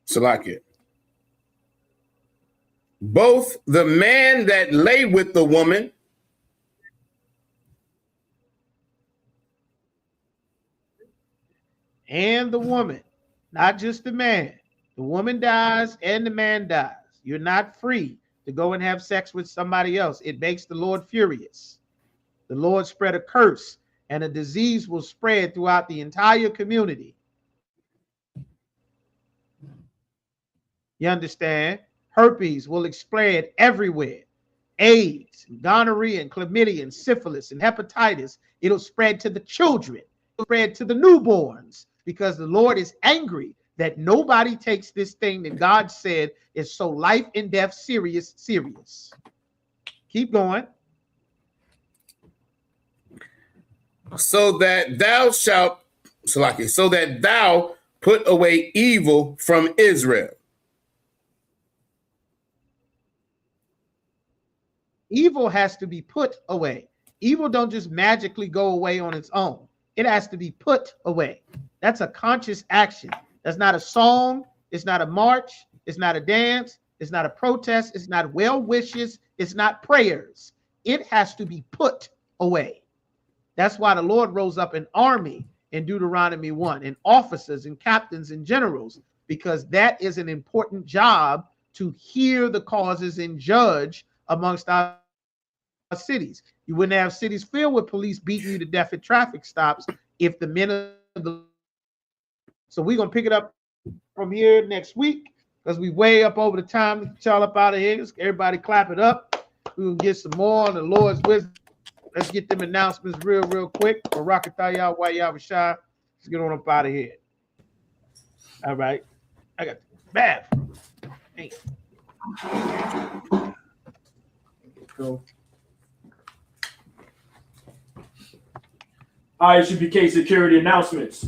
Salakia. Both the man that lay with the woman and the woman, not just the man. The woman dies and the man dies. You're not free to go and have sex with somebody else. It makes the Lord furious. The Lord spread a curse and a disease will spread throughout the entire community. You understand? Herpes will spread everywhere. AIDS, gonorrhea, and chlamydia, and syphilis, and hepatitis. It'll spread to the children. It'll spread to the newborns because the Lord is angry that nobody takes this thing that God said is so life and death serious. Keep going. So that thou shalt, Salaki, so that thou put away evil from Israel. Evil has to be put away. Evil don't just magically go away on its own. It has to be put away. That's a conscious action. That's not a song. It's not a march. It's not a dance. It's not a protest. It's not well wishes. It's not prayers. It has to be put away. That's why the Lord rose up an army in Deuteronomy 1, and officers and captains and generals, because that is an important job to hear the causes and judge amongst our cities. You wouldn't have cities filled with police beating you to death at traffic stops if the men of the. So we're gonna pick it up from here next week because we way up over the time. Get y'all up out of here. Everybody clap it up. We will get some more on the Lord's wisdom. Let's get them announcements real quick. Barakatah Yahweh Yahushua. Let's get on up out of here. All right. I got the bathroom. Hey. Go. ISUPK security announcements.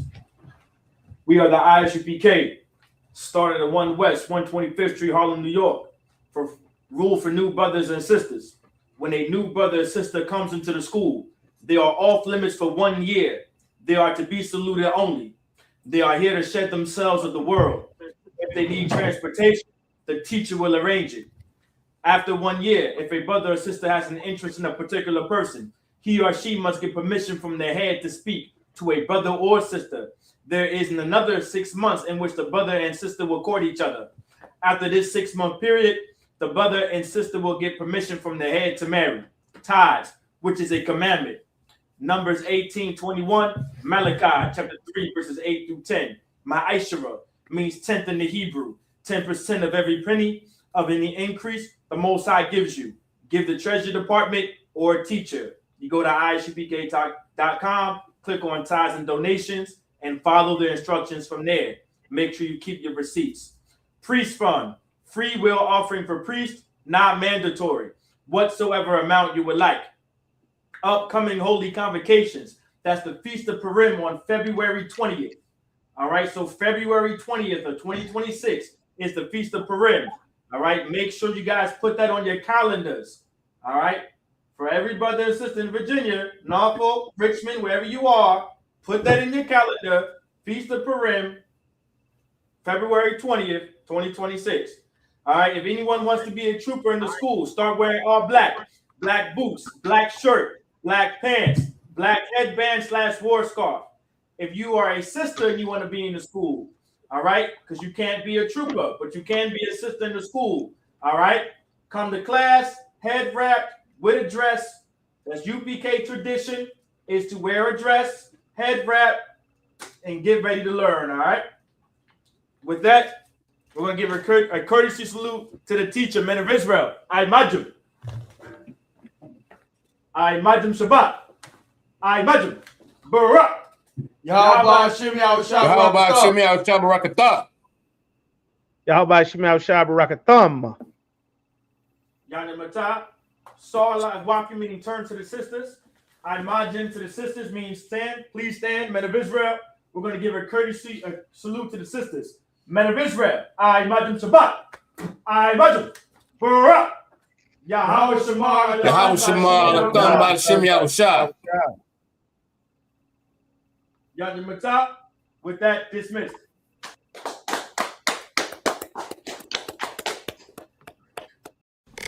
We are the ISUPK, started at 1 West, 125th Street, Harlem, New York, for rule for new brothers and sisters. When a new brother or sister comes into the school, they are off limits for 1 year. They are to be saluted only. They are here to shed themselves of the world. If they need transportation, the teacher will arrange it. After 1 year, if a brother or sister has an interest in a particular person, he or she must get permission from their head to speak to a brother or sister. There is another 6 months in which the brother and sister will court each other. After this 6-month period, the brother and sister will get permission from their head to marry. Tithes, which is a commandment. Numbers 18:21, Malachi chapter 3, verses 8 through 10. Ma'ashara means tenth in the Hebrew. 10% of every penny of any increase the Most High gives you. Give the treasury department or a teacher. You go to isupk.com, click on tithes and donations, and follow the instructions from there. Make sure you keep your receipts. Priest fund, free will offering for priests, not mandatory. Whatsoever amount you would like. Upcoming holy convocations. That's the Feast of Purim on February 20th. All right, so February 20th of 2026 is the Feast of Purim. All right, make sure you guys put that on your calendars. All right, for every brother and sister in Virginia, Norfolk, Richmond, wherever you are, put that in your calendar. Feast of Purim, February 20th, 2026. All right, if anyone wants to be a trooper in the school, start wearing all black. Black boots, black shirt, black pants, black headband / war scarf. If you are a sister and you want to be in the school, all right, because you can't be a trooper, but you can be a sister in the school, all right, come to class, head wrapped with a dress. That's UPK tradition, is to wear a dress, head wrap, and get ready to learn, all right? With that, we're going to give a courtesy salute to the teacher, men of Israel. I Majum. I Majum Shabbat. I Majum Barak. Yahweh Hashem Yahushua Barakatah. Yahweh Hashem Yahushua Barakatham. Yana Matah. Saw walking meaning turn to the sisters. I Majum to the sisters means stand. Please stand, men of Israel. We're going to give a courtesy salute to the sisters. Men of Israel. I Majum Shabbat. I Majum Barak. Yahweh Shema. Yahweh Shema. Hashem Yahushua. Yana Matah. With that, dismissed.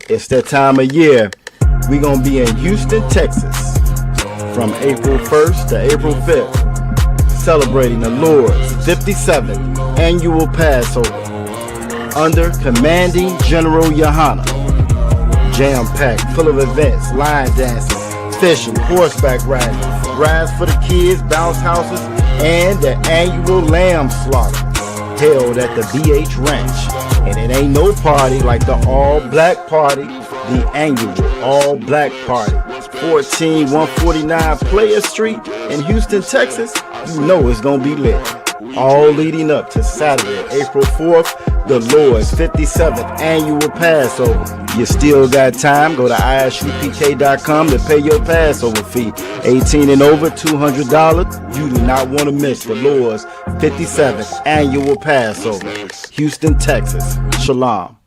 It's that time of year. We're going to be in Houston, Texas from April 1st to April 5th, celebrating the Lord's 57th annual Passover under Commanding General Yohana. Jam-packed, full of events, line dancing, fishing, horseback riding, rides for the kids, bounce houses, and the annual lamb slaughter held at the BH Ranch. And it ain't no party like the all-black party, the annual all-black party. 14149 Player Street in Houston, Texas. You know it's gonna be lit. All leading up to Saturday, April 4th, the Lord's 57th annual Passover. You still got time. Go to isupk.com to pay your Passover fee. 18 and over, $200. You do not want to miss the Lord's 57th annual Passover. Houston, Texas. Shalom.